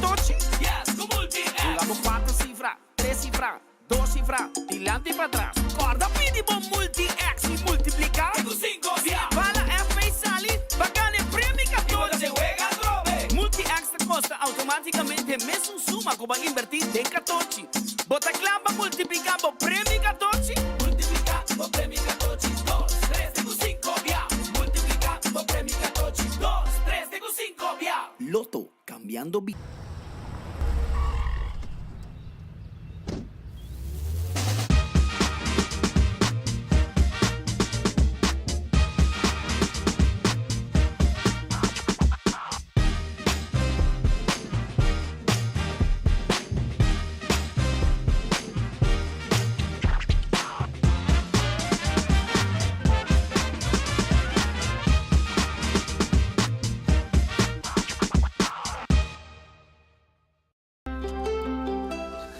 14? Yes, con Multi-X. Jugamos 4 cifras, 3 cifras, 2 cifras, dilante y para atrás. Corda pedimos Multi-X y multiplicar. Con 5 via. Para la F y salir, bacana el premio Y cuando 14. se juega trove. Multi-X te costa automáticamente mes un suma que va a invertir de 14. Bota clava, multiplicamos premio 14. Multiplica por premio 14. 2, 3, tengo 5 via. Multiplica por premio 14. 2, 3, tengo 5 via. Loto, cambiando vida.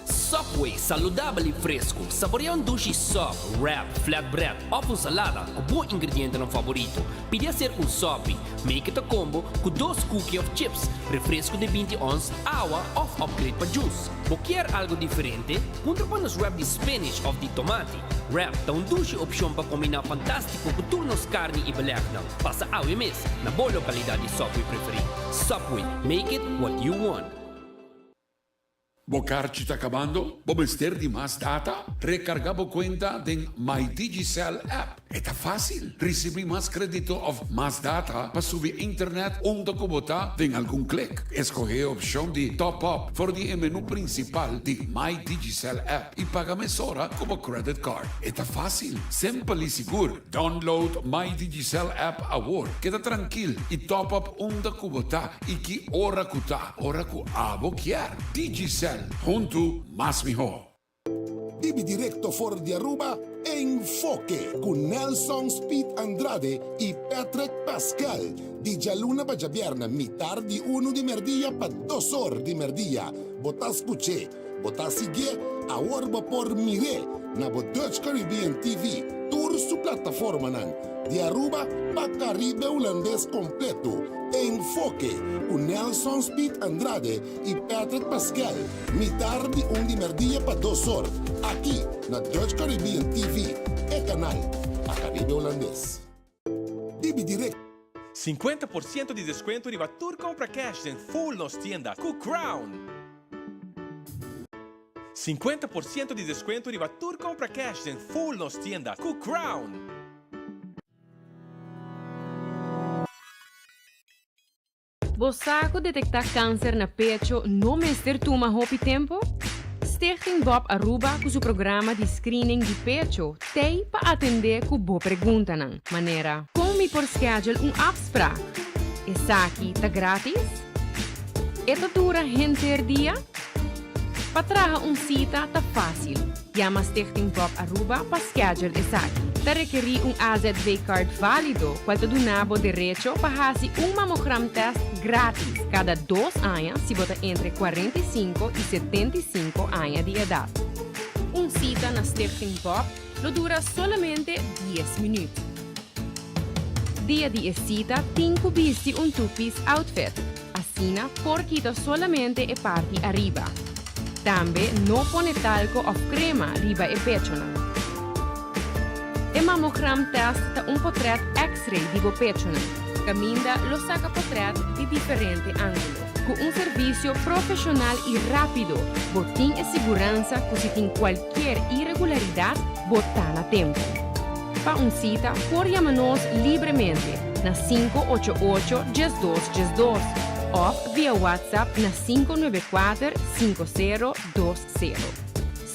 Subway, saludabile e fresco. Saboreia um dushi soft, wrap, flatbread, ou salada, com bom ingrediente no favorito. Pide a ser um sop, make it a combo com 2 cookies of chips, refresco de 20 ons, água ou upgrade para juice. Quer algo diferente? Contra para nos wrap de spinach ou de tomate. Wrap dá um dushi opção para combinar fantástico com turnos carne e belegna. Passa ao mês, na boa localidade de Subway preferido. Subway, make it what you want. Bocarci está acabando? Vamos ter de mais data? Recargamos conta em My Digicel app. Está fácil. Receber mais crédito ou mais data para subir internet onde botar em algum clique. Escolher a opção de Top Up for the menu principal de My Digicel app e paga mesora como credit card. Está fácil, simples e seguro. Download My Digicel app agora. Queda tranquilo e top up onde botar e que hora que tá. Hora que abo quer. Digicel. Junto más mejor. Ibi directo for de Aruba, Enfoque, con Nelson Speed Andrade y Patrick Pascal. Di Luna Bajabierna, mitad de 1 de merdilla pa 2 horas de merdilla. Bota escuché, bota sigue, ahora por mire, na bo Dutch Caribbean TV, tour su plataforma nan. De Aruba pa Caribe holandés completo. Enfoque, con Nelson Speed Andrade y Patrick Pascal. Mitad de 1 de merdilla pa 2 horas. Aqui, na Dutch Caribbean TV, é canal a Caribe holandês. Ibi direct. 50% de desconto em Batur Compra Cash em full nos tienda com Crown. 50% de desconto em Batur Compra Cash em full nos tienda com Crown. Você detectar câncer na pecho no mês ter toma hopi tempo? Stichting Bob Aruba com seu programa de screening de pecho tem para atender com boa pergunta nan maneira. Como por schedule afspraak? Essa aqui tá grátis? Esta dura render dia? Para trazer cita tá fácil. Llama Stichting Bob Aruba para schedule essa aqui. Te requerir AZV card válido, qual te donava direito para fazer mammogram test grátis cada 2 anos se você entre 45 e 75 anos de idade. Cita na Stichting Bob lo dura solamente 10 minutos. Dia de cita, tenho visto tupis outfit. Assina por quita solamente a parte arriba. Também não põe talco ou crema riba e pecho. E mammogram test ta portrait X-ray di pecho. Caminda lo saca portrait de diferente ângulo. Com serviço profissional e rápido, botin e segurança que se tem qualquer irregularidade, botar na tempo. Para cita, por chamar-nos livremente na 588-1212 ou via WhatsApp na 594-5020.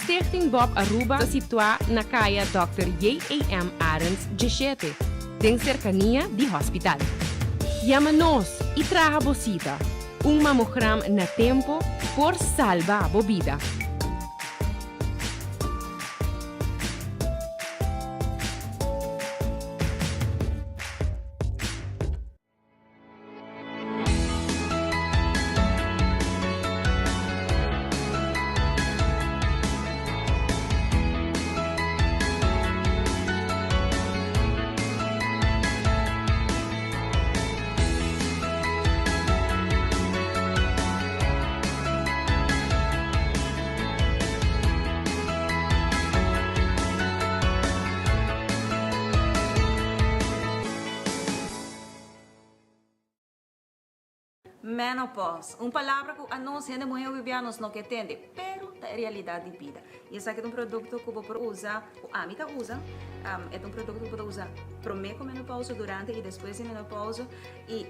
Stichting Bob Aruba situada na caia Dr. J.A.M. Adams 17, em cercania de hospital. Chama-nos e traga a cita. Mammogram na tempo por salvar a vida. Menopause, uma palavra que nós ainda mulheres bolivianas não entendem, pero é realidade de vida. E esse aqui é um produto que você pode usar, a mim usa, é um produto que você pode usar primeiro com menopausa, durante e depois de menopausa. E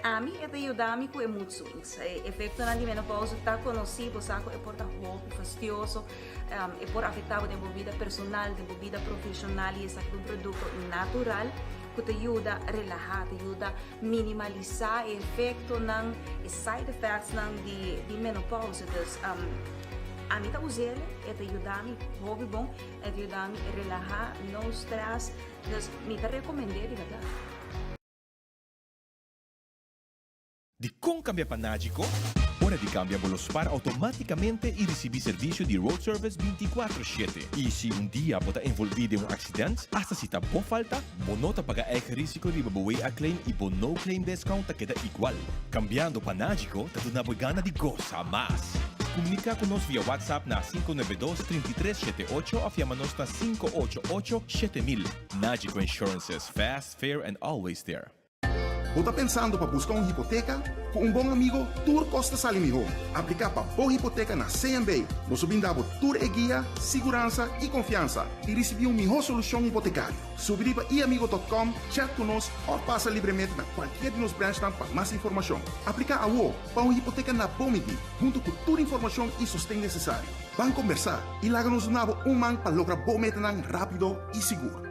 a mim é de ajudar-me com muito. O efeito de menopausa está conhecido, sabe? É por roupa, fastidioso, é por afetar a vida personal, a vida profissional. E esse aqui é um produto natural que te ajuda a relaxar, te ajuda a minimalizar o efeito e side effects de menopausa. Então, a mim tá usando, te ajuda a mim, hobby bom, te ajuda a mim a relaxar, não stress. Então, me te recomendo, de verdade. Di kung cambia panágico, hora de cambiarlos para automáticamente y recibir servicio de road service 24/7. Y si un día puede envolver en un accidente, hasta si ta bo falta, bonota paga el risco de babué a claim y no claim discount queda igual. Cambiando panágico, te da una gana de goza más. Comunica con nos vía WhatsApp na 592-3378 o llámanos na 588-7000. Nágico Insurances, fast, fair and always there. Ou tá pensando para buscar uma hipoteca? Com um bom amigo, Tour Costa Salimihon. Aplicar para boa hipoteca na CMB. Nós brindamos Tour e guia, segurança e confiança. E receber uma melhor solução hipotecária. Subir para iamigo.com, chat conosco ou passa livremente na qualquer de nos branches para mais informação. Aplicar a UO para uma hipoteca na Bomiti, junto com toda a informação e sustento necessário. Vamos conversar e larga-nos um man para lograr boa meta rápido e seguro.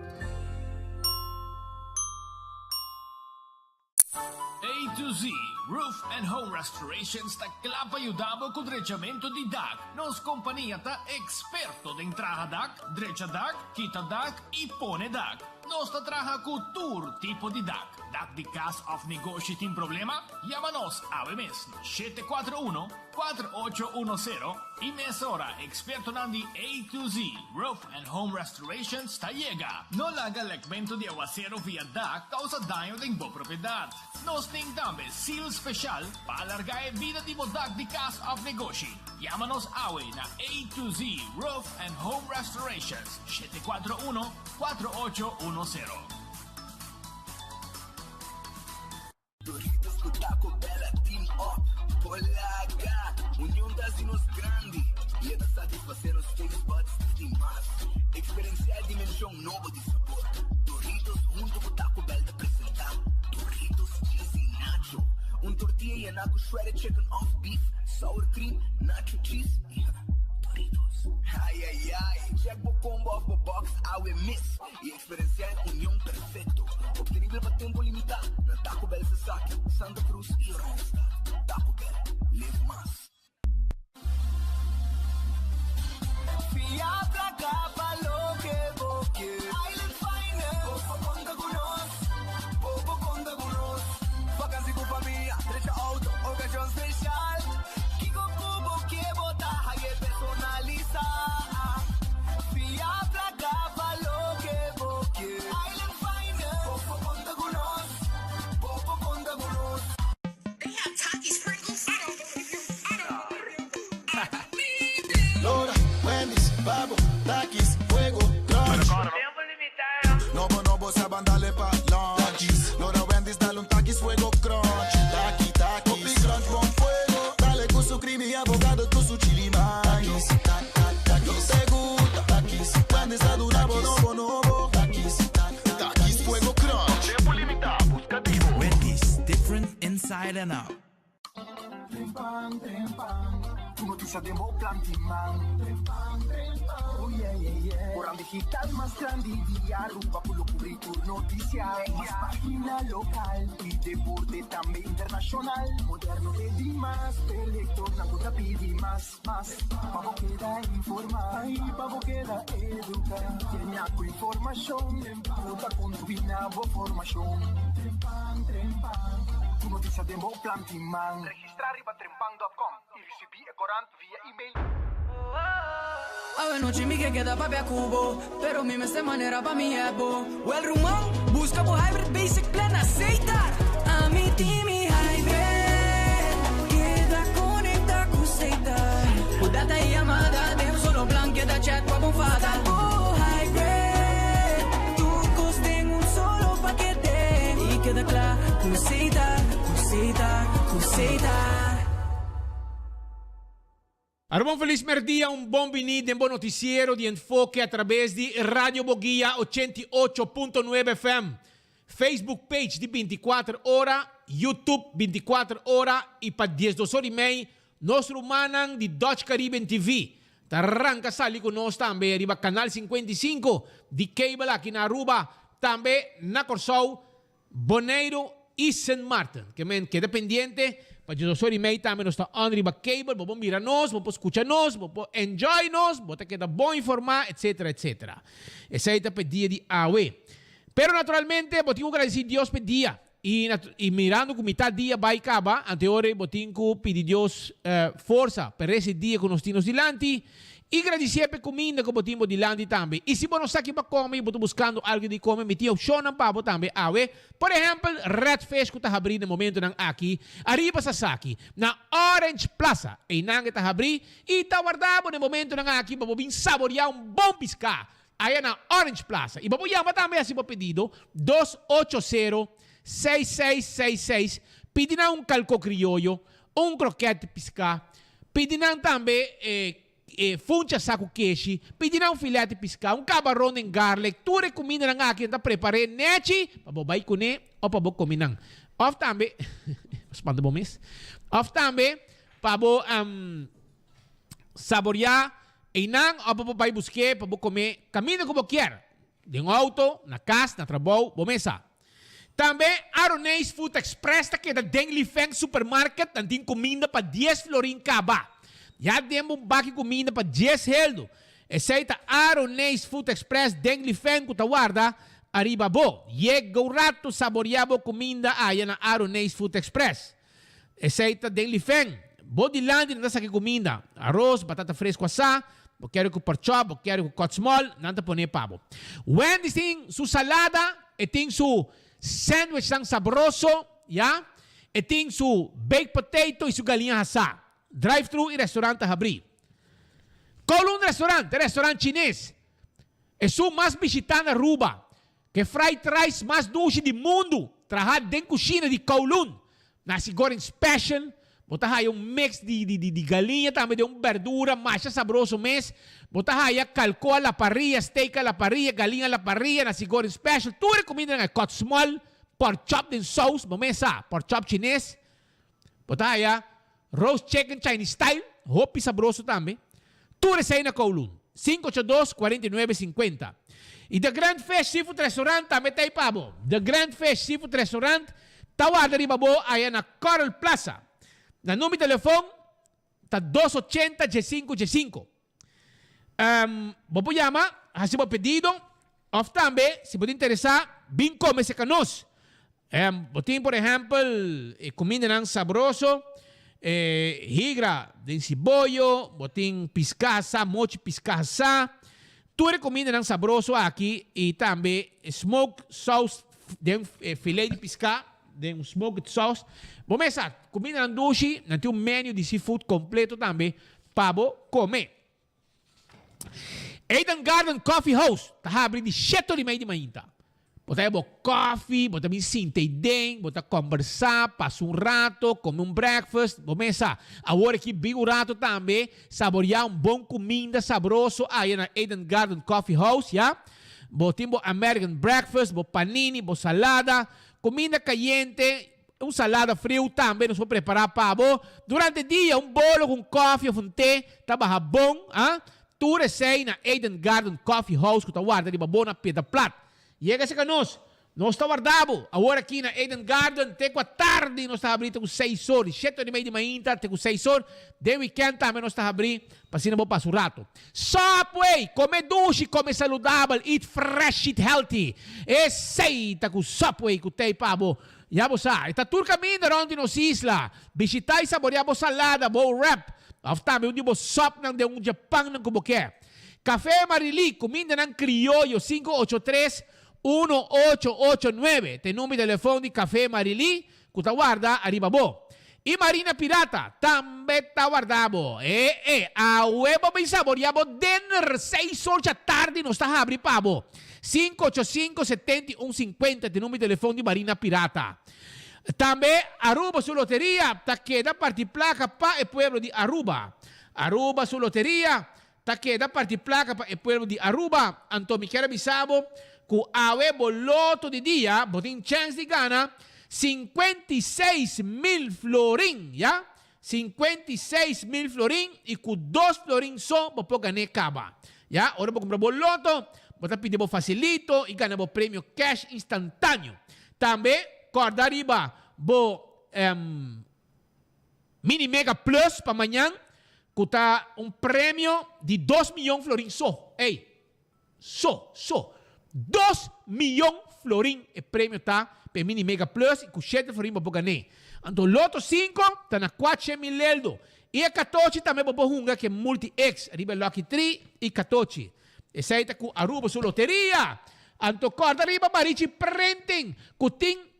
A2Z Roof and Home Restorations ta klapa ayudabo con drechamento di DAC. Nos companhia ta experto de entrada DAC, drecha DAC, quita DAC e pone DAC. Nos ta traja con tour tipo di DAC. DAC di cast of negócio tem problema? Llámanos a mes 741-4810 y mesora experto nandi A2Z Roof and Home Restorations ta llega. No laga legmento de aguacero via DAC causa daño de bo propriedad. Nos tem também seal special para alargar a vida de DAC di cast of negócio. Llámanos awe na A2Z Roof and Home Restorations 741-4810. Doritos com Taco Bella Team Up, Polaga, união das inos grande. E é da satisfazer os teus buds de massa. Experienciar dimensão nova de sabor. Doritos junto com Taco Bell te apresentar. Doritos cheesy nacho. Tortilla e naco shredded chicken off beef. Sour cream, nacho cheese. Doritos. Ai, ai, ai. Check o combo off the box, awe miss. E experienciar união perfeito. Obtenível para tempo limitado. Na Taco Bell se saque, Santa Cruz e Ronsta. Taco Bell, live más. Fiatra cavalo que boque. Island Finest. Popo conta con nos. Popo conta con nos. Vacancy con familia. Derecha auto, ocasión especial. Kiko Kubo que bota. Hague personaliza. Fiatra cavalo que boque. Island Finest. Popo conta con nos. Popo conta con nos. They have Taki sprinkles. I don't believe you. Lora, Wendy's, Babo, Takis, Fuego, Crunch. Novo, novo, saban dale pa' lunch. Takis, Lora, Wendy's, dale un Takis, Fuego, Crunch. Taki, Takis, Popi, Crunch, con fuego. Dale con su creamy abogado, con su chili maíz. Takis, te gusta. Takis, Wendy's, dale un abo, novo, novo. Takis, Takis, Fuego, Crunch. Tiempo limitado, buscativo. Wendy's, different inside and out. Trempan, tu noticia de Plantiman. Oh yeah, yeah, yeah. Portal digital más grande y Aruba por lo currículum noticia. Más página local y deporte también internacional. Moderno de más, electro, naguta pidi más. Pavo queda informar y pavo queda educar. Tiene con información, puta combina formación. Trempan. Tu noticia de Plantiman. Registrar riba trempan.com y recibir corant via email. Ave noche mi que queda papi a cubo, pero mi me se manera pa mi ebo. Well rumão, busca por hybrid basic plan aceitar. A mi team hybrid, queda conecta com aceitar. O data e amada, devo solo plan queda chat com a bonfada. Oh hybrid, tu costem um solo paquete. E queda claro, com aceitar. Allora, un feliz merdia, un buon venite, un buon noticiero di Enfoque a través di Radio Bogia 88.9 FM, Facebook page di 24 ora, YouTube 24 ora e per 10 ore e meia, nostro manang di Dutch Caribbean TV. Tarranca sali con noi tambe, arriba canal 55 di cable aqui na Aruba, tambe na Corsou, Bonaire e St. Martin. Que men queda pendiente, para 10 ore e meia tambe nós está arriba cable, vamos mirar nós, vamos escuchar nós, vamos enjoy nós, vamos queda bom informar, etc, etc. Essa aí tá pedia de AUE. Pero naturalmente, botinho agradecer Deus per dia. E mirando como está dia vai acabar, anteore botinho pedir Deus força para esse dia com nós temos dilante. E agradecer per comida que botinho dilante também. E se você não sabe para comer, botinho buscando algo de comer, metia o show na pabo também. Por exemplo, Red Fish que está abrindo no momento aqui, arriba sa saki, na Orange Plaza, e nang está abrindo, e está guardado no momento aqui para vir saborear um bom piscar. Aí na Orange Plaza. E vamos chamar também assim para pedido 280-6666. Pedirão um calco criollo, um croquete piscar. Pedirão também funcha saco queixe. Pedirão um filete piscar, um camarão em garlic. Tudo comida na aqui, então prepare nete para bobai comer ou para comer não. Of também, espanta bom mês. Of também para saborear. E não, ou para vai buscar, para comer, caminho como quer. De um auto, na casa, na trabalho, bomesa. Também, Aronês Food Express, que é da Deng Feng Supermarket, tem comida para 10 florin cada. Já temos um baque de comida para 10 heldo. Essa Aronês Food Express, Deng Feng, que está guarda, arriba bo. Chega o rato, saboreava comida aí na Aronês Food Express. Essa Deng Feng. Bo de land, não está comida. Arroz, batata fresca assada. Eu quero com pork chop, eu quero com cut small, nada pone pavo. Wendy's tem sua salada, e tem seu sandwich tão saboroso, ya? E tem seu baked potato e sua galinha assada. Drive-thru e restaurante a abrir. Kowloon restaurante chinês. É o mais visitado na Aruba. Que fried rice mais doce do mundo. Trabalha dentro da cozinha de Kowloon. Nasi goreng special. Botar aí mix de galinha, também de verdura, mais saboroso mês. Botar aí calco à la parrilla, steak à la parrilla, galinha à la parrilla, nasi goreng special. Tudo comida na cut small, pork chop din sauce, mamesa, pork chop chinês. Botar aí roast chicken Chinese style, hopi saboroso também. Tudo isso aí na Kowloon. 582-4950. E The Grand Fish Seafood Restaurant também tá aí, pabo. The Grand Fish Seafood Restaurant, tawada rin babo aí na Coral Plaza. Na número de telefone, está 280-G5-G5. Vou chamar, assim vou pedido. Ou também, se você interessar, vem comer esse canos. Botem, por exemplo, comida não saboroso, higra de cibollo, botem piscaça, mochi piscaça. Tudo comida não saboroso aqui. E também smoked sauce, de filé de pisca, de smoked sauce. Bom, essa comida na dushi, não tem um menu de seafood completo também para comer. Eden Garden Coffee House, tá abrindo de 7h30 da manhã. Botar coffee, botar sintei den, botar conversar, passar rato, comer breakfast. Bom, essa agora aqui bem rato também, saborear bom comida saboroso aí na Eden Garden Coffee House, já? Botem American breakfast, panini, salada, comida caliente. Salada frio também, nós vamos preparar para você. Durante o dia, bolo com coffee ou té, tá bom, tudo isso aí na Eden Garden Coffee House, que está guardado de bom na peda plat. E é que nós está guardado. Agora aqui na Eden Garden, até com a tarde, nós está abrindo com 6 horas, 7h30 da manhã, até com 6 horas. De weekend também nós está abrindo, para se não vou passar o rato. Subway, come doce, come saudável, eat fresh, eat healthy. Esse tá com Subway, que tem para você. Ya vos sa, está tudo caminho onde nos isla. Visitar e saborear vos salada, vos wrap. Aftame, onde vos sop de um Japão não como quer. Café Marili, comida ng criollo, 583-1889. Tem número de telefone de Café Marili, que tá guarda, arriba bo. E Marina Pirata, também tá guardado. A huevo bem saboreado, dinner, 6 horas da tarde, nos está abrindo para bo. 585-7150, tem número de telefone de Marina Pirata. Também, Aruba, sua loteria, tá queda parte placa para o pueblo de Aruba. Aruba su loteria. Ta queda parti placa para el pueblo de Aruba. Anto me quiera bisabo que awe boloto de día, botín chance de gana 56,000 florín, ¿ya? 56,000 florín y con 2 florín son, vos gané caba. ¿Ya? Ahora vos comprar boloto, vos te pide facilito y gana vos premio cash instantáneo. También, corda arriba, vos Mini Mega Plus para mañana, que está un premio de 2 millones florín. Ey, 2 millones florín el premio está para Mini Mega Plus y con 7 florín vos gané. Então, loto 5 está na 400,000 eldo. E a 14 também vou hunga que é multi-X. Arriba Lucky 3 e 14. Essa aí está com Aruba sua loteria. Então, corda arriba, marichi printing. Que tem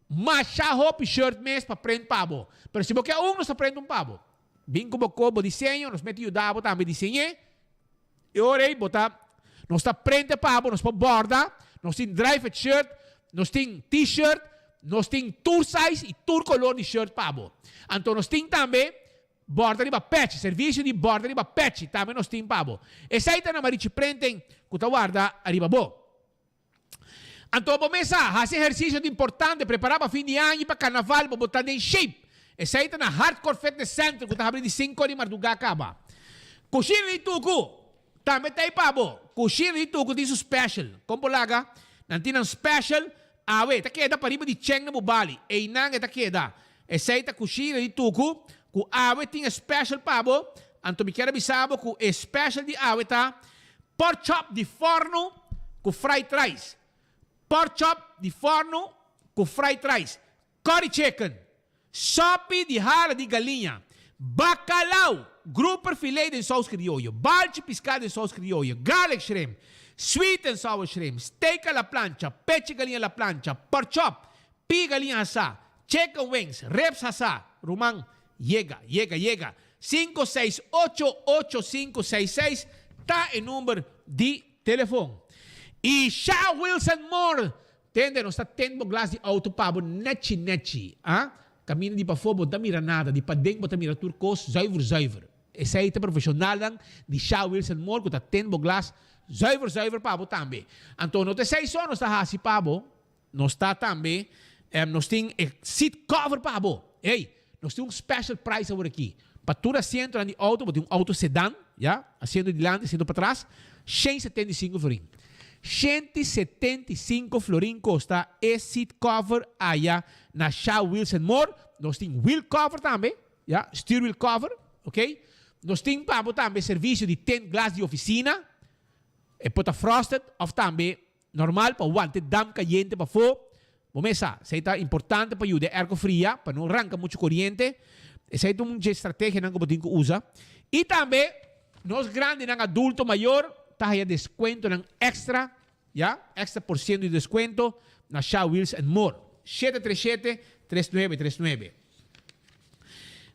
macha hop shirt mês para print pabo. Pero se você quer nós prende pabo. Bem como o desenho, nós mete ajudar também desenhar. E ora aí, botar. Nós está prende pabo, nós podemos borda. Nós tem drive shirt, nós tem t-shirt, nós tem tour size e tour color de shirt pabo. Então, nós tem também borda riba patch, serviço de borda riba patch, também nós tem pabo. Essa aí está na marichi printing, que tá guarda arriba bo. Então, vamos começar esse exercício de importante, preparar para fim de ano, para carnaval, para botar em shape. Essa aí está na Hardcore Fitness Center, que está abrindo de 5 de Marduga acaba. Coxinha de tuco, também está aí pabo. Coxinha de tuco tem special. Como laga, não tem um special. Awe, tá queda para riba de cheng na bubali. E nang tá queda. Essa aí tá coxinha de tuco, que awe tem special pabo. Anto me quero bisabo que special de awe tá pork chop de forno com fried rice. Pork chop de forno com fried rice. Curry chicken. Sopi de rala de galinha. Bacalhau. Grouper filet de sauce criollo. Balde piscado de sauce criollo. Garlic shrimp. Sweet and sour shrimp, steak a la plancha, peche galinha a la plancha, pork chop, pi galinha assá, chicken wings, reps assá, rumang, llega. 5688566 tá em número de telefone. E Shaw Wilson More, tende, nós está tendo glass de auto pabo, nechi, caminho de para fora, não mira nada, de para dentro, não mira turcos, zuiver. Esse aí é profissional de Shaw Wilson More, que está tendo glass zuiver pabo também. Então, não tem 6 anos, está assim pabo. Nós está também, nós tem seat cover pabo. Ei, nós tem special price agora aqui. Para todo assento de auto, tem auto sedã, já? Assento de lado, assento para trás, 175 florim. 175 florim custa esse seat cover allá na Shaw Wilson More. Nós tem wheel cover também, já? Steer wheel cover, ok? Nós tem pabo também serviço de 10 glass de oficina. E pota frosted, of também normal para o dam caliente para fora. Bomesa, isso é importante para ajudar a ergo fria, para não arrancar muito corrente. Essa é uma estratégia que você tem que usar. E também, nós grandes, adulto maior, está aí desconto extra, já? Extra por cento de desconto na Shaw Wills and More. 737-3939.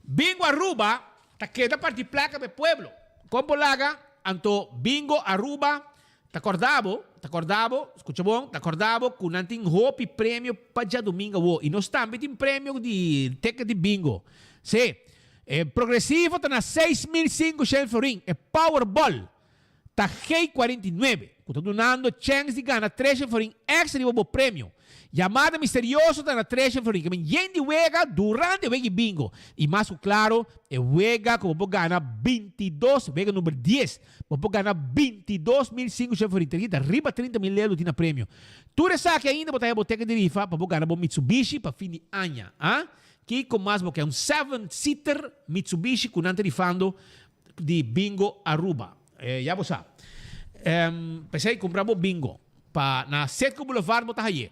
Bingo Aruba, está queda parte placa para pueblo. Como laga, anto Bingo Aruba, te acordavo, escucha bom, te acordavo que não tem hope prêmio para domingo. E nós também tem prêmio de ticket de bingo. Sim, progressivo está na 6.500 florim. É Powerball, está 49. Estou donando chance de ganhar 3 florim extra de bobo prêmio. Llamada misteriosa está na 3 florim. Que me gente juega durante o bingo. E mais claro, juega como vou ganhar 22, juega número 10. Vou ganhar 22.500 florim. Arriba 30.000 euros na prêmio. Tu sabe que ainda botar a boteca de rifa para ganhar um Mitsubishi para fim de ano. Que com mais porque é um 7-seater Mitsubishi com nante rifando de bingo Aruba. Já você sabe. Pensei em comprar bingo para na Setco Boulevard botar aí.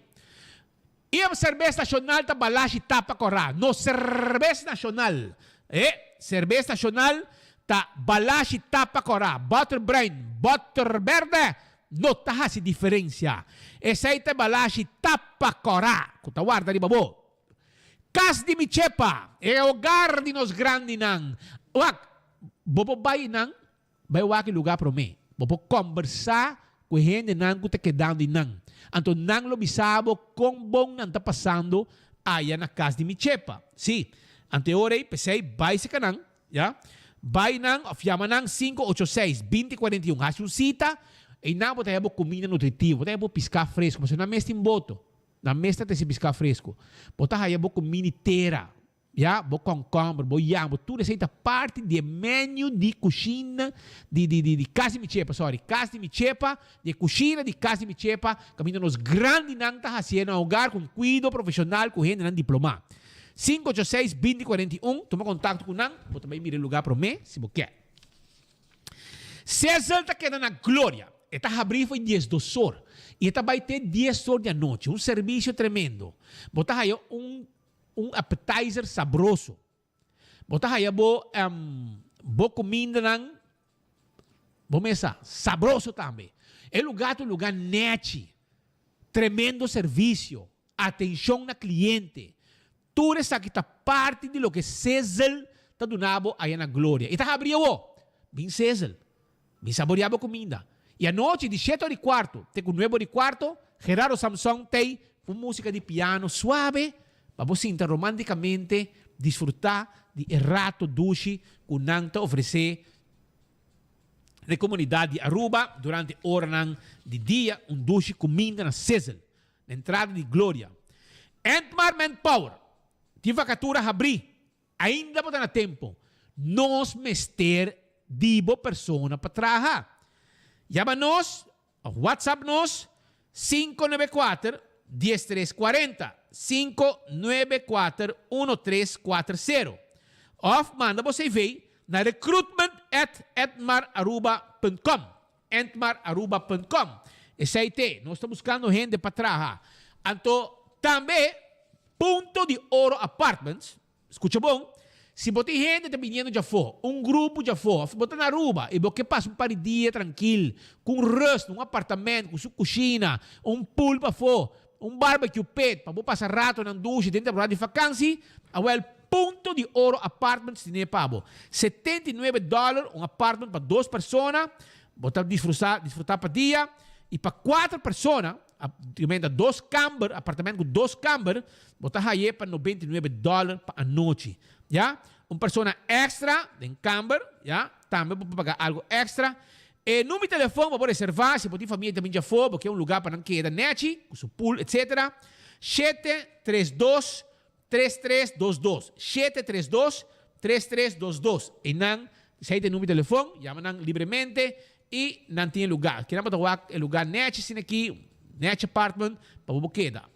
E a cerveja nacional está balashi tapa corra. No cerveja nacional. Cerveja nacional está balashi tapa corra. Butter brain, butter verde. Não está essa diferença. Essa aí está balashi tapa corra. Kuta guarda di babo. Cas di Michepa. É o lugar de nos grandes nang. Wak, bobo bay nang. Bay wak lugar para mim. Bobo conversar com gente nang que está quedando de nang. Então, não lo bisabo kung bom não está passando aí na casa de Michepa. Sim. Anteorei, pensei, vai se canang, já? Bay nang, of yaman nang 586-2041. Hace un cita, e nang po tayo comida nutritivo, tayo po pisca fresco. Mas na mesta em boto. Na mesta tayo si pisca fresco. Bota tayo po comida inteira. Ja, bo concombre, bo jambo, tudo isso aí tá parte do menu de cozinha, de casa de michepa, casa de michepa, de cozinha de casa de michepa, caminho nos grandes não tá fazendo um lugar com cuidado profissional, com gente não diploma. 586-2041, toma contato com nang, vou também mirar lugar para mim, se você quer. César tá quedando na glória, está abrindo foi 10 horas, e está vai ter 10 horas da noite, um serviço tremendo. Botar aí appetizer sabroso. Bota aí bo comida nang bo mesa sabroso também. É lugar net. Tremendo serviço. Atenção na cliente. Tudo isso aqui está parte de lo que César está donando aí na glória. E está abrindo bem César. Bem saboreado comida. E a noite de 7h15, tem com 9h15, Gerardo Samson tem com música de piano suave. Para você romanticamente desfrutar de rato duche que nanta oferecer na comunidade de Aruba durante horas de dia, duche comida na César, na entrada de glória. Entmar Manpower, de vacatura abrir, ainda pode na tempo, nos mester dibo persona para trabalhar. Chama-nos, WhatsApp nos, 594-10340. 594-1340. Of manda você ver na recruitment@entmararuba.com. entmararuba.com. Esse aí tem. Nós estamos buscando gente para trabalhar. Então, também, Ponto de Ouro Apartments. Escuta bom. Se você tem gente que vindo já for, grupo já for, você na Aruba e você passa par de dia tranquilo, com rest, apartamento, com sua cozinha, pool para for, barbecue pit, para passar rato na ducha dentro da de vacância, awel Ponto de Ouro Apartments tiene pabo. $79 apartamento para 2 pessoas, botar desfrutar para dia, e para 4 pessoas, apartamento com 2 câmaras, botar aí para $99 para a noite. Ja? Persona extra em câmara, ja? Também para pagar algo extra. E número de telefone para reservar, se você tem família também já for, porque é lugar para não quedar net, com seu pool, etc. 732-3322. 732-3322. E não, se tem número de telefone, chamam livremente e não tem lugar. Queremos dar o lugar net, assim aqui, net apartment, para você quedar.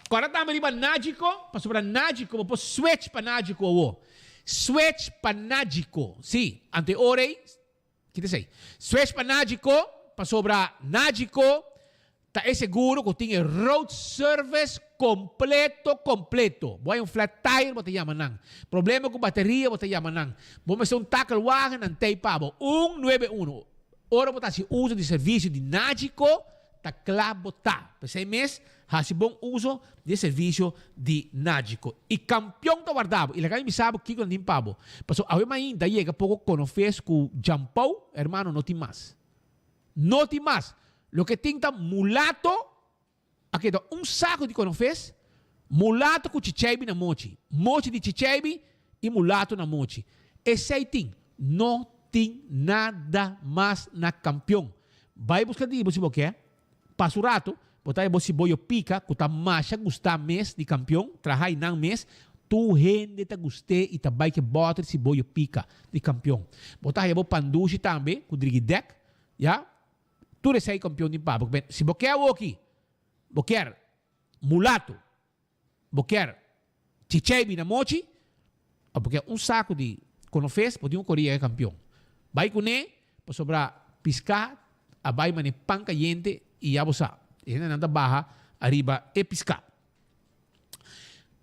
Agora também para Nágico, para sobre Nágico, para switch para Nágico. Switch Panágico. Sim, anteorei. Que te sei? Switch Panágico, para sobre Nágico, está seguro que tem road service completo. Boa flat tire, você chama não. Problema com bateria, você chama não. Vamos fazer tackle wagon, não tem pabo. 191. Ora, você usa de serviço de Nágico, está claro, tá. Para 6 meses, faz bom uso de serviço de Nágico. E campeão do guardado. E legal me sabe que não tem pabo. Passou a ainda chega pouco quando fez com Jampou, hermano, não tem mais. Não tem mais. Lo que tem tá mulato, aqui tá saco de quando fez, mulato com chichebi na mochi de chichebi e mulato na mochi. Esse aí tem, não tem nada mais na campeão. Vai buscar de você quer, passa o rato, botar você boio pica, que tá mais gostar mês de campeão, trabalhar não mês, tu gente tá gostei e tá vai que bota esse boio pica de campeão. Botar aí panduche também, com drigidec, já? Tudo isso aí campeão de papo. Se você quer aqui, você quer mulato, você quer chichebi na mochi, porque saco de quando fez, pode correr campeão. Vai com ele, para sobrar piscar, a vai mane panca gente e já você. E nanda barra, arriba e piscar.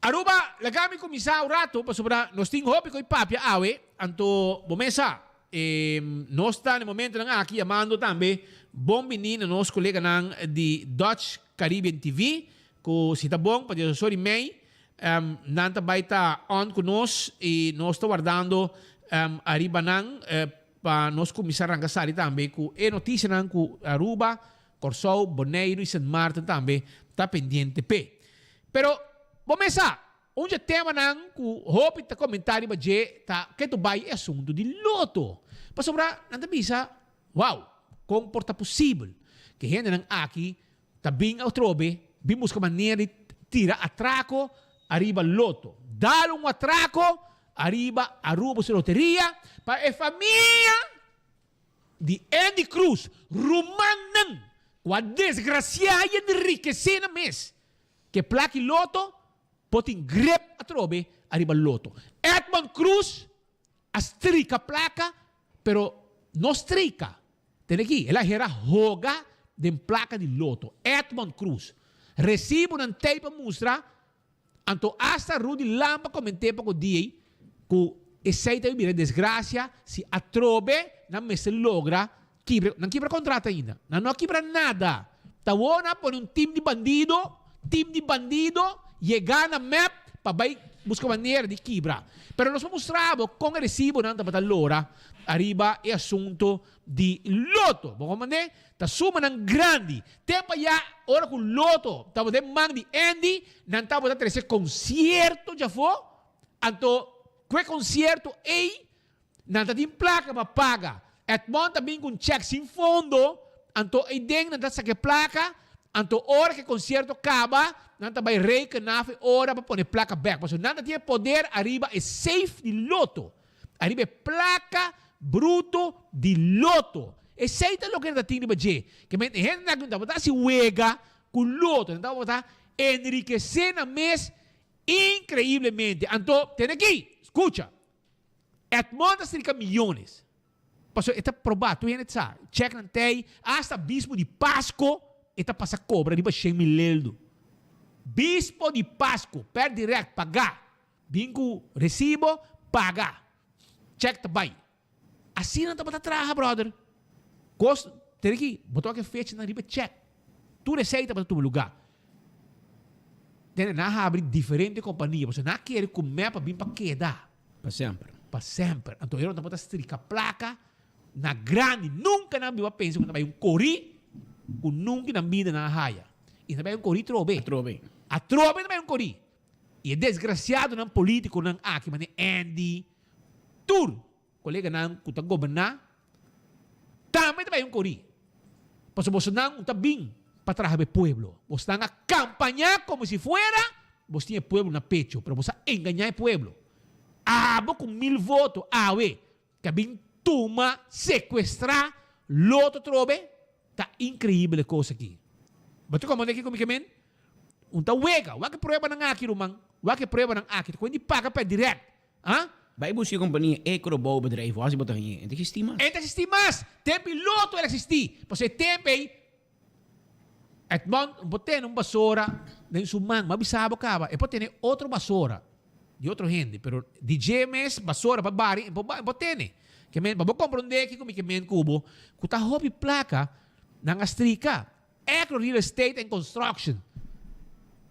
Aruba, lagami começar o rato, para sobrar, nós temos hopi com papia, awe, anto, bomesa, nós estamos no momento aqui chamando também bom menino nosso colega de Dutch Caribbean TV que se está bom para dizer sorry mei nanta vai estar on conosco e nós estamos guardando arriba para nós começar a arrancar também com a notícia que Aruba, Corsou, Bonaire e St. Martin também está pendente pero vamos onde tema nang ku hopi ta comentário ba je ta que tu bai é assunto de loto. Pa sobra nanda bisa, wow, comporta possível que gente nang aqui ta bing outrobe, bimos ka maneira de tira atraco arriba loto. Dá um atraco arriba aruba su loteria para a família de Andy Cruz, Rumanan, com a desgraciada de enriquecida mês, que plaque loto, potin grep a trobe arriba loto. Edmond Cruz, a strica placa, pero no strica. Tem aqui, ela era roga de placa de loto. Edmond Cruz. Recibo ng tape mostra, anto hasta Rudy Lamba comentei para o dia, que essa é desgraça, se a trobe, não me se logra, não quebra contrato ainda. Não quebra nada. Tawona por um time de bandido, chegar na map, para buscar maneira de quebrar. Pero nós mostramos com o recibo não tá lora, arriba é assunto de loto. Vamos mandar, tá suma ng grande. Tempo ya, ora com loto, tá de mang de Andy, não tá botando esse concerto já foi, anto que concerto ei, não tá de placa para pagar. Edmond também com cheque sem fundo, anto ei deng não tá saque placa, anto hora que concerto acaba, não tá vai reikenaf hora para pôr placa back. Porque não tá tem poder arriba é safe de loto, arriba é placa bruto de loto. E seita lo que não tem de je, que men gente não tá botar se uega com loto, não tá botar enriquecer na mês increíblemente. Anto tem aqui, escucha, Edmond está milhões. Pastor, está provado, tu ainda sabe, check não tem, hasta bispo de Pasco, está passa cobra de 100 mil. Bispo de Pasco, per direct, pagar. Bingo, recibo, pagar. Check também. Assim não está para trás, brother. Costo, tem aqui, botou que fecha na riba, check. Tu receita para tu lugar. Tem na abrir diferente companhia, você não quer comer para vir para quedar. Para sempre. Para sempre. Então, eu não estou para estricar placa na grande, nunca na minha pensa que também um cori, que nunca na vida na raia. E também um cori trobe. A trobe também um cori. E é desgraciado não político não aqui, mas Andy Tur, colega não que está governar, também um cori. Porque você não está bem para trabalhar o pueblo. Você está a campanhar como se fuera, você tinha pueblo na pecho, pero você enganar o pueblo. Abo com 1000 votos, que bem toma, sequestrar, loto trobe, tá incrível coisa aqui. Mas como aqui comigo, um tá wega, que prueba ng aqui, rumang, que prueba ng aqui, quando paga para direct, Vai buscar companhia eco-bouwbedrijf, waar ze boten hier. En dat is die mas. En dat is die mas. Tempo loto ela existi. Porque tempo Edmond, boten um basura, nem sumang, mabisabo ka ba? E pode ter outro basura de outro gente, pero de GMS basura para bari, boten. Que men, babo compreender que como que men kubo, ku ta hobby placa ng astrika. Eco real estate and construction.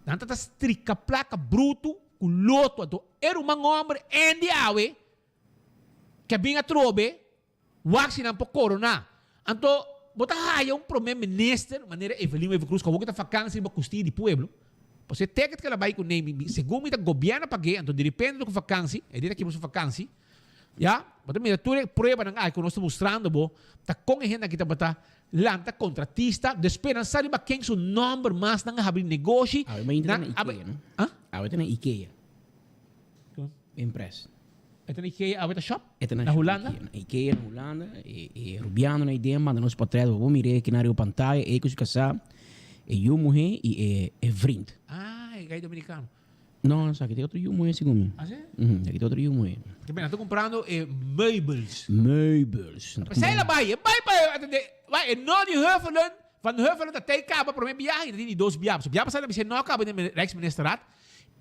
Nanta ta strika placa bruto ku loto ato. Era um homem Andy Awe que vinha trobe, waxi ng po corona. Anto bota haya primeiro-ministro, maneira Evelyn Eva Cruz, como que tá vacância ba custi di pueblo. Porque ticket que ela vai com name, segundo o governo pague, anto depende do vacância, é dito que mo vacância. Ya, bota mira tudo prueba ng ay que nós estamos mostrando bo, ta com a gente que tá bota lanta contratista, desesperança ba quem su number mas nang abrir negócio. Ah, mas ainda na IKEA, não? Ah, na IKEA. Impress. Ito na IKEA, awet shop? Ito na Holanda? IKEA na Holanda. E Rubiano na ideia, manda nos portretos. Vou mirar aqui na pantalla. E que se casar. E eu mulher e vriend. Ah, é gai dominicano. Não, sabe que tem outro eu mulher segundo. Ah, sim? Aqui tem outro eu mulher. Que bem, estou comprando meubels. Meubels. Sei lá, vai para não de Huffelen. Van Huffelen dat hij kaba para minha viagem, tem dois viagens. Viagens sai da você não acaba de Rijksministeraat.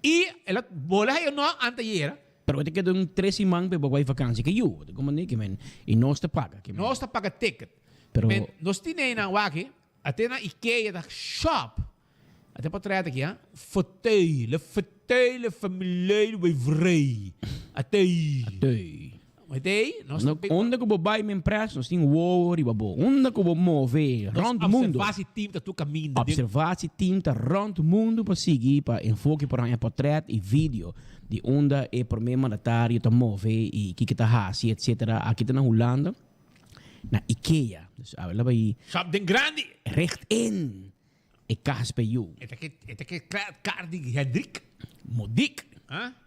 E ela bola aí não anteira. Pero te queda 13 man para vai vakansie que eu, como nem que men, e nós te paga, que nós te paga ticket. Pero men nós tinha na waki, até na IKEA da shop. Até para trás aqui, fauteuil familiar vai vrei. Até. Matei, nós onde que vai me empresa, nós temos worry, babo. Onde que vou mover, rond o mundo. Observatie team dat tu caminho. Observatie team tá rond o mundo para seguir, para enfoque para um portrait e vídeo de onde é por mim mandatário tá mover e que tá hasi, etc. Aqui tá na Holanda, na IKEA. Dus lá vai. Shop den grande. Recht in. E cas bij jou. Het is kaardig, Hendrik. Modik.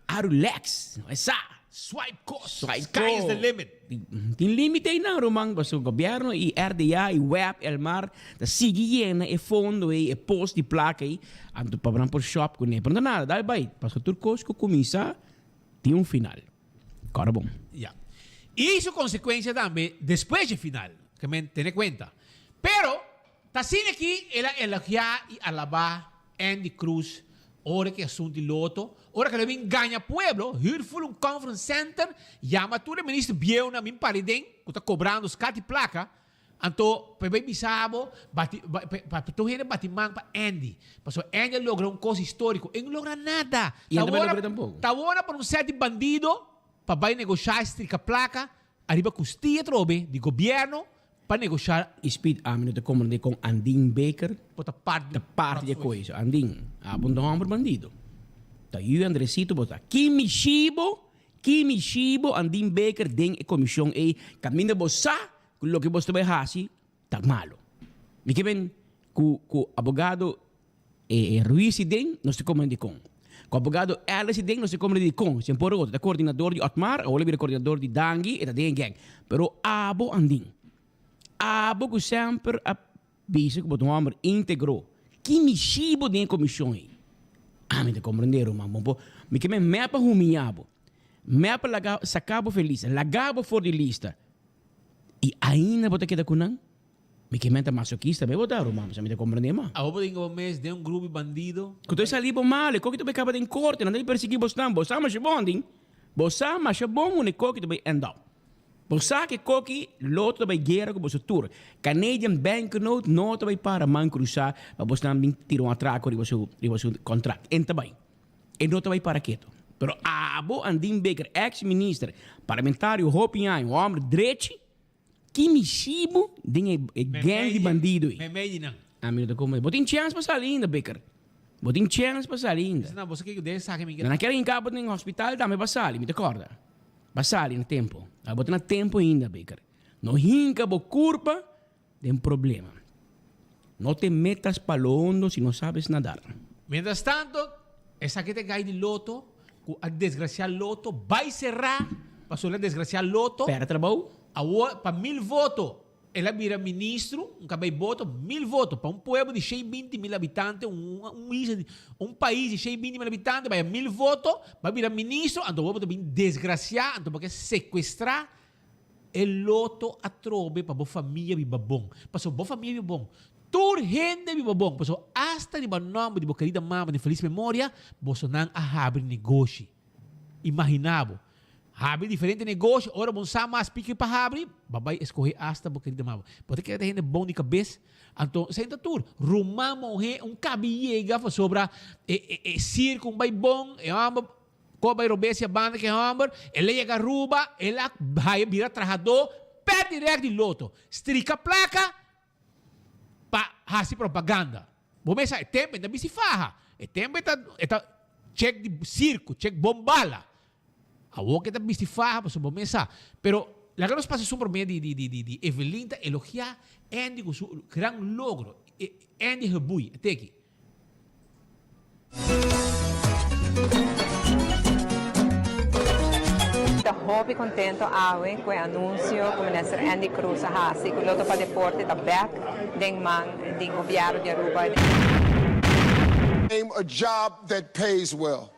Arulex. Essa. Swipe cost. Sky is the limit. Tem limite aí não, Romang. Mas o governo e RDA e web, el mar, da sigiena e fundo e post de placa aí, ando para por shop com ele. Não nada, dá vai. Mas o turcos que começa tem final. Cara bom. Yeah. E isso consequência também depois do final, que me tem conta. Pero tá sendo aqui ela elogiar e alabar Andy Cruz. Ora que assunto de loto, ora que ele ganha pueblo, hier voor um conference center, chama tu o ministro Biel na min paridem, que está cobrando os cati placa, então, para bem bisabo, para tu gente batimang para Andy, porque Andy logra coisa histórico, ele não logra nada. E ele não logra tampouco. Tá hora para set de bandido, para vai negociar estrica placa, arriba custia trobe, de governo, para negociar. Speed a minuto como com Andin Baker. Bota parte de coisa. Andin, aponta um homem bandido. Tá eu Andresito bota Kimi Shibo, Andin Baker den e comissão e caminho bossa, com lo que você vai fazer, tá malo. Me que bem com abogado Ruiz den, nós te comende com. Com abogado Alice den, nós te comende com. Se por outro, da coordenador de Otmar, ou ele coordenador de Dangi e da den gang. Pero abo Andin. Abo que sempre a bisa que botou um homem íntegro. Que me chibo de comissão aí. Me te compreenderam, mambo. Me que me mepa humiabo. Mepa sacabo feliz. Lagabo for de lista. E ainda bota que da kunang. Me que menta masoquista. Me botaram, mambo. Me te compreender, ma. A opa de mês de grupo bandido. Que tu salibo mal. Que tu vai acabar em corte. Não deve perseguir bostam. Bostam mas é bom, din. Bostam mas é bom. Que tu vai end up. Bosa que coque loto vai guerra com você tour. Canadian banknote nota vai para man cruzar para você também tirar atraco de você contrato. Enta bem. E nota vai para quieto. Pero abo Andin Baker, ex-ministro, parlamentário Hopi Ai, um homem direito, que me chibo de gang de bandido. Me não. A mim não como. Botin chance para sair ainda, Baker. Botin chance para sair ainda. Não, você que deve saber me. Não quero encabo no hospital, dá-me para sair, me acorda. Passar no tempo. A botar no tempo ainda, Baker. Não hinca a curva de um problema. Não te metas para lo hondo se não sabes nadar. Mientras tanto, essa que te cai de loto, a desgraciado loto, vai cerrar, passou a desgraciado loto. Para trabalho? Para 1000 votos. Ela vira ministro, cabelo voto, 1000 votos. Para um povo de 120 mil habitantes, um país de 120 mil habitantes, vai a 1000 votos, vai virar ministro, então vamos também desgraciar, então porque sequestrar o loto a trobe para a família viva bom. Para a família viva bom. Toda gente viva bom. Para hasta de nome de querida mama de feliz memória, você não abre negócio. Imaginava. Abre diferente negócio, ora bom sa mais pique para abrir, babai escolher hasta porque ele demava. Pode que ter gente bom de cabeça, então senta tudo. Rumar morrer cabellega para sobra circo bai bom, amba ko bai robesse a banda que amba, ele chega ruba, ela vai virar trajador, perde direto de loto, strica placa para fazer propaganda. Bom essa é tempo da bisi farra, é tempo eta check de circo, check bombala. Awo que está bistifarra para su mesa. Pero la gran espacio es un promedio de Evelinda elogiar Andy con su gran logro. Andy Hebui, até aqui. Estou muito contente com o anúncio que o ministro Andy Cruz faz, que o loto para deporte está back, den man, den governo de Aruba. Name a job that pays well.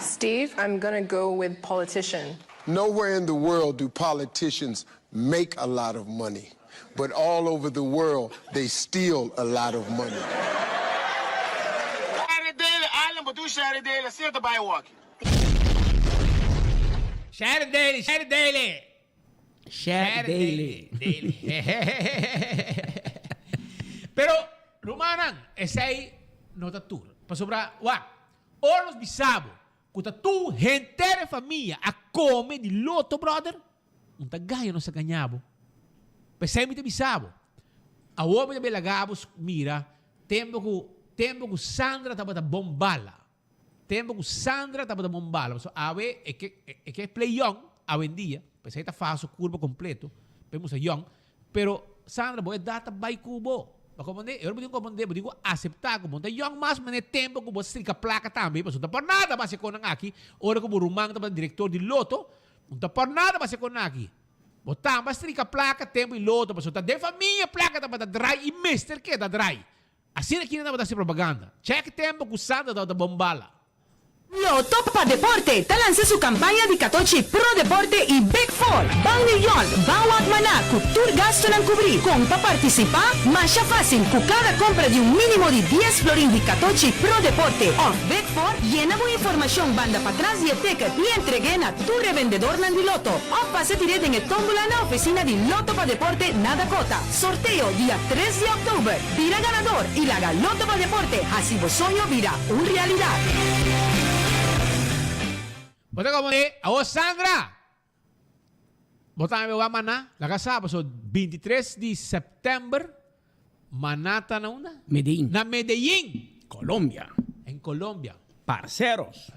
Steve, I'm going to go with politician. Nowhere in the world do politicians make a lot of money, but all over the world, they steal a lot of money. Share daily. Pero, Romanan, esse aí não está tudo. Para sobrar, Oros bisabo. Kuta tu gente família a come de loto, brother. un tagayo no sa kanyabo. Pesay mi bisabo. Awo mi belagabos mira, tempo ko Sandra taba bombala. Tempo ko Sandra taba bombala. So awe é que play young, awe dia, pesay ta faso curva completo, pemo sa young, pero Sandra boy data by kubo. Bakomande, eu não vou aceitar como tá young mas mané tempo ko você ka placa também, paso tá por nada base ko nang aqui, ora ko burumang taba diretor de loto, não tá por nada base ko nang aqui. Botar, mas trica placa, tempo e loto, mas tá de família placa tá para dry e mister que tá dry. Assim aqui não vai dar propaganda. Check tempo com Sandra da bombala. Loto Papa Deporte te lanza su campaña de Catochi Pro Deporte y Big Four. Bang Leon, bawat mana, kultur gasto ng kubri. Kung pa-participa, masya fácil. Kung cada compra de un mínimo de 10 florín de Catochi Pro Deporte o Big Four, llena mo información banda para atrás y el ticket y entreguen a tu revendedor ng Loto. O pase directo en el tómbola na oficina de Loto Pa Deporte na Dakota. Sorteo día 3 de octubre. Vira ganador y la Loto Pa Deporte. Así vos sueño vira un realidad. Bota como de, awo Sandra! Bota kami mana, lagasapa. So, 23 de September, Manata na una? Medellín. Na Medellín! Colombia. En Colombia. Parceros.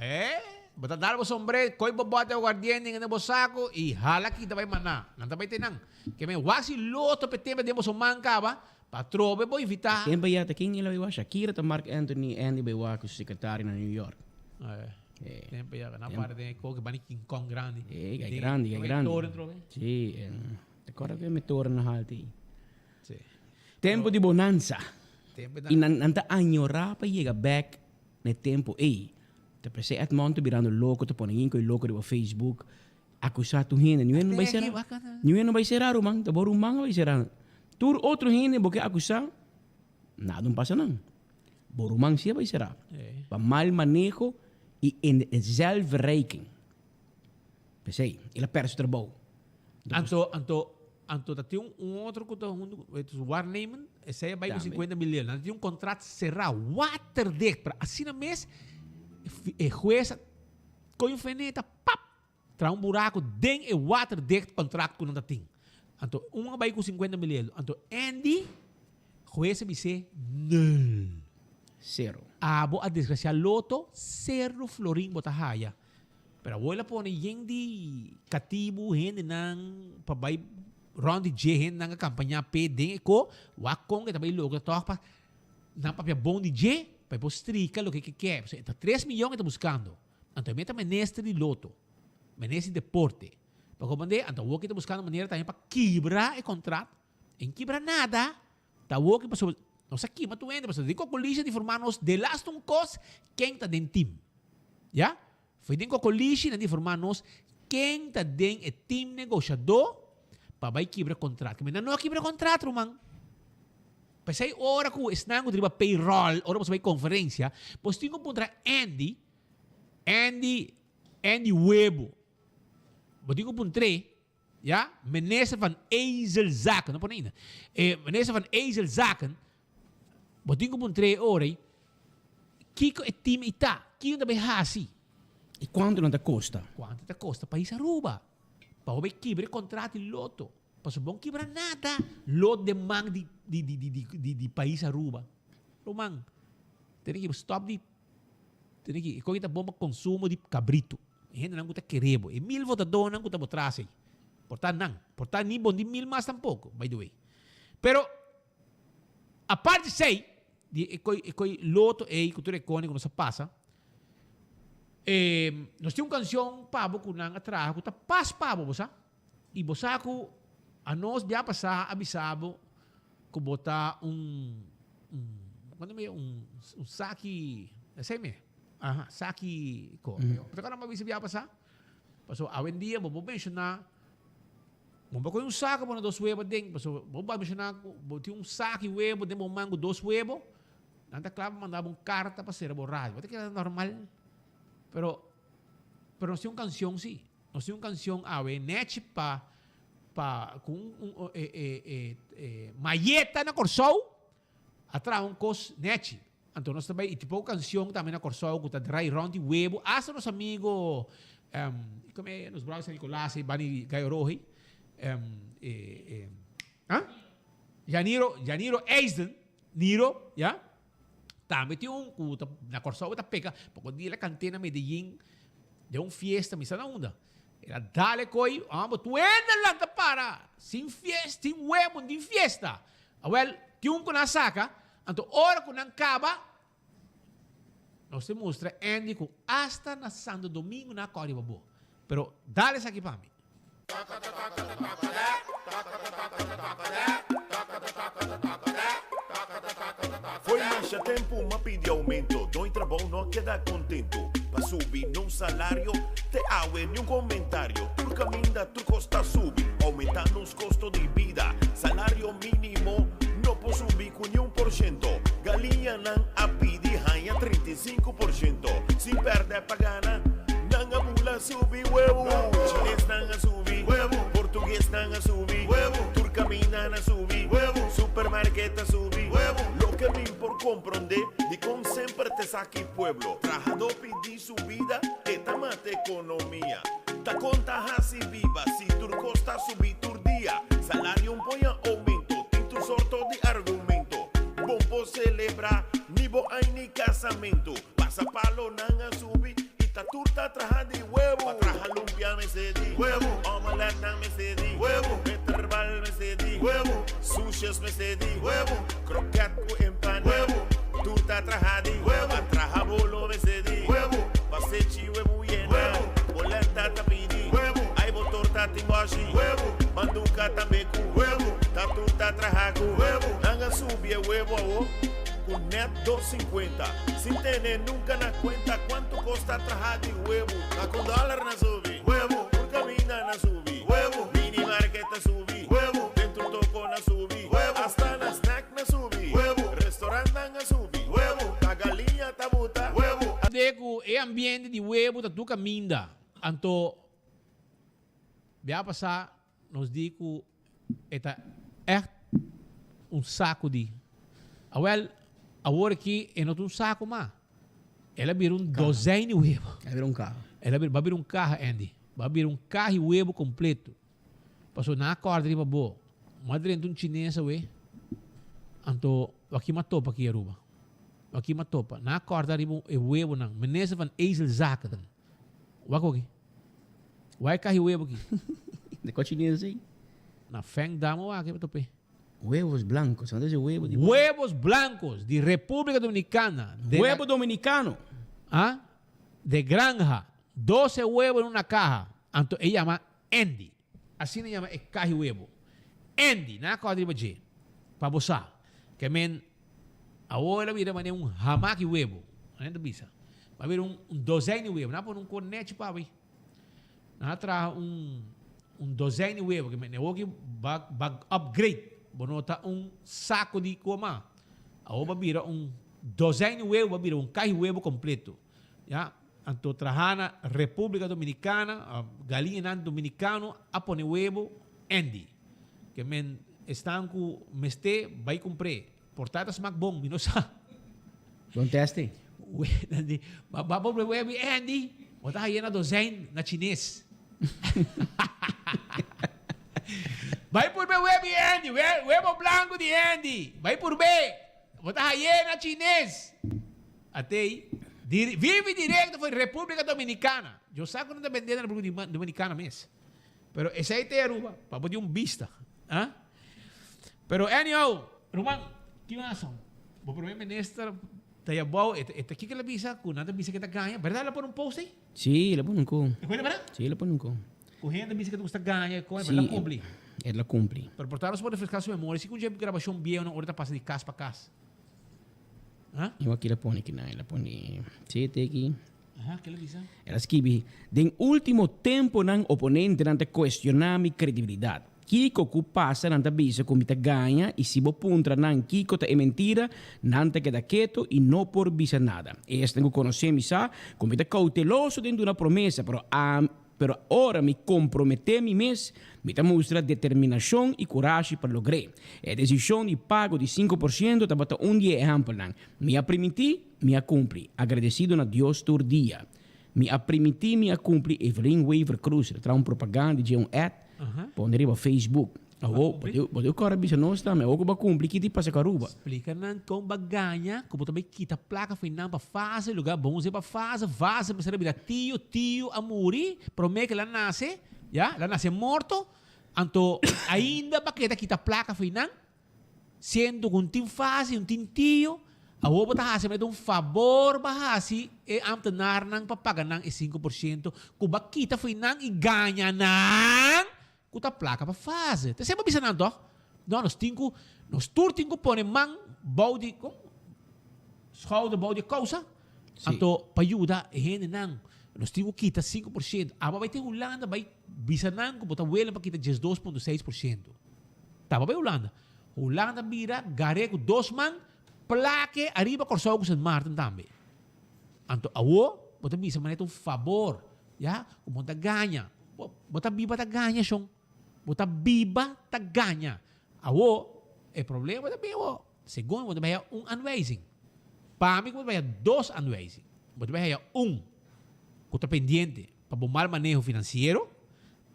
Bota dar mo sombre, koi bobote o guardián ng bosaco, y hala kita bay mana. Nantabay tinang. Que me wasi loto petembe de mo sumangka ba, patrobe bo invita. Quem vai até quem ele vai Shakira, tá Mark Anthony, Andy vai com o secretário na New York. Tempo ya, na parte de ko que bani King Kong grande. Grande. Sì, te acordas que me torna na halti. Sì. Tempo di bonanza. E nanta añora pa llega back ne tempo te prese at monte virando louco, te ponen ko louco de Facebook. Acusar tu hine, não vai ser. Não vai ser raro, man. Te boru man vai ser. Tur outro hine porque acusar nada não passa não. Boru man sia vai ser. Pa mal manejo e in zelfverrijking. Per se, il perso trabalho. Anto dat outro que het waarnemen, zij bij 50 miljoen. Dat is contrato cerrado, waterdicht. Assim na mês, juez com feneta, pap, tra buraco, den e waterdicht contrato com dat ding. Anto bij 50 miljoen. Anto Andy, juez bise nul. Zero. Abo a desgracia loto, zero florín botahaya. Pero wala po ni yung di katibu hen ng pabay round di hen ng kampanya pedeng ko wakong kita bay logo to pa nang papya bom di je pa po strika lo que quer. So, 3 milhões está buscando. Anto meta menestre de loto. Menestre de deporte. Pa comande anto wo kita buscando maneira também para quebrar o contrato. Em quebrar nada. Ta wo que pasó nos aqui, mas tu entra, mas digo collision de formarnos de last un cos quem tá den team. Ya? Foi den collision de formarnos quem tá den e team negociador para vai quebrar contrato. Que não quebra contrato, man. Pensei ora que esnango driba payroll, ora você vai conferência, pois tinha contra Andy Webo. Mas tinha contra ja, minister van Ezelzaken, não pode ainda. Minister van Ezelzaken botingo pun 3 ore, kiko e team ita, kiko da behasi. E quanto non da costa? Quanto da costa? País Aruba. Pa ove kibre contrato il loto. Pa so bon kibra nada. Lot de mang di país Aruba. Romang. Teni que stop di. Teni que ko kita bomba consumo di cabrito. E nang kuta kerebo. E 1000 votador nang kuta botrase. Portan ni bon di 1000 mas tampoco, by the way. Pero a parte sei coi loto e cultura icônica nos passa. Nós temos canção pabo com nang atraso, com pas pabo bosa. E bosa ko a nós dia passar avisado que botar quando me saki, sei me. Saki ko. Pero kana mabisa dia passar. Paso awen dia bo mencionar Bomba ko yung saco mo na 2 huevos din. So, bomba mo siya na, tinha saco e huevo, din mo mango 2 huevos. Nanta claro, mandava carta para ser borrado. Basta que era normal. Pero nós tínhamos canção, sim. Nós tínhamos canção, net com maieta na Corsol, atrás cos net. Então, nós também, tipo, canção também na Corsol, que está dry round e huevo. Hasta nos amigos, como é, nos bravos San Nicolás, Bani Gayo Roji, Janiro Eisen, Niro, ya? Também tem na Corsão da Peca, porque dia la cantina Medellín, de fiesta, misa na onda. Era dale coi, tu enda lang ta para, sin fiesta, sin huevo, sin fiesta. Well, tem ko na saca, anto ora ko nang kaba, nós se mostra Andy com hasta na Santo Domingo na Código Babo. Pero dale essa aqui para mim. Foi mais tempo, uma pede aumento. Dois trabalho não queda contento. Para subir num salário, te awe nenhum comentário. Tu caminha, tu costa subir. Aumentando os custos de vida. Salário mínimo, não pode subir com 1%. Galinha não a pedir, ganha 35%. Se perde pra gana, não a bula subir huevo. Chinês não a subir huevo. Português não a subir huevo. Turcamina não a subir huevo. Supermarket a subir huevo. Lo que me por comprender, de como sempre te saque pueblo. Trabajador pedir subida, esta mata economia. Ta conta así viva, si tu costa subir tu día. Salario un poña aumento, tem tu sorto de argumento. Bom por celebrar, ni bo hay ni casamento. Pasa palo nan a subir, y ta turta traja de huevo. Pa traja lumpia me cedi, huevo. Omelette me cedi, huevo. Meterbal me cedi, huevo. Sushis me cedi, huevo. Croquette con empan, huevo. Turta traja de huevo. Traja bolo me cedi, huevo. Pasechi huevo llena, huevo. Boleta ta pidi, huevo. Ay bo torta timbashi, huevo. Manduca también con huevo. Ta turta traja con huevo. Nanga subie huevo a vos. Con net 250. Sin tener nunca na cuenta cuánto costa traja de huevo. Na con dólar na subi, huevo. Por camina na subi, huevo. Mini market na subi, huevo. Dentro toco na subi, huevo. Hasta na snack na subi, huevo. Restaurante na subi, huevo. Ta galinha ta buta, huevo. Deco é ambiente de huevo da tu caminda. Anto vai passar nos digo eta echt saco de awel agora aqui é não um saco mas ela vira dozena de huevo. Ela vira carro. Ela vai vir carro, Andy. Vai vir carro e huevo completo. Passou na corda de babo. Madre de chinês we. Anto aqui matou para aqui Aruba. Aqui matou para na corda de huevo não. Menesa van ezel zaken dan. Wako aqui. Vai carro huevo aqui. De cochinês aí. Na feng damo aqui tope. Huevos blancos, ¿dónde es huevo? Huevos blancos de República Dominicana. Huevo dominicano. ¿Ah? De granja. 12 huevos en una caja. Entonces, ella llama Andy. Así se llama el caja de huevo. Andy, nada que va a para bosar. Que men, ahora mira, va a un hamac de huevo. ¿No es va a haber un docena de huevo. Nada por un cornete para ver. Nada trae un docena de huevo. Que me va a upgrade. Bonota saco de coma. Ahora vira docena de huevo, vira caja de huevo completo. Ya, anto trajana República Dominicana, galinha dominicano, a poner huevo, Andy. Que men están com meste, vai comprar. Portadas mac bom, não sabe. Bom teste. Babou huevo, Andy. Bota aí na docena na chinês. Vai por B, huevo Andy, huevo blanco de Andy. Vai por B. Bota aí na chinês. Até aí. Vive direto foi República Dominicana. Eu sei que não está vendendo na República Dominicana mesmo. Pero esse aí tem Aruba, para poder vista. ¿Ah? Pero anyhow, Román, ¿qué más? Vou primer ministro, está bom, está aqui que la visa, com nada visa que está ganha. Verdade, ela põe post aí? Sí, la pone con. ¿Recuerda, verdad? Sí, la pone con. Correndo a visa que tu está ganha, com Sí, ela cumpre. ela cumpre. Pero portar você pode refrescar sua memória. Se um dia gravação bem, não hora passa de casa para casa. ¿Ah? Eu aqui la pone aqui, não, ela pone. Sí, tem aqui. Ajá, ¿qué le dice? Ela escreve, den último tempo nan oponente nante questionar mi credibilidade. Kiko ku passa nanta bisa comita ganha e se bo puntra nan Kiko ta é mentira, nanta queda quieto e não por bisa nada. Este tengo conhecer mi sa, comita cauteloso dentro una promessa, pero ora me comprometemi mes, me ta mostra determinação e coragem para lograr. A decisão de pago de 5% ta bota dia exemplo nan. Me a permitir, me a cumprir. Agradecido na Deus todo dia. Me a permitir, me a cumprir. Evelyn Weaver Cruz, tra propaganda de ad. Poner para Facebook. Pode correr bisa nós também. Ou que cumprir que tipo passa caruba. Explica não com baganha, como também quita placa final para fazer lugar bom, você para fazer, vaza, mas será tio, amori, promete que ela nasce, já, ela nasce morto, então ainda para quita placa final, sendo com tim fase, tio, a roupa tá fazendo um favor para assim, e amtenar nang papaga nang 5%, kuba kita final e ganha nang kuta placa para fazer. Você sabe bisa nanto? Não, nós tinco pone mang body com schouder body causa. Anto payuda hene nang. Nós tinco kita 5%. Aba vai ter Holanda vai bisa nang ko bota wela para kita just 2.6%. Taba vai Holanda bira gare ko 2 man plaque arriba corsau ko San Martin também. Anto awo bota bisa maneto favor, ya? Como ta ganha. Bota biba ta ganha song. Bota biba ta ganha. Awo, problema também awo. Segundo, bota baya anwijzing. Pami bota baya 2 anwijzing. Bota baya contra pendiente para bom mal manejo financeiro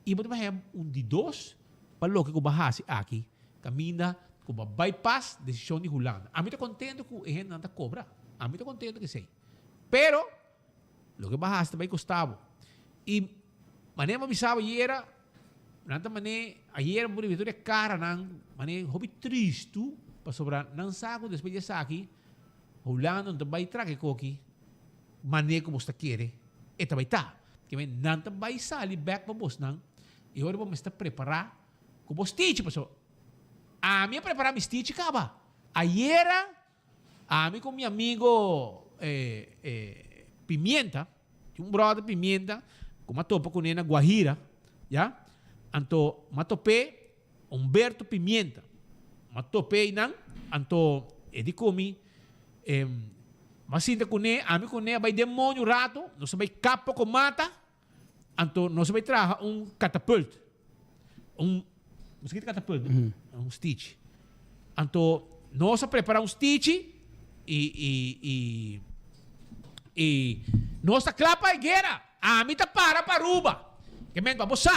e bota baya de 2 para lo que ko bahasi aqui. Caminda com bypass decisão de Holanda. A mim tá contento com o gente não tá cobra. A mim tá contento que sei. Pero lo que bahasi também custava. E maneira bisaba era nanta mané ayer por vitória cara nang mané hobby triste para sobrar nang saco depois de saki Holanda não vai trazer coqui mané como está querer e também tá que men nanta vai sair back para bos nang e agora vamos estar preparar como stitch passou a minha preparar mi stitch caba ayer a mim com meu amigo Pimenta um brother Pimenta como topa com nena Guajira, já? Anto matope Humberto Pimenta, matope nang anto edikomi masinta com ne, ami com ne vai demônio rato, não se vai capo com mata, anto não se vai trazer catapult, mosquito catapult, stitch, anto não se prepara stitch e não se clapa a guerra. Ami ta para paruba. Kemen babosa.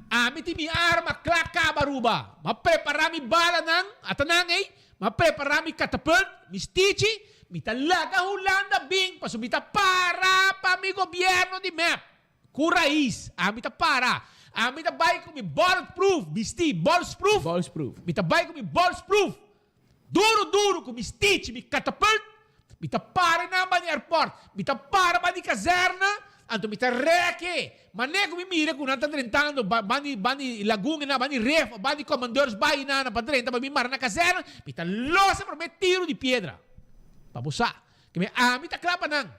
Ami ti mi arma klaka baruba. Maprepara mi bala nang atanang maprepara mi catapult, mi stichi, mi talaga Holanda bing pasubita para pa mi gobyerno di map. Kurais. Ami ta para. Ami ta bay ko mi bulletproof, bisti bulletproof. Mi ta bay ko mi bulletproof. Duro ko mi stichi, mi catapult. Mi ta para na ba ni airport. Mi ta para ba ni caserna. Anto mi tarreke, ma ne come mire con un'altra 30 anni, bani lagune na, bani ref, bani commanders, bani na pa 30, ma mi mara na caserna, mi tallosa per me tiro di pietra. Pabusa, che mi mi ta clapa nang,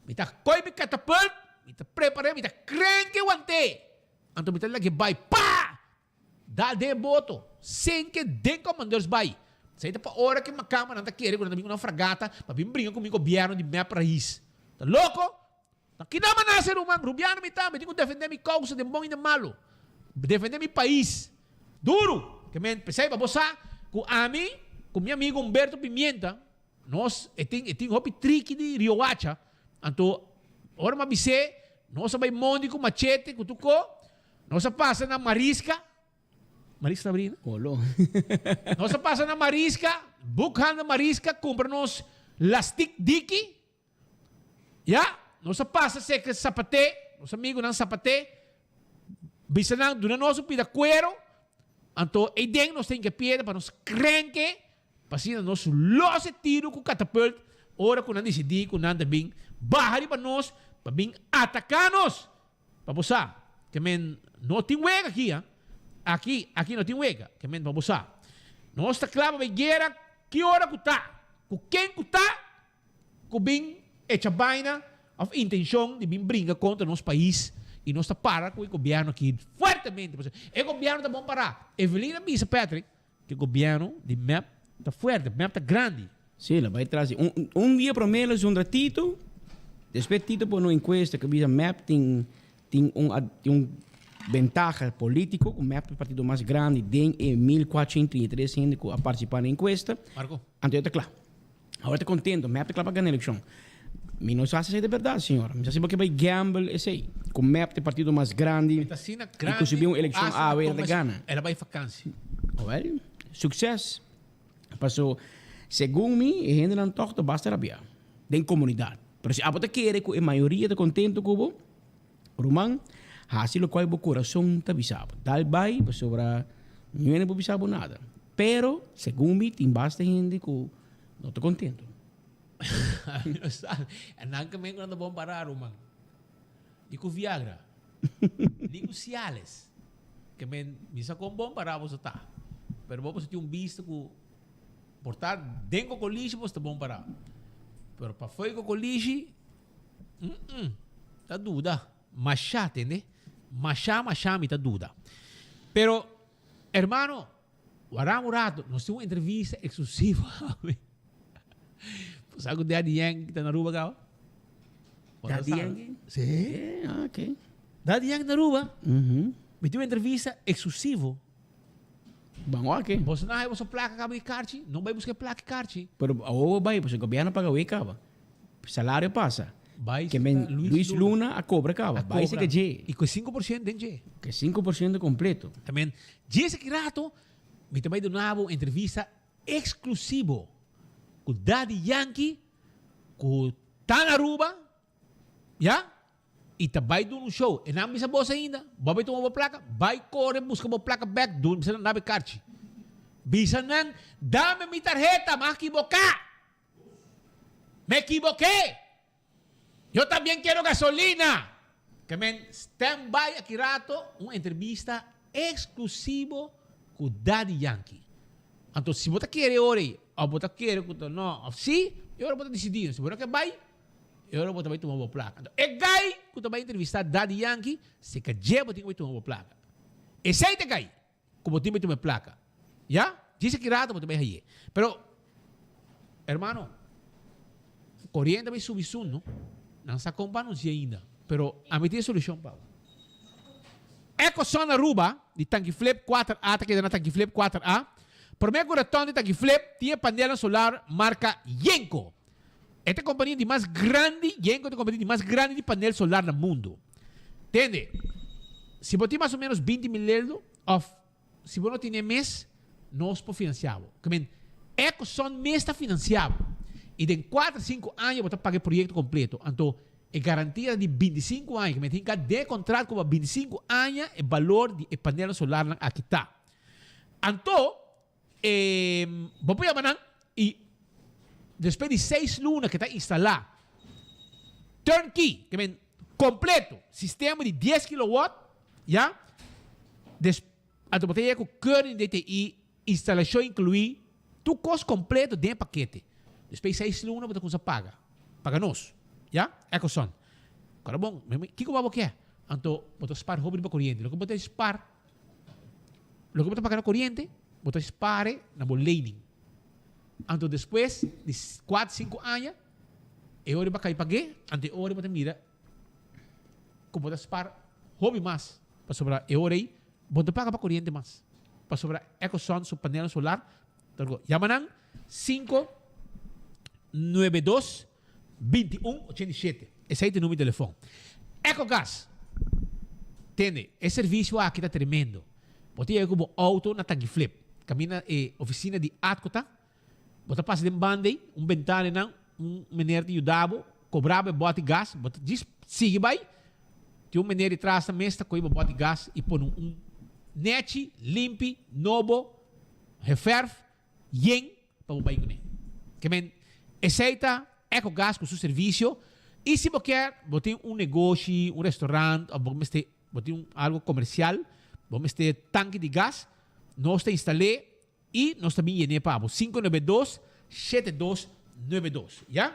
mi ta koi mi catapult, mi ta prepare, mi ta crenche wante. Anto mi talagi bai, pa! Dal de boto, senke den commanders bai. Sai pa ora che macama nanta chiere con una fragata, ma mi brinca con mi governo di me país. Tá louco? Kinama na ser humano, Rubiano me também, tenho que defender minha causa de bom e de malo. Defender meu país. Duro. Que me pensei, babosa, com ami, com meu amigo Humberto Pimenta, nós, tem hobby trick de Riohacha, então, ora me avise, nós vai mondi com machete, com tuco, nós passa na Marisca, Marisca Sabrina? Olô. Nós passa na Marisca, bukan na Marisca, compra-nos lastic diki, já? Nós passa se que sapate, nosso amigo não sapate, bisa nang do nosso pida cuero, então e den nós tem que pieda para nos crenque, para nós lose tiro com catapult, ora com nandi sidi com nanda bing, bahari para nós, para bing atacanos, para bosa, que men não tem wega aqui, aqui não tem wega, que men para bosa, nós está claro vai guerra, que hora que tá, com quem que tá, com bing echa baina of intenção de vir brincar contra nosso país e nós está para com o governo aqui fortemente. O governo está bom para. Evelina disse, Patrick, que o governo de MEP está forte, o MEP está grande. Sim, ela vai trazer. Dia primeiro um ratito, depois Tito por uma encuesta que diz que o MEP tem ventaja político, o MEP é o partido mais grande, tem 1.433 gente a participar na encuesta. Marco. Então, está claro. Agora está contente, o MEP está claro para ganhar a eleição. Mi não sabe se é de verdade, senhora. Me sabe porque vai gamble esse aí. Com map de partido mais grande. E conseguiu uma eleição a ver de Gana. Ela vai vacância. Well, sucesso. Passou, segundo mim, a gente não toca basta rabiar. Den comunidade. Pero se a bota quer que a maioria está contente com o Roman, assim lo qual o coração está bisabo. Tal vai, sobra, não é bisabo nada. Pero, segundo mim, tem basta gente que não está contente. Anang kami ko na bom para Roman. Di ko Viagra. Di ko Cialis. Kami, misa ko bom para ako sa ta. Pero vamos ter visto que portar dentro do colégio está bom para. Pero para fora do colégio, tá dúvida. Machá, entende? Machá, me tá dúvida. Pero, hermano, warang rato, nós temos uma entrevista exclusiva. Sabe o Daddy Yankee que está na Aruba, Gao? Daddy Yankee? Sim. Ok. Daddy Yankee na Aruba. Me deu uma entrevista exclusiva. Bom, ok. Você não vai buscar placa cabo de carte? Não vai buscar placa de carte. Pero, vai, porque o governo paga o cabo. O salário passa. Vai, que Luis Luna a cobra cabo. Vai ser que G. E com 5% de G. Que 5% completo. Também, esse que rato, me também deu uma entrevista exclusiva. Com Daddy Yankee, com Tana Aruba, já? E também do um show. E não me sabe ainda. Vai tomar uma placa, vai correr, busca uma placa back, do não precisa nada carte. Bisa nang, dame mi tarjeta, me equivoqué. Eu também quero gasolina. Que men, stand by aqui rato, uma entrevista exclusiva com Daddy Yankee. Então, se você quer hoje, ou você quer que não, sim, eu vou decidir. Se você quer vai, eu vou tomar uma placa. Então, é gai que você vai entrevistar Daddy Yankee, se que já você vai tomar uma placa. E se é gai, que você vai tomar placa. Já? Diz que rato você vai aí. Pero, hermano, corriente vai subir não? Não se acompanha ainda. Pero, a mim tem solução, Paulo. EcoSon Aruba, de Tanque Flip 4A, que é na Tanque Flip 4A. Primeiro coração de Tanque Flip tinha painel solar marca Yenko. Esta é a companhia de mais grande, Yenko é a companhia de mais grande de painel solar no mundo. Entende? Se você tem mais ou menos 20 mil euros, se você não tem mês, nós podemos financiar. EcoSon mês está financiado. E de 4 a 5 anos você paga o projeto completo. Então, é garantia de 25 anos. Que me tem que de contrato com 25 anos o valor de painel solar aqui está. Então, vamos chamar e depois de 6 lunas que está instalado, turnkey, que vem completo, sistema de 10 kW, já? Então, você tem que o current DTI, instalação incluir, tu custo completo dentro do paquete. Depois de 6 lunas, você paga. Paga nós, já? EcoSon. Agora, bom, o que você quer? Então, você spar roubo de corrente. Lo que você spar, lo que você paga na corrente, você spare na boleining. Então, depois de 4, 5 anos, é hora para pagar, ante hora você mira, como você spar hobby mais, para sobrar, é hora aí, você paga para corrente mais. Para sobrar, EcoSon, seu painel solar, llaman 592-2187. Esse aí é o número de telefone. EcoGás. Entende? Esse serviço aqui está tremendo. Você chega como auto na Tanque Flip. Camina oficina de Atcota. Você passa de bande, ventana não, menino te ajudava, cobrava bote gás. Você diz, sigue vai. Tem menino de trás da mesa, coiba bote gás e põe net, limpe, novo, referve, yen, para o país. Que men, aceita EcoGás com seu serviço. E se você quer, você tem negócio, restaurante, ou você tem algo comercial, você tem tanque de gás, nós te instalamos e nós também llenamos para 592-7292. Já?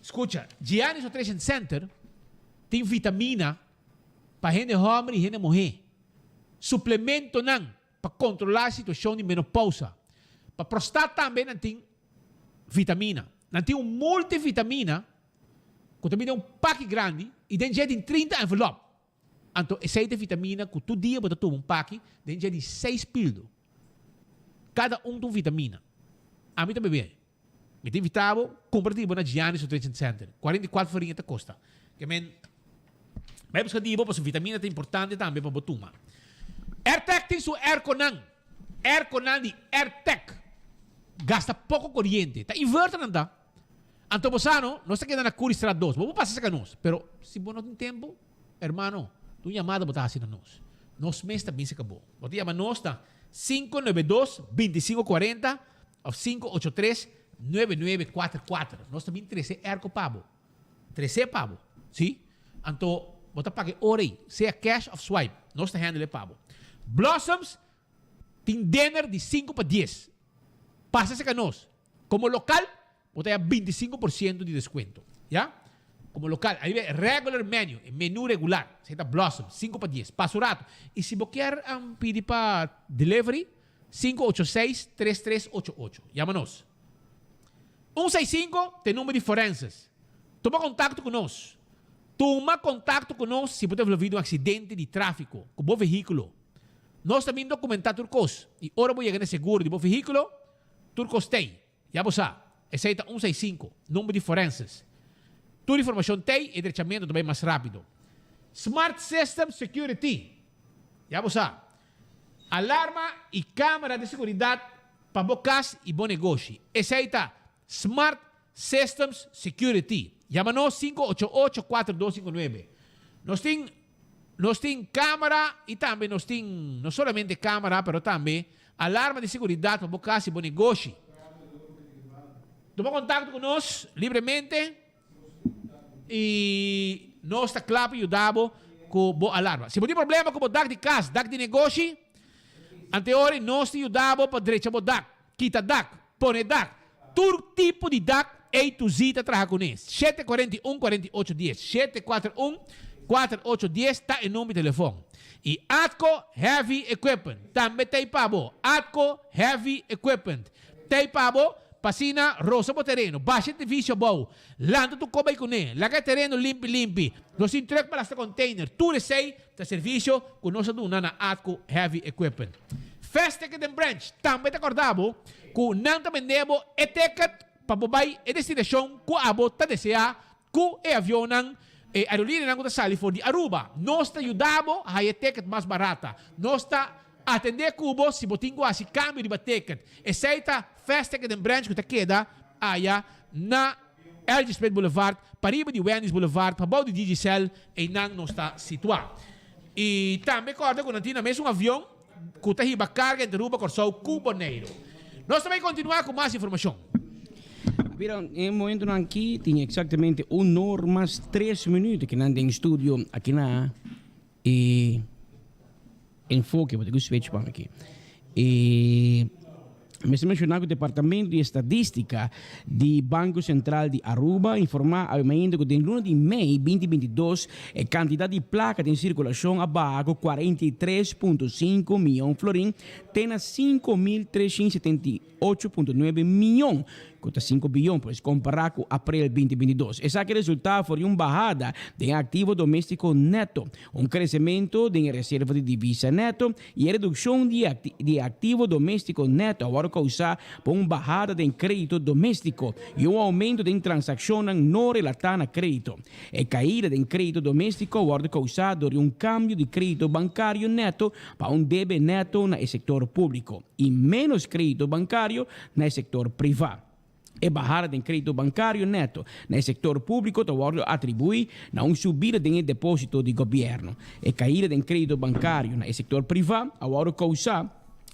Escuta, Giannis Nutrition Center tem vitamina para gente homem e gente mulher. Suplemento não para controlar a situação de menopausa. Para prostate também não tem vitamina. Não tem multivitamina, que também tem pack grande, e dentro tem 30 envelopes. Então, essa é a vitamina que todo dia você toma pack, dentro de 6 pílulas. Cada tem vitamina. A mim também bem. Mete vitavo, comprativo na Gianni su Trade Center. 44 farinha costa. Que men, vai buscar dibo, para vitamina é importante também para botuma. AirTech tem su Airconan. Airconan de AirTech. Gasta pouco corriente. Tá inverter nanda. Anto bosano, não se queda na cura estrada 2. Vamos passar essa nós. Pero, se você não tem tempo, hermano, tu chamada botar assim na nós. Nos mês também se acabou. Você chama nós, tá? 592-2540 ou 583-9944. Nós também 13 Airco Pabo. 13 Pabo. Sim? Anto, você paga orei. Seja cash ou swipe. Nós está handle Pabo. Blossoms tem dinner de 5 para 10. Passa-se com nós. Como local, você tem 25% de desconto. ¿Ya? Como local, aí vem regular menu, menu regular. Você tem Blossom, 5 para 10. Passo rato. E se você quer pedir para delivery, 586-3388. Chama-nos. 165 tem número de forenses. Toma contato conosco. Toma contato conosco se você envolvido em um acidente de tráfico com o veículo. Nós também documentamos turcos. E ora vou chegar no seguro do veículo, turcos tem. Já você sabe. Aceita 165, número de forenses. Toda informação tem e diretamente também mais rápido. Smart System Security. Já você sabe. Alarma e câmera de segurança para bocas e bom negócio. Aceita Smart Systems Security. Chama-nos 588-4259. Nós temos câmera e também nós temos, não somente câmera, mas também alarma de segurança para bocas e bom negócio. Toma contato conosco livremente e nós está claro para ajudar com a alarma. Se você tem problema com o DAC de casa, DAC de negócio, anterior nós te ajudamos para direita o DAC, quita DAC, põe DAC, todo tipo de DAC A to Z trabalha com isso. 741-4810, 741-4810 está em nome de telefone. E Atco Heavy Equipment, também tem para você. Atco Heavy Equipment, tem para você. Pasina, rosa po terreno, baixa de visio bom, lando tu kobay kune, lagay terreno limpi. Nos intrek para sa container, tu sei ta servicio con nosa duna na Atco Heavy Equipment. Feste que den branch, também te acordabo, ku nang tamendebo etiket pababay e destinasyon ku abo ta desea ku e avião nang aerolínea nang utasali for di Aruba. Nos ta ayudabo a etiket mas barata. Nos ta atender cubo se botinho assim câmbio de ticket. Aceita festa que den branch que te queda aí na Elgin Boulevard, pariba de Wendy's Boulevard, para baixo de Digicel e não está situado. E também recorda que não tinha mesmo avião que está riba carga entre Aruba Corsol Cuboneiro. Nós também continuar com mais informação. Viram, em momento aqui tinha exatamente 1 hora mais 3 minutos que não tem estúdio aqui na Enfoque, vou ter que switch para aqui. E me se mencionar que o Departamento de Estatística do Banco Central de Aruba informa ainda que no de maio 2022 a quantidade de placas em circulação abaixo 43,5 milhões de florins tem 5.378,9 milhões. Conta 5 bilhões, pois comparar com abril 2022. Esse resultado foi uma bajada de ativo doméstico neto, crescimento de reserva de divisa neto e a redução de ativo doméstico neto agora causada por uma bajada de crédito doméstico e aumento de transações não relatadas a crédito. A caída de crédito doméstico agora causada por cambio de crédito bancário neto para débito neto no setor público e menos crédito bancário no setor privado. E bajada de crédito bancário neto no setor público atribui a uma subida de depósito do governo. E caída de crédito bancário no setor privado agora causa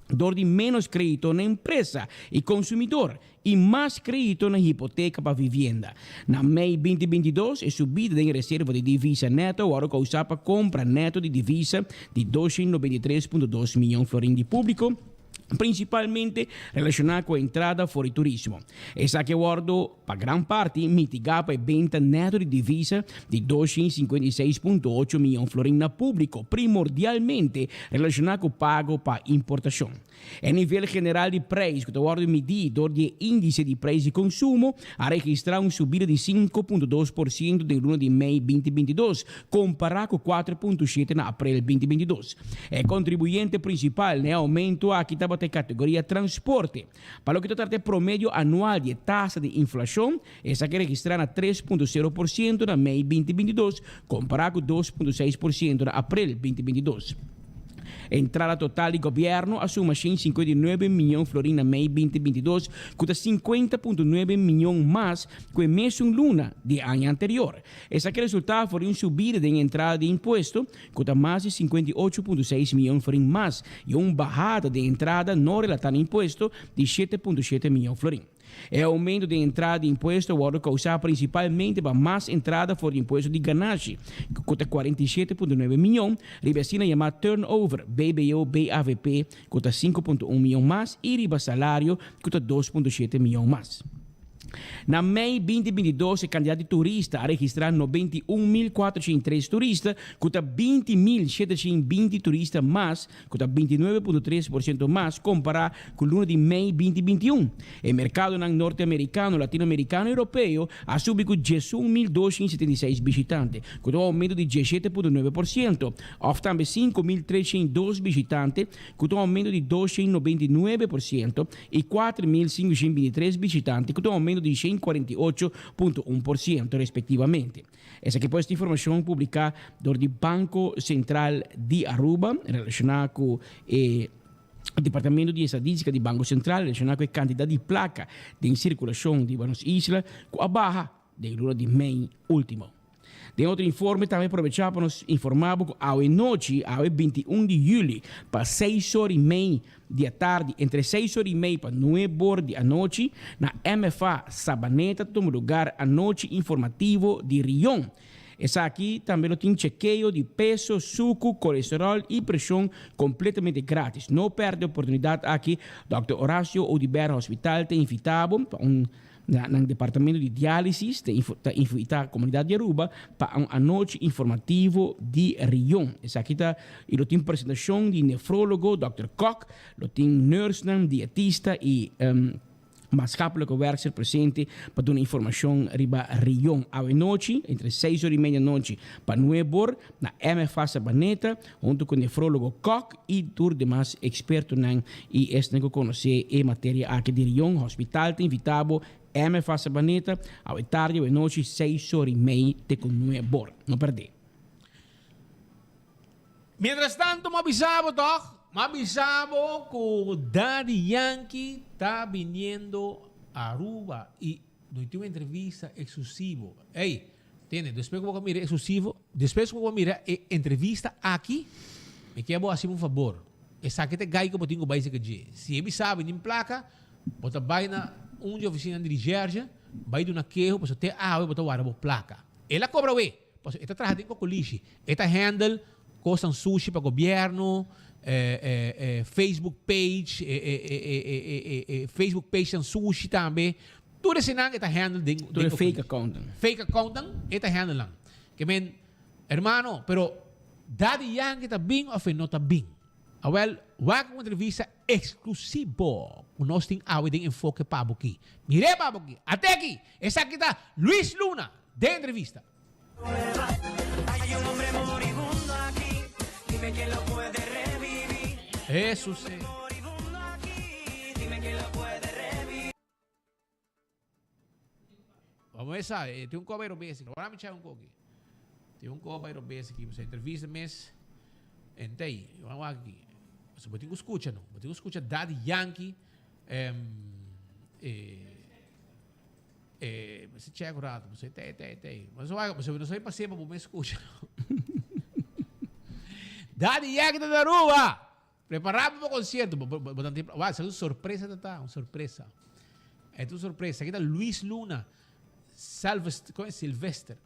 dor de menos crédito na empresa e consumidor e mais crédito na hipoteca para vivienda. Na May 2022, a subida de reserva de divisa neto agora causa para compra neto de divisa de 293,2 milhões de florins de público, principalmente relacionada com a entrada fora de turismo. Essa que guardo, para grande parte, mitigava a venda neto de divisa de 256,8 milhões de florins na público, primordialmente relacionado com o pago para importação. A nível geral de preço, que guardo medido de índice de preço de consumo, a registrar uma subida de 5,2% de luna de maio 2022, comparado com 4,7% na abril 2022. O contribuinte principal no aumento aqui estava de categoría transporte. Para lo que trata de promedio anual de tasa de inflación, esa que registra a 3,0% en mayo 2022, comparado con 2,6% en abril 2022. Entrada total de gobierno asume 59 milhões florins na May 2022, custa 50,9 milhões mais que o mesmo luna do ano anterior. Essa que resultado foi uma subida de entrada de imposto, custa mais de 58,6 milhões florins mais, e uma bajada de entrada não relatada a imposto de 7,7 milhões florins. O aumento de entrada de imposto agora causado principalmente para mais entrada por imposto de ganagem, que custa 47,9 milhões, revestina chamada turnover, BBO-BAVP, custa 5,1 milhões mais, e riba salário, custa 2,7 milhões mais. Na May 2022, o candidato de turista a registrar 91.403 turistas, custa 20.720 turistas mais, custa 29,3% mais, comparado com o luna de May 2021. O mercado norte-americano, latino-americano e europeu ha subido 11.276 visitantes, com um aumento de 17,9%. Ou também 5.302 visitantes, com um aumento de 299%, e 4.523 visitantes, com um aumento de 148,1% respectivamente. Essa aqui foi esta informação publicada do Banco Central de Aruba, relacionada com o Departamento de Estadística do Banco Central, relacionada com a quantidade de placa de circulação de Buenos Islas, com a barra de luna de May último. De outro informe, também aproveitar para nos informar que a noite, a 21 de julho, para 6h30 da tarde, entre 6h30 para 9h da noite, na MFA Sabaneta, toma lugar a noite informativo de Rion. Essa aqui também tem chequeio de peso, suco, colesterol e pressão completamente grátis. Não perde a oportunidade aqui. Dr. Horácio Odiber Hospital tem invitado para no departamento de diálise da comunidade de Aruba para uma noite informativo de Rion. Essa aqui ele tem apresentação de nefrólogo, Dr. Koch, ele tem nurse, dietista e maatschappelijke werkster presente para dar informação riba Rion. À noite, entre 6h30 da noite para 9h, na MFA Sabaneta, junto com o nefrólogo Koch e todos os demais expertos e este que conhecer em matéria aqui de Rion. Hospital tem invitado MFA Sabaneta, à tarde, à noite, 6h30 de com 9h. Não perder. Mientras tanto, maabisabo que o Daddy Yankee está viniendo a Aruba y nos tiene una entrevista exclusiva. Hey, tiene, después que voy a mirar exclusivo, después que voy a mirar entrevista aquí, me quiero hacer un favor. Esa que te gai como tengo baixo que se ele sabe nem placa, bota baina de oficina de Georgia, vai de uma queijo, pues te bota guarda placa. Ela cobra we, pues esta trabalha com coliche, esta handle costan sushi para governo, Facebook page, Facebook page and sushi também. Tudo esse nang esta handle ding, tudo fake account. Fake account esta handle lang. Que men, hermano, pero Daddy Yankee está bem ou não está bem? Well, wag uma entrevista exclusivo. Nós temos awit enfoque para aqui. Mire para aqui. Até aqui. Essa aqui está Luis Luna de entrevista. Hay un hombre moribundo aquí. Dime quién lo puede revivir. Eso sí. Dime quién lo puede revivir. Vamos a ver, tem coveiro basic. Agora me echar coque. Tem coveiro basic aqui. Você entrevista mês. Entei. Vamos aqui. Você pode escutar, não? Pode escutar Daddy Yankee. Você checa o rato. Você tem. Mas você não sabe passear para você escutar. Daddy Yankee da Aruba. Preparado para o concerto. Vai ser uma surpresa, tá? Uma surpresa. É uma surpresa. Aqui está Luis Luna. Como é Silvestre?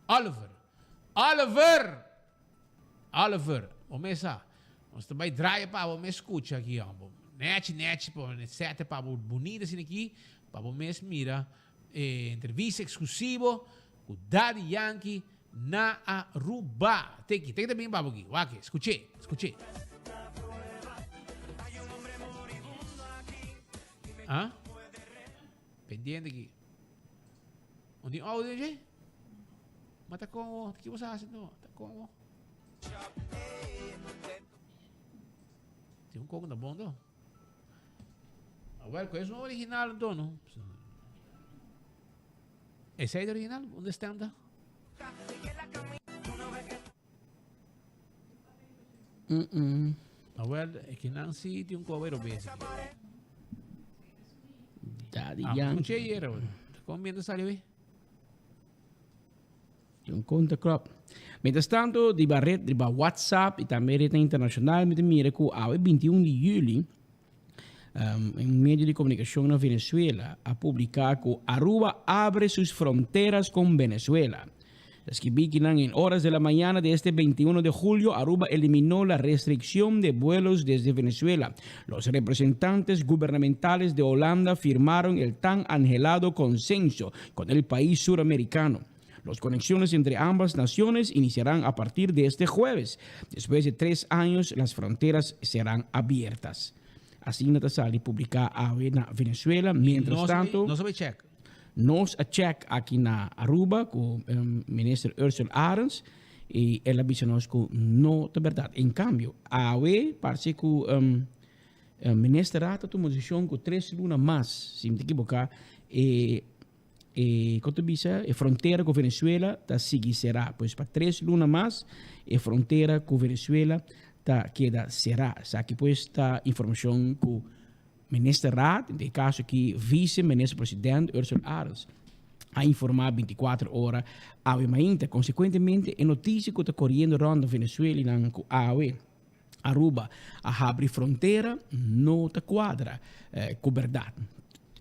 Oliver. O mesa. Nós também draaien para o mes escuta aqui, ó. Net, sete para o bonito assim aqui, para o mes mira entrevista exclusiva com Daddy Yankee na Aruba. Tem também para aqui. Aqui, escute. Ah? Pendiente aqui. Onde gente? Mas tá com o que você acha? Não, tá com Tem um coco na bom, não? Well, conheço um original, então, não? Esse aí é original? Onde está? Well, é que não se tem um cover obese. Daddy Não Yankee. tinha era, como bem saliu aí? Yung conta crop. Mientras tanto, di Barret, di ba WhatsApp e também rede internacional, me mira que a 21 de julho, um meio de comunicação na Venezuela a publicar que Aruba abre sus fronteras con Venezuela. Escribí que en horas de la mañana de este 21 de julio, Aruba eliminó la restricción de vuelos desde Venezuela. Los representantes gubernamentales de Holanda firmaron el tan anhelado consenso con el país suramericano. Las conexiones entre ambas naciones iniciarán a partir de este jueves. Después de 3 años, las fronteras serán abiertas. Así Natasali publica a Venezuela. Mientras tanto, No sabe check. nos a check aquí na Aruba con el ministro Ursula Arens y él avisó-nos que no es verdad. En cambio, AOE parece que el ministro rata tomó decisión que 3 lunas más, si me equivoco, quanto bisa a fronteira com Venezuela tá será, pois para 3 lunas mais a fronteira com Venezuela tá queda será, sabe pois tá informação que o ministro Raad, em caso que vice-ministro presidente Ursula Arens a informar 24 horas a Mainta. Consequentemente, a notícia que está correndo rondando Venezuela e na AOE Aruba a abrir fronteira não está quadra com verdade.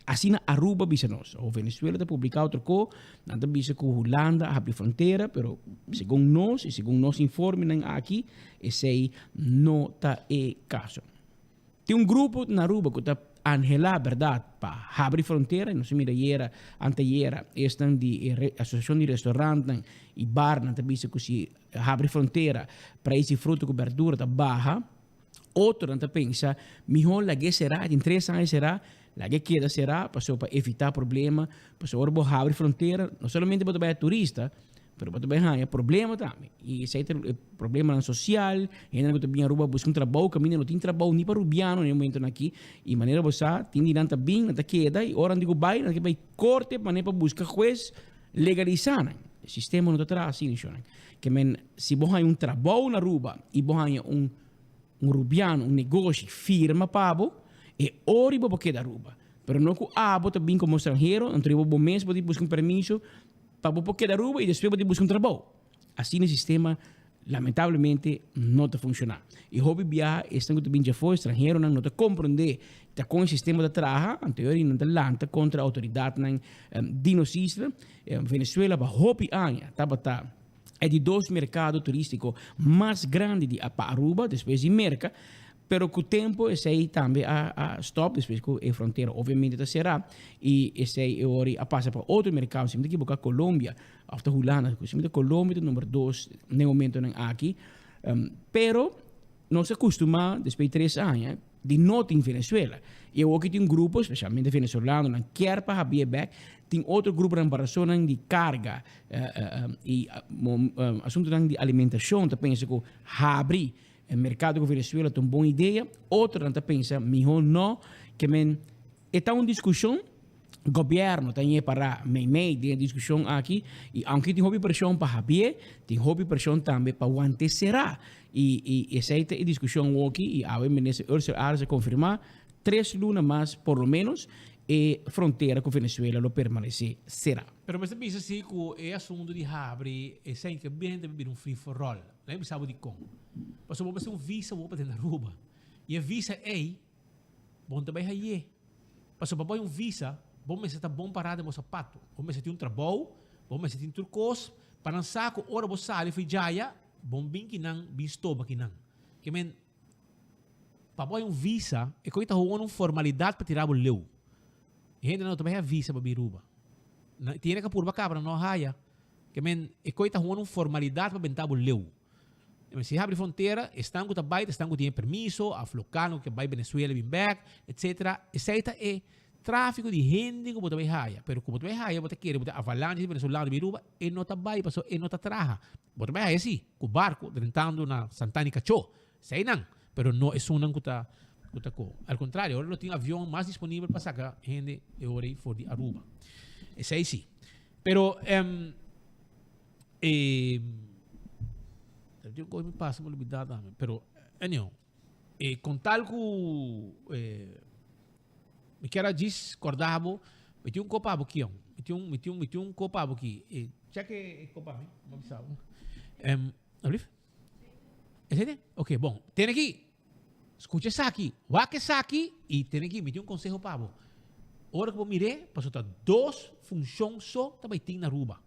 Assim na Aruba bisa nós. O Venezuela está publicado outro co, nada bisa que Holanda abre fronteira, pero segundo nós e segundo nós informes aqui, esse aí não está o caso. Tem um grupo na Aruba que está anhelar verdade para abrir fronteira, não se mira era anteera, estão de associação de restaurantes e bar, nada bisa que se abre fronteira para esse fruto com verdura está barra. Outro nada pensa, melhor lá que será, em 3 anos será, la que queda será para evitar problemas, para ahora abrir frontera, não somente para ser turista, mas para ter problema também. E esse é o problema social, e ainda que também Aruba busca trabalho, caminho não tem trabalho nem para rubiano no momento aqui, e maneira você tem de nanta bem, nanta queda, e ora digo vai, nanta vai corte, maneira para buscar juiz legalizar. O sistema não está assim, que se você tem trabalho na Aruba e você tem rubiano, negócio, firma para e ora ibo porque da Aruba. Pero no que bota bem como estrangeiro, entre o bom mês pode buscar permiso para porque da Aruba e depois pode buscar trabalho. Assim o sistema lamentavelmente não está funcionando. E hobby viajar estão que bem já foi estrangeiro não está compreender tá com o sistema de trabalho anterior e não está lanta contra a autoridade não dinosistra Venezuela para hobby anya tá é de 2 mercados turísticos mais grandes de Aruba depois de Merca. Pero com o tempo, esse aí também a stop, depois que a fronteira, obviamente, será. E esse aí, agora, passa para outro mercado. Se me equivocar, Colômbia, a Holanda, se me Colômbia, número 2, no momento aqui. Pero, não se acostuma, depois de 3 anos, de não ter em Venezuela. E eu aqui tenho um grupo, especialmente venezolano, que quer para abrir back. Tem outro grupo de embarações de carga e assunto de alimentação, que pensa que abrir. O mercado com Venezuela tem uma boa ideia. Outro não pensa, melhor não, que está uma discussão, o governo tem para meio de discussão aqui, e aunque tem hobby pressão para abrir, tem hobby pressão também para acontecerá. E essa é a discussão aqui, e a ministra Ursula Arens confirmar 3 lunas mais, por lo menos, e fronteira com Venezuela lo permanecer será. Pero você pensa assim que o assunto de abrir é sempre bem de vir free for all. Não é sabe de como. Mas se você um visa vou para tentar Aruba. E a visa é bom também aí. Mas se você um visa, bom mas está bom parado no sapato. Bom mas tem um trabalho, bom mas tem turcos, para não saco ora você sai foi jaya, bom bem que não visto ba que não. Que para um visa, é coisa uma formalidade para tirar o leu. E ainda não também é visa para Biruba. Tiene que purba cabra não haya. Que é coisa uma formalidade para bentar o leu. Se abre fronteira, estão com trabalho, estão com permiso, aflocando que vai Venezuela, bem back, etc. Esse é tráfico de gente que você vai haya. Pero como você vai haya, você quer, você avalanche de venezolano, Biruba, e não trabalha, e não trabalha. Você vai haya, sim, com barco, tentando na Santana e Cachô. Sei não, pero não é uma que está Al contrario, ahora no tiene avión más disponible para sacar gente de ahora por de Aruba. Es ahí sí. Pero, yo me paso, me olvidé también. Pero, con tal que me quiera diz cordavo, meti un copa aqui, meti um copa aqui. Já que copa, não me sabe. Olif? ¿Entende? Ok, bom. Tem aqui. Escucha essa aqui. Waque essa aqui e tem aqui. Meti um conselho para você. Ora que eu mirei, passou tá 2 funções só, também tem na Aruba.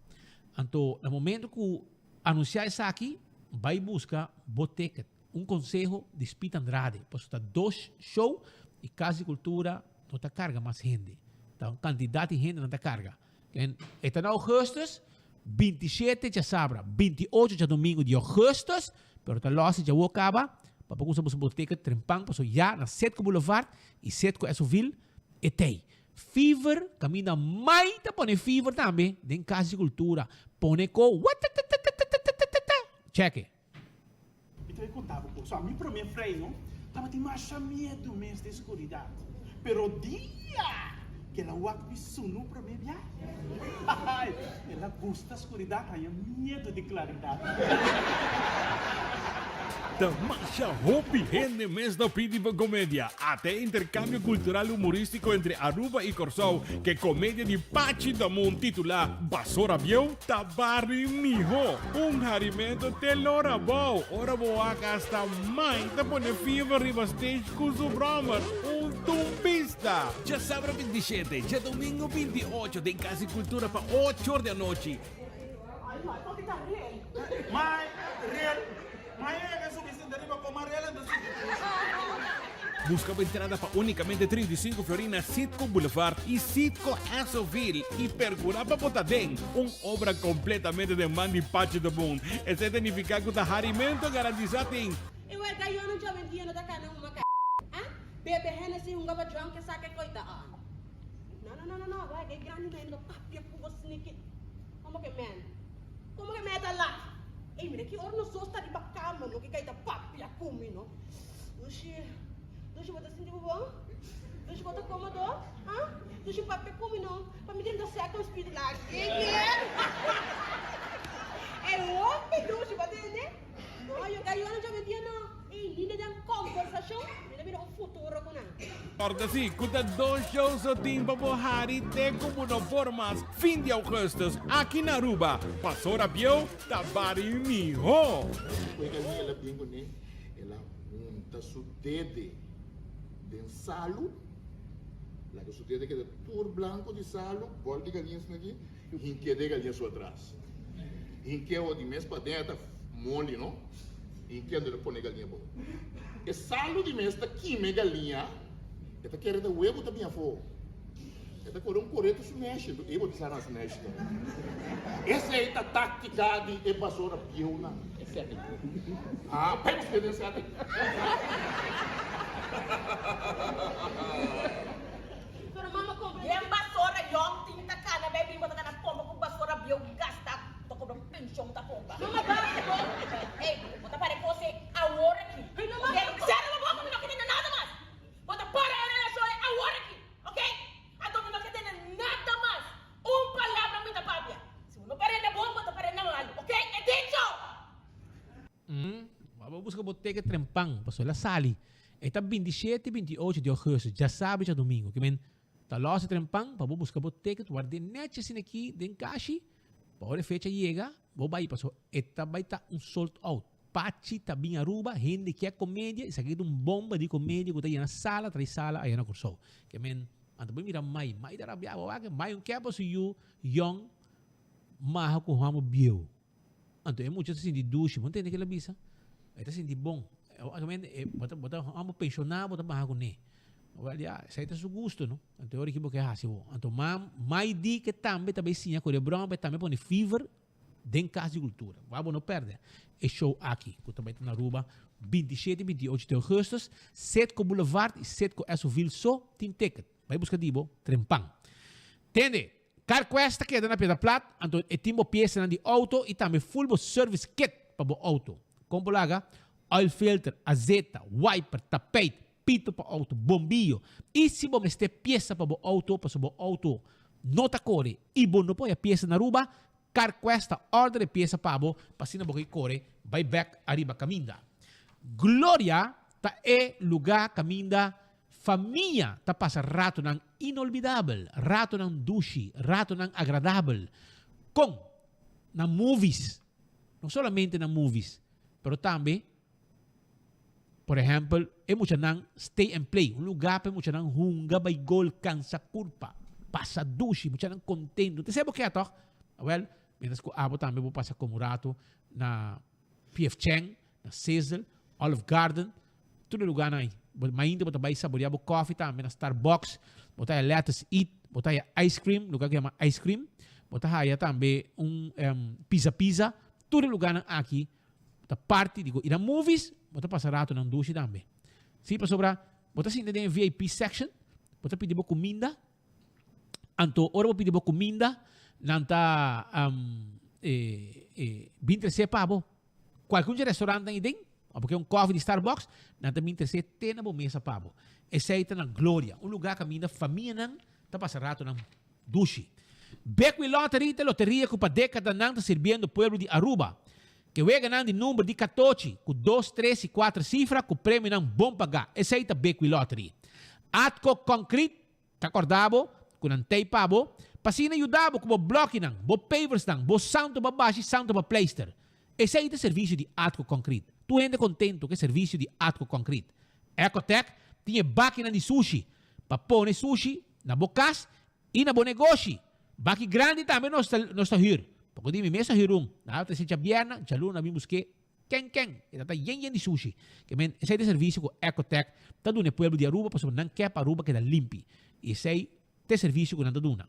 Então, no momento que anunciar essa aqui, vai buscar boteca. Conselho de Speed Andrade. Passou tá 2 shows e Casa de Cultura não tá carga mais gente. Então, quantidade de gente não tá carga. Está na agosto, 27 de sábado, 28 de domingo de agosto, pero tá loja já acaba, para usar a boteca Trempang, passou já na Setco Boulevard e Setco Esoville, e tem. Fever, caminha mais da pone Fever também, em Casa de Cultura. Pone com... Cheque. Então eu contava, pô, só a mim para mim freio, tava de mais medo mesmo de escuridão. Pero dia que ela uac suno para mim, ela gosta da escuridão, tem medo de claridade. Da marcha Hopi Rende mês da Príncipe Comédia. Até intercâmbio cultural humorístico entre Aruba e Corsou, que comédia de Pachi Damon titular Basora Bieu Tabari Miho. Harimento telora bom. Ora boa hasta mais da pone fever riba stage com o Brahman. Tumbista. Já sábado 27, já domingo 28, tem Casa de Cultura para 8 horas da noite. Busca entrada para unicamente 35 Florina, Sitco Boulevard e Sitco Esoville e percura para Potadén, obra completamente de Mandy Pachi do Boom. Esse significa que o harimento garantizado em... Eu é que eu não já vendia na cana uma c... Bebe Hennessy, gaba drunk que saca coita. Não, vai, que grande ainda papia com você nique. Como que man? Como que meta lá? Ei, mira, que orno só está de bacana, no que caita papia comi, no? Deixa eu botar assim de bom? Deixa eu botar cômodo? Deixa eu papia comi, não? Para me dar second speed lá. É óbvio, deixa eu bater, né? Não, eu não já vendia, não. Ei, linda de conversação, mira um futuro com ela. Ora sim, conta 2 shows ao tempo para Harite como não formas. Fim de agosto, aqui na Aruba. Passou a Biel, Tabari Miho. Ela bingo, né? Ela unta su dede de salo. La que su dede que é tour blanco de salo, bol de galinhas aqui, e que de galinhas atrás. E que o de mês para dentro, mole, não? E que anda pôr galinha boa. E salo de mês aqui, me galinha, esta querendo o ego também a for. Esta corre coreto se mexe, eu vou dizer se mexe. Essa é a tática de evasora piona. Pega os pedaços aqui. Pero mama compra. Yang basura yung tinta kana, baby, mo ta kana pomba kung basura biyo gasta. Toko ng pensyon ta pomba. Mama ba? Hey, mo ta pare po si awora ki. Hey, mama. Sero mo ko na kita nada mas. Mo ta para na so awora ki. Okay? Ato mo na kita nada mas. Palabra mi ta papia. Si mo pare na bomba ta pare na malo. Okay? E dicho. Vamos buscar boteca Trempang, passou la Sali. Está 27 e 28 de agosto, já sabe, já domingo. Que men, tá loja Trempang, para buscar boteca, tu guarda net assim aqui, den caixa, para a fecha chega, vou vai passou. Eta vai estar sold out. Pachi tá bem Aruba, gente que é comédia, isso aqui é bomba de comédia, que tá aí na sala, traz sala, aí na Corsou. Que men, anda bem mirar mais da rabia, mais que é para o young, mais com ramo bio. Então é muito assim de duche, não tem aquela bisa. É assim de bom. Bota amo pensionar, bota mais né. Olha, isso aí tá seu gosto, não? Então hora que você acha, então mais di que também sim, com o Brahma também põe fever dentro Casa de Cultura. Vamos não perder. É show aqui, que também está na Aruba, 27 e 28 de agosto, Setco Boulevard e Setco Esoville só tem ticket. Vai buscar dibo, Trempang. Entende? Car cuesta que é na Pedra Plata, então é timbo peça de auto e também full service kit para o auto. Como laga, oil filter, azeta, wiper, tapete, apito para auto, bombillo. E se você tem peça para o auto, para o auto não tá corre, e você não põe a peça na ruba, car questa ordem de peça para você, para se não você corre, vai back arriba caminda. Glória tá é lugar caminda, família tá passa rato nang inolvidável, rato nang dushi, rato nang agradável, com na movies, não somente na movies, pero também, por exemplo, é muito nang stay and play, lugar para muito nang hunga by gol cansa curpa, passa dushi, muito nang contento. Você sabe o que é toch? Well, menos que abo também vou passar como rato na PF Chang, na Cecil, Olive Garden, todo lugar aí. Mas ainda você vai saborear o coffee também na Starbucks, você vai lettuce eat, você vai ice cream, lugar que chama ice cream, você vai também pizza, todo lugar aqui, você parte, digo, ir a movies, você passa rato na duche também. Se para sobrar, você se entende em VIP section, você pedir comida, anto ora pedir comida, nanta 23 pavo. Qualquer restaurante aí dentro, porque um coffee de Starbucks, nanta 23 tem na mesa pavo. Essa aí tá na Glória, um lugar que a minha família não tá passando rato na duche. Beckwith Lottery, a loteria que para década não está servindo o povo de Aruba, que vai ganhando de número de 14, com 2, 3 e 4 cifras, com o prêmio não bom pagar. Essa aí tá Beckwith Lottery. Atco Concrete, tá acordado, com não tem pavo, pasina ajudava com o bloco não, o pavers não, o santo para baixo e santo para pleister. Esse aí é o serviço de Atco Concrete. Tu ainda contento que é o serviço de Atco Concrete. Ecotec tinha máquina de sushi, para pôr sushi na bocas e na bom negócio. Baki grande também nós está hier. Porque di mi mesa hirum. Na outra se bierna, jalu na vimos que ken. Ita ta yen de sushi. Que men esse é de serviço com Ecotec. Tá do pueblo de Aruba, para não quer para Aruba que da limpi. E esse aí te serviço com nada duna.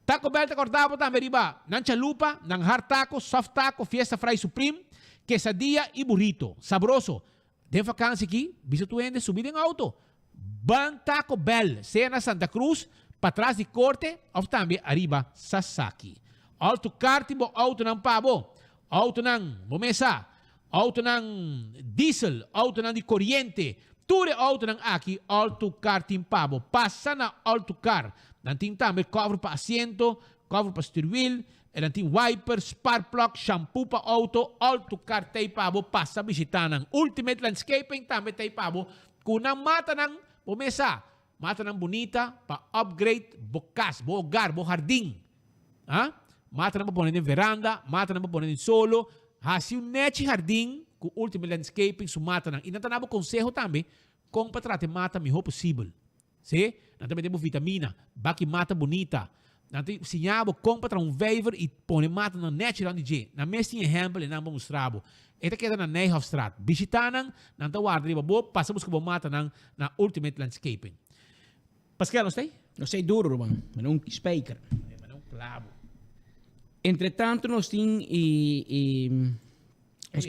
Taco Bell te cortava também riba. Nan chalupa, nan hard taco, soft taco, fiesta fry supreme, quesadilla e burrito. Sabroso. Tem vacância aqui, bisa tu ende subir em auto. Ban Taco Bell, seja na Santa Cruz, para trás de Corte, ou também arriba Sasaki. Auto kart mo auto ng pabo, auto ng bomesa, auto ng diesel, auto ng di kuryente, ture auto ng aki, auto kart ng pabo. Passa na auto car. Nanting também cover para asiento, cover para steering wheel, nanting wiper, spark plug, shampoo pa auto car tay pabo, passa bisita ng Ultimate Landscaping também tay pabo. Kunang mata ng bomesa, mata ng bonita, pa-upgrade, bukas, bogar, boharding. Ha? Mata na maponen ng veranda, mata na maponen ng solo, hasi un neti jardim, com Ultimate Landscaping, sumata ng inatanabo konseho também, kung patrate mata miho possível. Se? Nanti temos vitamina, baki mata bonita. Nanti sinhabo kung patra um waiver e pone mata na natural DJ. Na mesma exemplo, e não vamos mostrar. Esta queda na Nijhoffstraat. Bisitanan, nanta guarda riba bo, passamos com mata na Ultimate Landscaping. Pascal, não sei? Não sei duro, man. Mas não speaker. Mas não clavo. Entretanto, nós temos que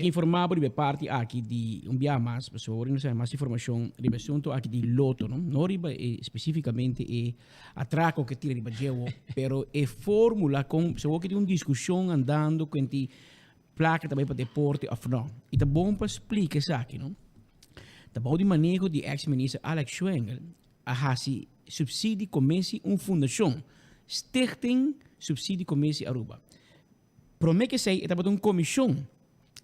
informar por parte aqui de dia mais, por favor, não sei mais informação sobre assunto aqui de loto, não? Não riba especificamente atraco que tira riba jewo, pero fórmula com, se você tem uma discussão andando com ti placa também para deporte ou não. E tá bom para explicar isso aqui, não? Tá bom de manejo de ex-ministro Alex Schwengel a hasi subsídio comece fundação Stichting Subsídio Comece Aruba. Promete que sei, tá bom uma comissão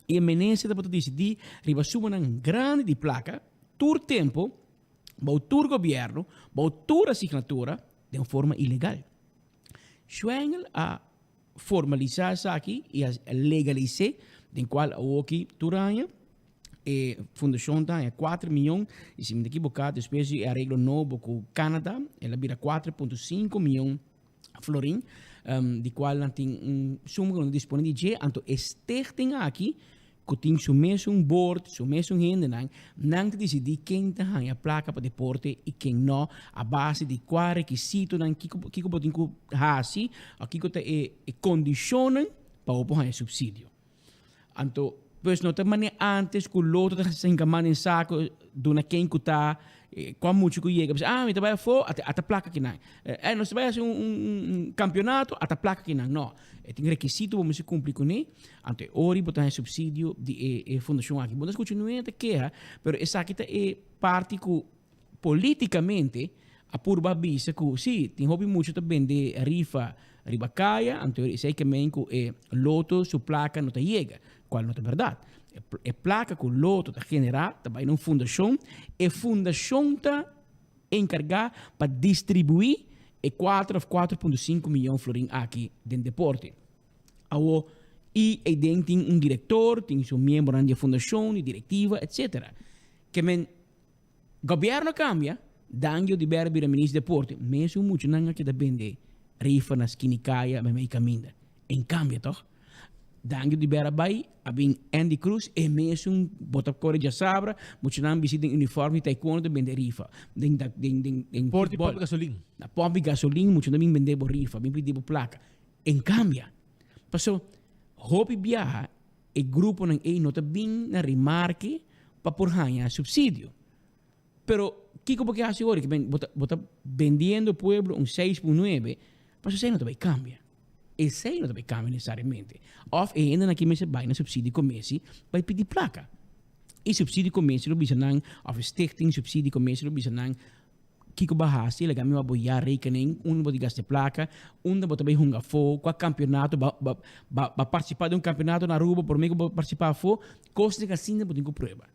e a menense tá bom decidir riba suma ng grande de placa, tur tempo, bau tur governo, bau tur assinatura de uma forma ilegal. Schwengel a formalizar isso aqui e a legalizar, de qual o aqui turanha e fundação tá 4 milhões e se me equivocado, depois é arreglo novo com o Canadá, ela vira 4,5 milhões florin, de qual tem suma disponível, então este tem aqui que tem um board, gente, não decide quem tem a placa para deporte e quem não, a base de qual requisito que pode fazer, aqui que é condicionam para o subsídio. Então, pois não tem maneira antes que o loto se encaminha em saco de quem que está com muito que chega, me trabalha fora até placa que não, nós trabalhamos campeonato até placa que não, tem requisito para se cumprir com ele, então ori botar subsídio de fundação aqui, bom nós continuamos a querer, pero essa aqui é parte que politicamente a purba bisa que sim, tem hobby muito também de rifa caia, então sei que menco é loto su placa não te chega, qual não é verdade. É placa que o loto está generar, também numa fundação, e fundação está encarregada para distribuir 4,5 milhões de florins aqui dentro do deporte. E aí tem diretor, tem seu membro da fundação, de diretiva, etc. Que o governo cambia, danho de berbi ministro do deporte, mesmo muito não que depende rifa na skinicaya, mas caminho. Em cambio, toch? Danho de berbi, abin Andy Cruz, e mesmo bota cor de sabra, muito não visita uniforme taekwondo vende rifa. Porte pop gasolina. Na pop gasolina, muito não vende rifa, bem pedir placa. Em cambio, passou hobby viaja, e grupo não é nota bem na remarque para por ganhar subsídio. Pero Kiko porque hace agora que bota vendendo pueblo 6.9, mas isso aí não também cambia. Isso aí não também cambia necessariamente. Of ainda aqui mesmo vai na subsídio comece, vai pedir placa. E subsídio comece lo bisa nang of stichting subsídio comece lo bisa nang Kiko bahasi lega mi aboiar rekening bota gaste placa, bota bem hunga fo, qua campeonato ba participar de campeonato na Aruba, por mim participar fo, costa que assim bota com prova.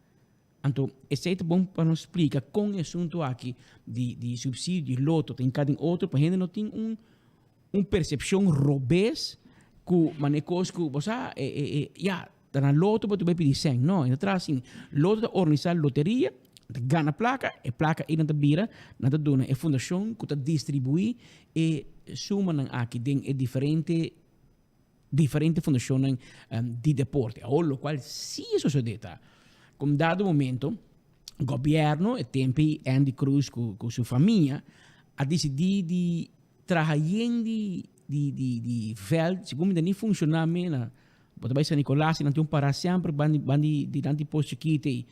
Então, esse é bom para nos explicar com o assunto aqui de subsídio, de loto, tem cada outro, para a gente não tem percepção robês que manecos que você tá na loto para tu vai pedir 100, não, então assim, loto da organizar loteria, ganha placa, e placa aí na bira, na dona é fundação que tá distribui e suma nan aqui tem diferente fundação de deporte, o qual se sucede com dado momento, o governo, e tempi Andy Cruz com sua família, a decidir de trabalhar de veld, segundo nem funcionar bem, bota vai San Nicolás, não tem para sempre, bandi de tanto posto aqui, tem,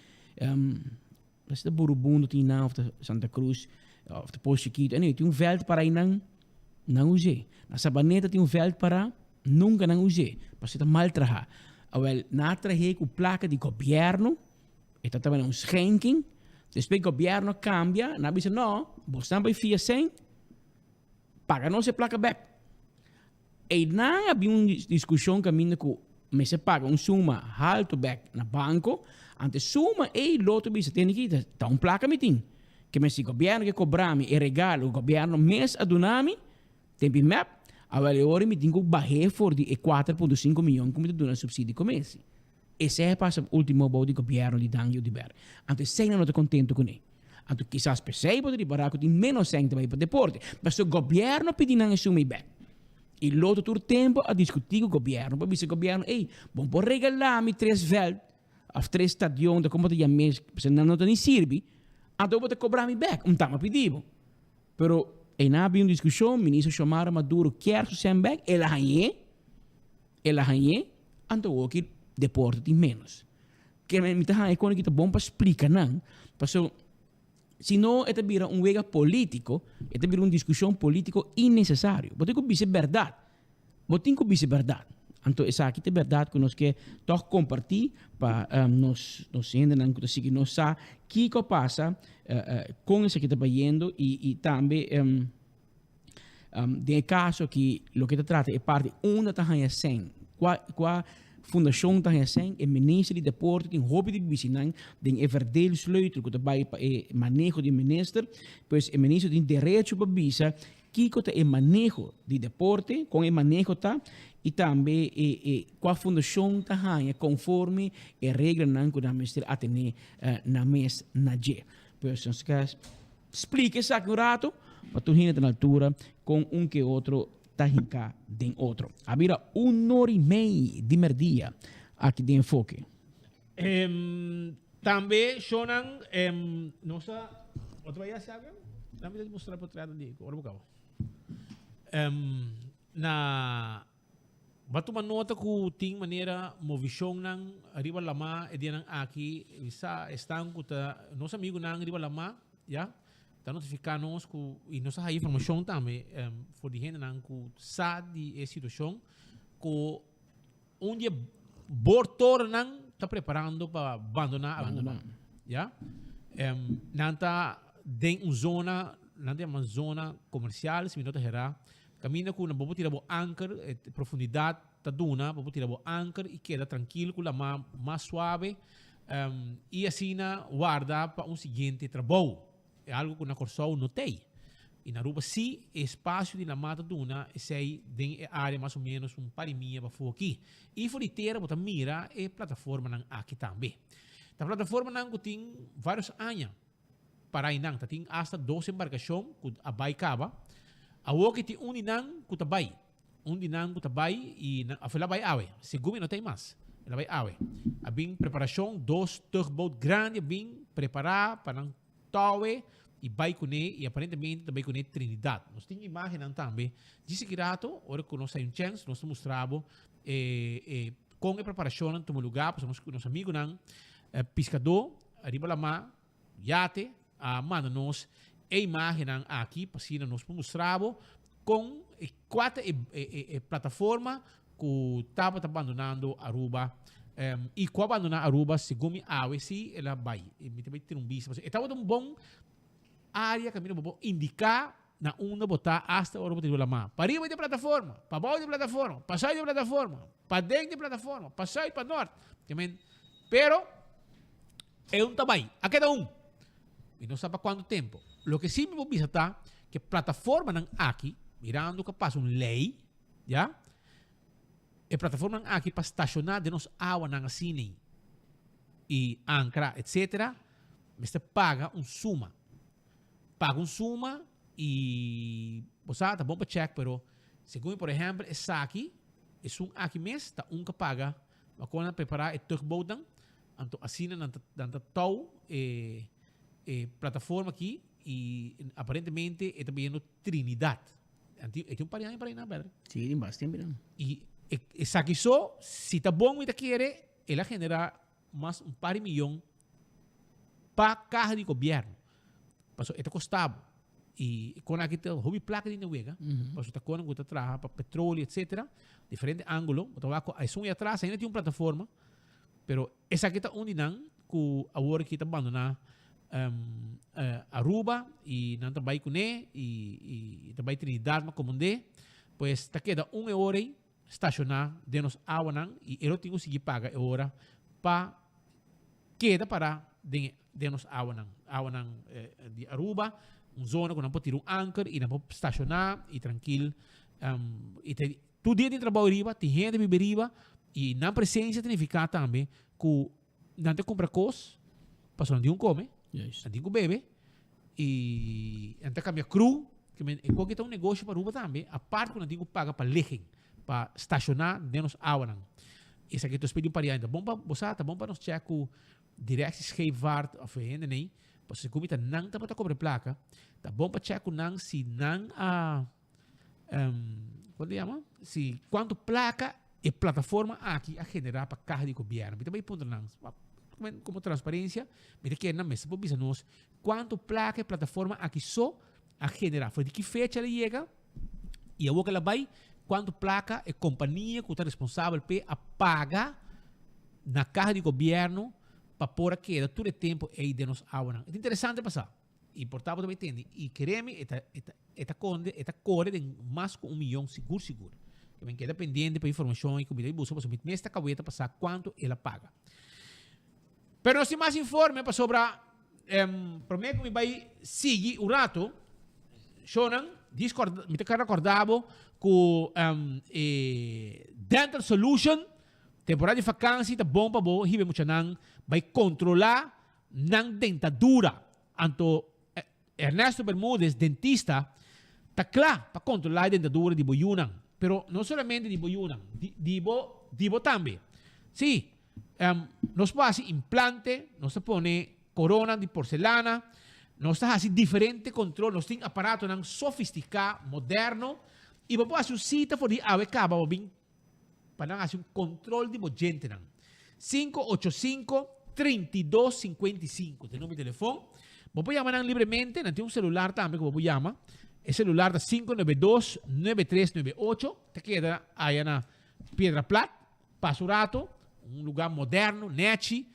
da Burubundo, tem na Santa Cruz, da posto aqui, tem veld para ir não usar. Na Sabaneta tem veld para nunca não usar, para você mal trabalhar. Well, na trabalhar com placa de governo, está também um schenking. Depois o governo cambia, na bisa não, você vai fiar 100, paga nossa placa back. E não havia uma discussão caminho que você paga suma alto back na banco, antes suma e loto bisa tem que tá placa mitin. Que mas se governo que cobrami e regalo o governo mês adunami, tem map, agora hora me tenho barrer for de 4,5 milhões como de dona subsídio comece. Esse é passa o último bom de governo de Danho de Ber. Antes, sem não estou contente com ele. Antes, quizás pensei poderia parar com menos 100 também para deporte. Mas o governo pediu não assumir bem. E logo todo tempo a discutir com o governo. Para ver se o governo, bom, por regalar-me 3 veld, of 3 estadiões, da como te chames, se não tem serve, então vou te cobrar-me back. Tama pedido. Pero, não havia uma discussão, o ministro chamara Maduro quer o sem back, ela ganhou, então o que deporte tem menos. Que me tá é quando que tá bom para explicar não, passou se não é vira wega político, é vira uma discussão político innecessário. Botem que isso é verdade. Então essa aqui é verdade que nós quer toch compartilhar para nós ainda não conseguir nós saber que passa com isso que está fazendo e também de caso que o que trata é parte uma tá ganha 100. Qua fundação está recém, o ministro de deporte tem hobby de vizinhan, tem verdeel sleutel que daarbij manejo de minister, pois o ministro tem direito para visa que é manejo de deporte, com o manejo tá e também com a fundação está ganha conforme a regra não que o ministro atende na mês na dia. Pois nós quer explica isso aqui um rato para tu hinha na altura com que outro tágica de outro. Habira 1h30 de merdia aqui de enfoque. Também, Shonan, nossa, outra vez se abre? Também mostrar para trás de agora bocado. Na batu manota ku ting maneira movision nang arriba lama e dia nang aqui isa estão com nosso amigo nang arriba lama, ya? Tá notificando-nos e nós a informação também for de gente não que sabe a situação que onde bortor não está preparando para abandonar a Aruba, já? Não tá den zona, uma zona comercial, se me nota herá, camina com uma bobo tira bo anchor, profundidade ta duna, bobo tira bo anchor e queda tranquilo com a mais suave, e assim guarda para seguinte trabalho. É algo que na Corsol notei. E na Aruba, sim, espaço de na mata duna, esse aí tem área mais ou menos par e meia para fora aqui. E fora inteira, você mira a plataforma não aqui também. A plataforma não tem vários anos para aí não, tem hasta 12 embarcações que a bai cava. A outra tem não que a bai, não que a bai e a fila bai awe. Segundo não tem mais, ela vai awe. A bem preparação, 2 tugboat grandes bem preparar para não tawe e vai com ele, e aparentemente também com ele Trinidad. Nós temos imagem também. Disse que rato, agora que nós temos chance, nós mostramos com a preparação no lugar, para os amigos, pescador, arriba lá, mar, iate, manda nós a imagem aqui, para assim nós mostramos com 4 plataformas que estava abandonando Aruba. E com abandonar Aruba, segundo a se ela vai. E também tem bicho. Estava um bom área que vou indicar na uma botar hasta hora botar lá mais. Para arriba de plataforma, para baixo de plataforma, para sair de plataforma, para dentro de plataforma, para sair para norte. Pero é um tamanho a cada e não sabe quanto tempo. Lo que sim me vou visitar que plataforma não aqui, mirando que passa lei, já? A plataforma não aqui para estacionar de nos água na cine e ancra, etc. Você paga suma. Paga suma e você tá bom para check, pero segundo, por exemplo, essa aqui, é aqui mês, tá que paga, mas quando preparar o tugboat, então assina na tal plataforma aqui e aparentemente é também no Trinidad. É um parinha para ir na pedra. Sim, bastante. E essa aqui só, se tá bom e tá querer, ela genera mais par de milhão para carro de governo. Passou, é custado. E quando aqui tem hobby placa de navega, passou tá quando você trabalha para petróleo, etc. Diferente ângulo, você vai com a som atrás, ainda tem uma plataforma, pero essa aqui tá onde não, que agora que tá abandonar Aruba e não trabalha com ele e trabalha Trinidad, mas como pues tá queda 1 hora estacionar de nos água não e eu tenho que seguir pagar a hora para queda para de nos água não de Aruba, zona que não pode tirar anchor e não pode estacionar e tranquilo e tu dia de trabalho riba, tem gente viver riba e na presença significa também que não te compra coisas, passou de come, não tem bebe e não te cambia cru, que qualquer negócio para Aruba também, a parte que não tem que pagar para legem, para estacionar de nos água não. Isso aqui tu espelho para ainda bom para você, tá bom para nós checar o direct scheepvaart of ainda nem, para se comita não tá para cobrar placa, tá bom para checar não se não como chama? Se quanto placa e plataforma aqui a generar para carro de governo. E também ponto não, como transparência, me que na mesa por nós quanto placa e plataforma aqui só a generar. Foi de que fecha ela chega e a boca ela vai quanto placa e companhia que está responsável para pagar na carro de governo para pôr aqui todo o tempo aí de nos água. É interessante passar. Importava também entende. E queremos esta corre de mais de 1 milhão seguro. Que me queda pendente para informação e comida e busca para subir nesta cabeça passar quanto ela paga. Pero nós temos mais informe para sobre prometo que vai seguir o rato. Shonan, me te recordava que Dental Solution, temporada de vacância, tá bom para bom, hibe muito não, vai controlar não dentadura. Anto Ernesto Bermúdez, dentista, tá claro para controlar a dentadura de boiunan, pero não somente de boiunan, de bo também. Sim, nós faz implante, nós põe corona de porcelana, nós faz diferente controle, nós tem aparato não sofisticado, moderno, e vamos fazer cita por a acaba para fazer controle de gente não. 585-3255, tem número de telefone. Vamos chamar livremente, não tem celular também que vamos chamar. O celular da 592-9398, te queda aí na Pedra Plata, Passo Rato, lugar moderno, net,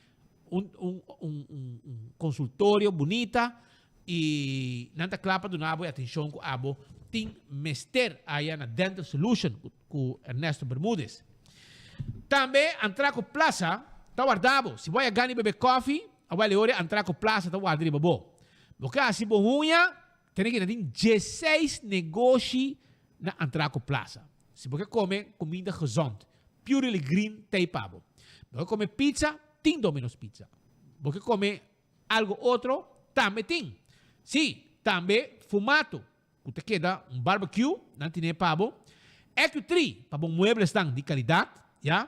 consultório bonita e nanta clapa do nabo e atenção com abo tem mester aí na Dental Solution com Ernesto Bermúdez. Também entrar com plaza tá guardado. Se vai a ganhar beber coffee, a vai hora entrar com plaza tá guardado babo. Porque assim bohunha tem que ter 16 negócios na entrar com plaza. Se você come comida gezond, purely green teipabo. Você come pizza, tem Domino's Pizza. Você come algo outro, também tem. Sim, também fumato. Você queda barbecue, não tem pabo. Eco3, para bom muebles de qualidade, já.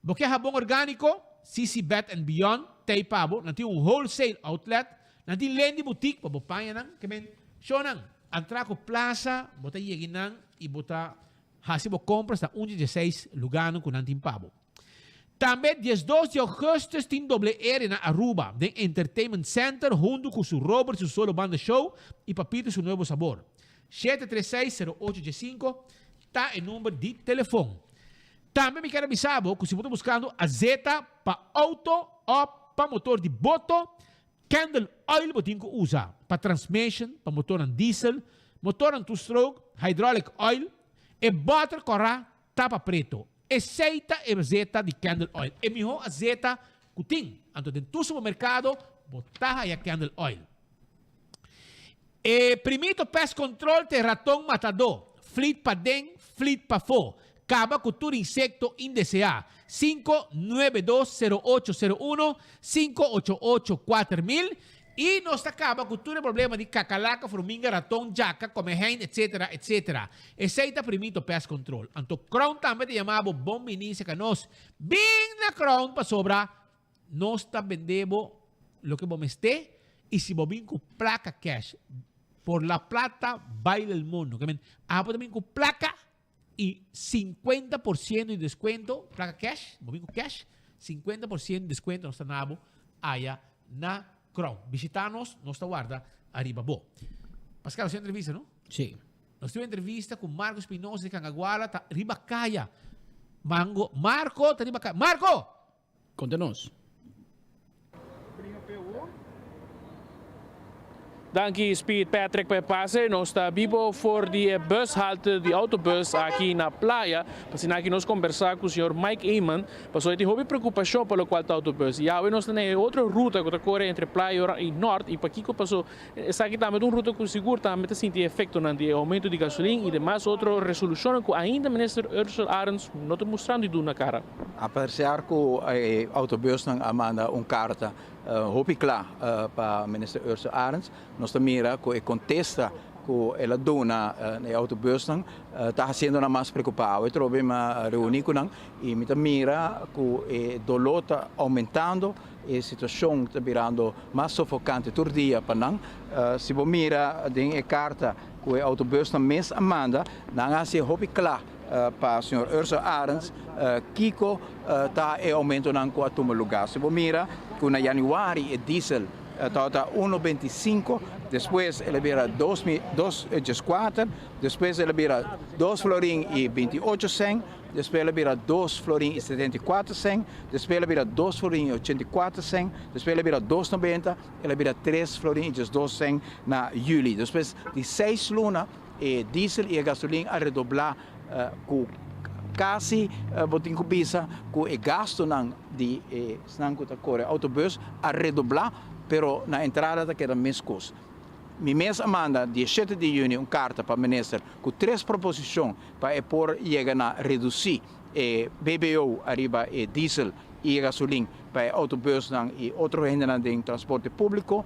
Você jabón orgânico, CC Bet and Beyond, teipabo. Não tem wholesale outlet, não tem lendi boutique, para bom panha nang, kemen. So nang, entrar com plaza, bota yegi nang, e bota hasibo compras da 16 lugar com não tem pabo. Também, 12 de agosto, tem doble R na Aruba, de Entertainment Center, junto com o Robert, seu solo banda show, e papito, seu novo sabor. 736-0815, está o número de telefone. Também me quero avisar que se você está buscando azeta para auto ou para motor de boto, Candle Oil você usa para transmission, para motor diesel, motor two-stroke, hydraulic oil, e butter corra tapa preto. Aceita a azeta de Candle Oil. É melhor azeta que tem. Então, dentro do supermercado, botar aí a Candle Oil. E primeiro pest control de ratão matador. Fleet para den, fleet para fo. Acaba com todo insecto indesejado. 5920801, 5884000. E nós acaba com todo o problema de cacalaca, formiga, ratão, jaca, comehen, etc, etc. Aceita primeiro pest control. Então, Crown também te chamava bom ministro que nós, bem na Crown para sobrar, nós está vendendo o que vamos ter e se vamos com placa cash. Por la plata, baila el mundo. Também com placa e 50% de desconto, placa cash, vamos com cash, 50% de desconto nós estamos aí na Crown. Visitanos, nossa guarda, arriba bo. Pascal, você entrevista, não? Sim. Nós tivemos entrevista com Marco Espinosa de Cangaguala, tá arriba caia. Marco, tá arriba caia. Marco! Conta-nos. Dankie Speed Patrick bij Passe. Nós está vivo voor die bushalte, die autobus aqui na praia. Para aqui nós conversar com o senhor Mike Eamon. Passou de hobby preocupação pelo qual está autobus. E aí nós temos outra ruta que corre entre praia e norte. E para aqui que passou, essa aqui também é uma ruta que seguro também tem sentido efeito no aumento de gasolina e demais outra resolução que ainda o ministro Ursula Arens não está mostrando de na cara. Apreciar que o autobus não manda carta. Hopi claro para o ministro Ursula Arens, nós mira que contesta que ela dona no autobus está sendo mais preocupado. Eu trouxe uma reunião com ela e me mira que o dolor está aumentando e a situação está virando mais sufocante todo dia para nós. Se você mira a carta que o autobus também manda, não é hopi claro para o senhor Ursula Arens, Kiko está aumentando com a toma lugar. Se você mira que na januário é diesel está 1,25, depois ele vira 2,4, depois ele vira 2 florin e 28 cent, depois ele vira 2 florin e 74 cent, depois ele vira 2 florin e 84 cent, depois ele vira 2,90, ele vira 3 florin e 12 cent na julho. Depois de 6 lunas, diesel e gasolina a redoblar com quase botin ko bisa ko gasto de autobus a redoblar, pero na entrada da queda mescos. Mi mês manda 17 de junho carta para o ministro com 3 proposições para por chegar a reduzir BBO arriba diesel e gasolina para autobus e outro gênero de transporte público,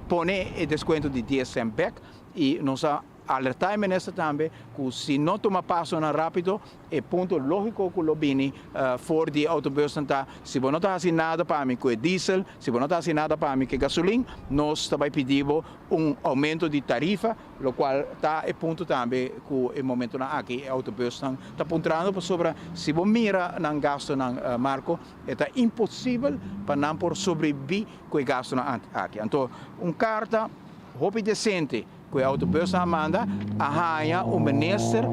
pone desconto de 10 cent back e nós alertar o ministro também que se não toma passo rápido, é ponto lógico que o bini for de autobus se você não está fazendo nada para mim com diesel, se você não está fazendo nada para mim com gasolina, nós também pedimos aumento de tarifa, o qual está é ponto também que o momento aqui o autobus está apontando sobre se você mira no gasto Marco, é impossível para não por sobreviver com o gasto aqui. Então, carta roupa decente que a autobus Amanda arranha o ministro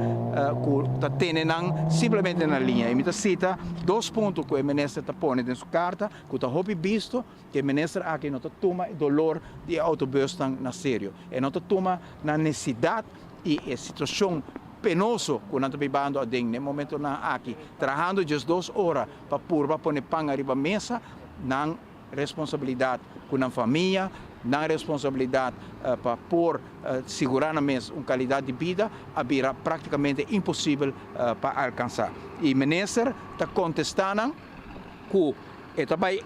que está tendo simplesmente na linha. E me cita 2 pontos que o ministro está pondo em sua carta, que está visto que o ministro aqui não toma o dolor de autobus na sério. E não toma na necessidade e a situação penoso que nós estamos vivendo no momento aqui, trabalhando just 2 horas para pôr pão arriba da mesa, não responsabilidade com a família, não responsabilidade para pôr segurar na mesa uma qualidade de vida, virá praticamente impossível para alcançar. E o ministro está contestando que ele vai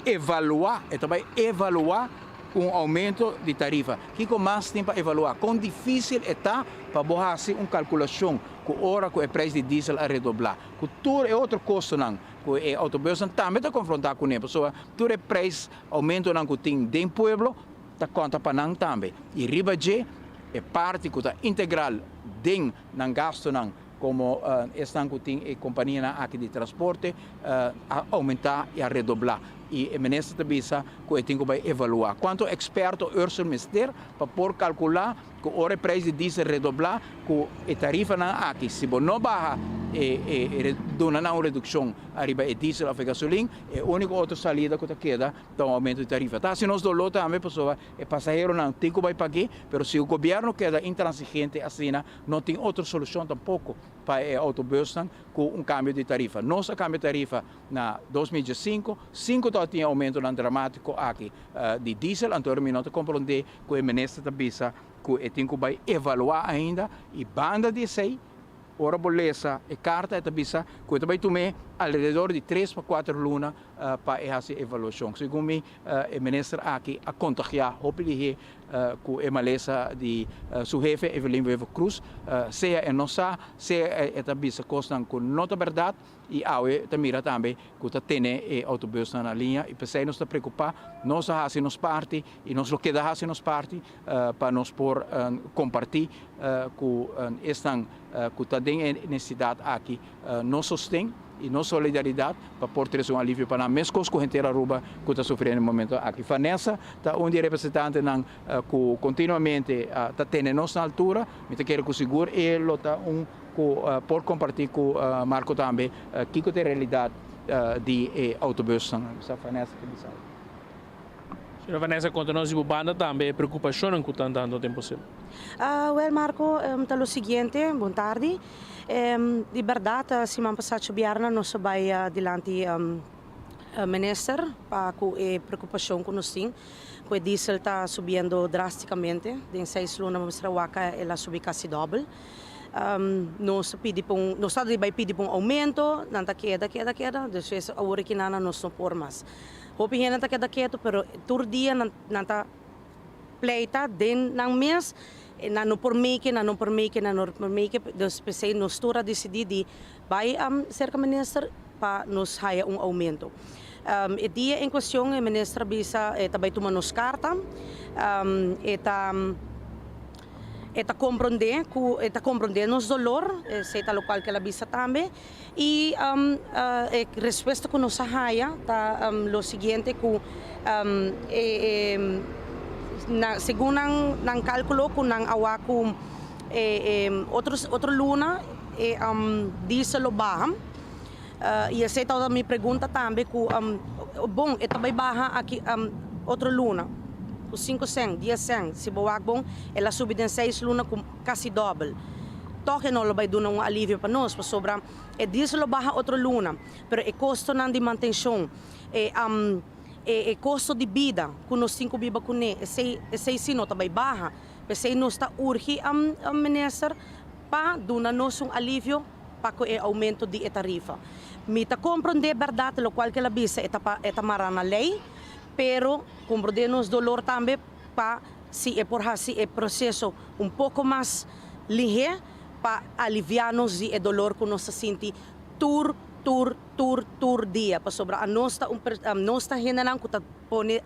evaluar um aumento de tarifa. Que com mais tempo para evaluar? Quão difícil está para borrar uma calculação que hora que o preço de diesel a redobrar. Que tudo é outro custo não. Que o autobus também está confrontado com ele. Pessoa, tudo é preço aumento não que tem dentro do pueblo, está conta para não também. E riba de é parte que está integral dentro do gasto não. Como estão que tem a companhia aqui de transporte a aumentar e a redobrar. E o ministro também sabe que tem que evaluar. Quanto experto o ministério para poder calcular que o preço de diesel redobrar, que a tarifa aqui, se não baixa e dona uma redução arriba a diesel ou a gasolina, é a única outra saída que queda é um aumento de tarifa. Tá? Se nós dolor também, pessoa, o passageiro não tem que pagar, mas se o governo queda intransigente assim, não tem outra solução tampouco para o autobus com um câmbio de tarifa. Nosso câmbio de tarifa na 2005, 5 tinha aumento dramático aqui de diesel, então nós não compreender que o ministro também que tem que evaluar ainda e banda de 6 ora bolesa e carta também que também tomei alrededor de 3 para 4 lunas para essa avaliação. Segundo mim, o ministro aqui a contagiar, que a maleza de seu chefe, Evelyn Wever Cruz, seja em nossa, seja também se constam com nota verdade e também também que está tendo autobus na linha e pensei nós está preocupar, nós fazemos parte e nós lo que fazemos parte para nós por compartilhar com estão que está tendo necessidade aqui, nós sostém e nossa solidariedade para poder trazer um alívio para a mesma coisa que a gente Aruba que está sofrendo no momento aqui. Vanessa está um representante que continuamente está tendo nossa altura, me quero que seguro e ele está por compartilhar com Marco também que é a realidade de autobus. Vanessa que sabe. Senhora Vanessa, quanto nós de banda também preocupação que está dando tempo possível. Well, Marco, está o seguinte, boa tarde. De verdade, semana passada biarna nós vai adiante minister para com a preocupação que nós temos. O diesel está subindo drasticamente. Em 6 lunas, Masrahuaca, ela subiu quase dobro. Nós estamos pedindo um aumento, não está queda. Depois, a hora que nós não por mais. Hopi não está queda, mas todo dia não está pleita dentro do mês. Não por make, dus pensei nós todos decidir de vai cerca minister para nos haya um aumento. O dia em questão o ministro bisa também toma nos carta, compreender nos dolor, seita local que ela bisa também e resposta que nos haya tá lo seguinte que segundo ang cálculo kung nang awa ko outro luna diesel o baham e essa é a minha pergunta também que bom ito vai baha aqui outro luna o 5 cent 10 cent se boa bom ela subi em 6 luna com quase double toque não vai dar um alívio para nós para sobrar diesel o baha outro luna pero o custo não de manutenção e custo de vida que nós temos que viver com ele, esse sino também barra, porque nós está urge a minister para dar-nos um alívio para o aumento de tarifa. Me está compreender verdade, o qual que ela bisa é mara na lei, pero compreender nos dolor também para se é por assim é processo um pouco mais ligeiro para aliviar-nos de dolor que nós sentimos tur dia para sobra a nossa general que põe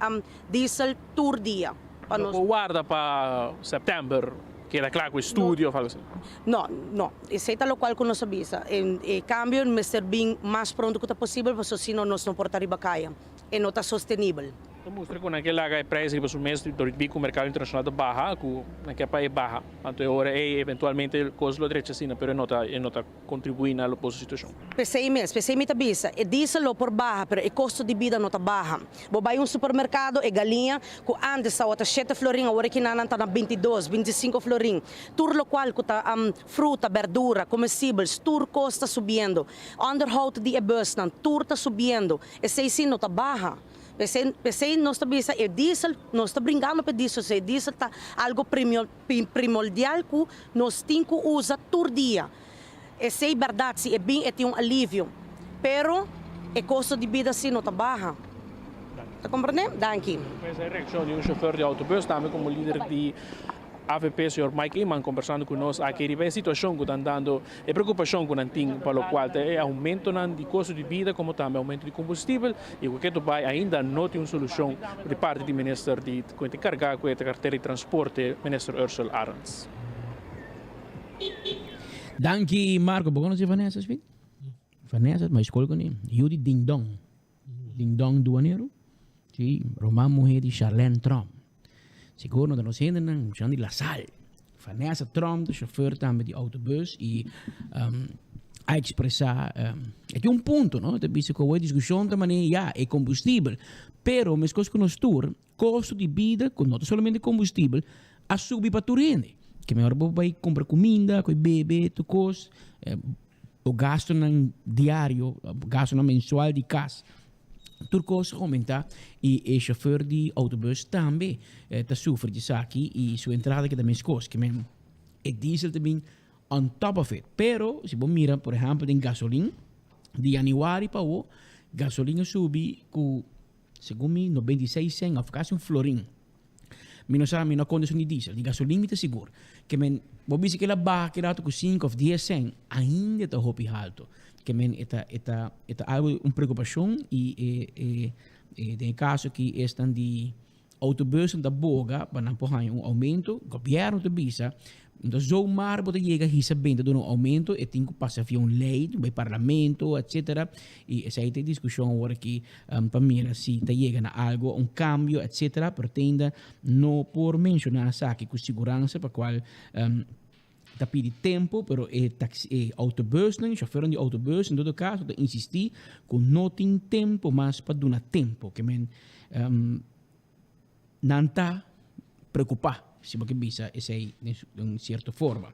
diesel tur dia para nós guarda para setembro que era claro com estúdio fala assim não esse é o qual que nós avisa e cambio me ser bem mais pronto que possível porque senão nós não portar riba caia e não está sustentável Mostra que naquela preço para o mês do bico mercado internacional da barra, que naquele país barra, então agora é eventualmente o custo do direito assim, mas não contribui na boa situação. Pensei me tabisa, e diesel por barra, pero o custo de vida não tá barra. Vou vai supermercado e galinha, que antes estava 7 florin, agora que não está na 22, 25 florin. Tudo lo qual que tá fruta, verdura, comestíveis, tudo custa subindo. Onderhoud de bus, tudo está subindo. E sei sim não tá barra. Pensei nós tabisa, e diesel, nós está brincando para diesel, se diesel tá algo primordial que nós temos que usar todo dia. E sei verdade, se é bem, é um alívio. Pero, o custo de vida sim não está barra. Está compreendendo? Danke. Essa é a reação de chauffeur de autobus, também como líder de AVP, o Sr. Mike Eman, conversando conosco aqui, ele vê a situação que está dando, a preocupação que não tem, pelo qual é aumento de custo de vida, como também aumento de combustível, e o que vai ainda não tem uma solução de parte do ministro de carregar com a carteira de transporte, ministro Ursula Arens. Danke, Marco. Begonnen ze Vanessa, Smit? Vanessa, mas escolha com ele. Yudi Ding Dong. Ding Dong douaneiro. Sim, Roman Mujer de Charlene Trump. Siguro dat ons heen en Jean de La Salle. Vanessa Trump, de chauffeur também de autobus, e a expressar é um ponto, não? Tem visto que a discussão também é combustível, pero mas coisas que nós tur, custo de vida, não somente combustível, a subir para turende. Que melhor vai comprar comida, coi bebê, tu cos, o gasto diário, o gasto mensual de casa. Turcos aumenta e o chauffeur de autobus também está sofrendo disso aqui e sua entrada que também é coisa, que é diesel também on top of it. Pero, se você mira, por exemplo, em gasolina, de januário para o gasolina subi com, segundo mim, 96 cents, ou quase florin. Não sabe, não condição de diesel, de gasolina está seguro. Que vou dizer que ela barra que com 5 ou 10 cents, ainda está hopi alto. Que é algo uma preocupação e em caso que estão de autobus da boga para empurrar um aumento, o governo de bisa, então zomaar pode chegar a receber de um aumento e tem que passar via uma lei, do parlamento, etc. E essa é a discussão agora que para mim se está chegando a algo, um cambio, etc. Pretenda não por mencionar aqui com segurança para qual está pedindo tempo, pero autobus, o chauffeur de autobus, em todo caso, está insistir que não tem tempo mais para dar tempo, que não está preocupado, se você pensa, essa é de certa forma.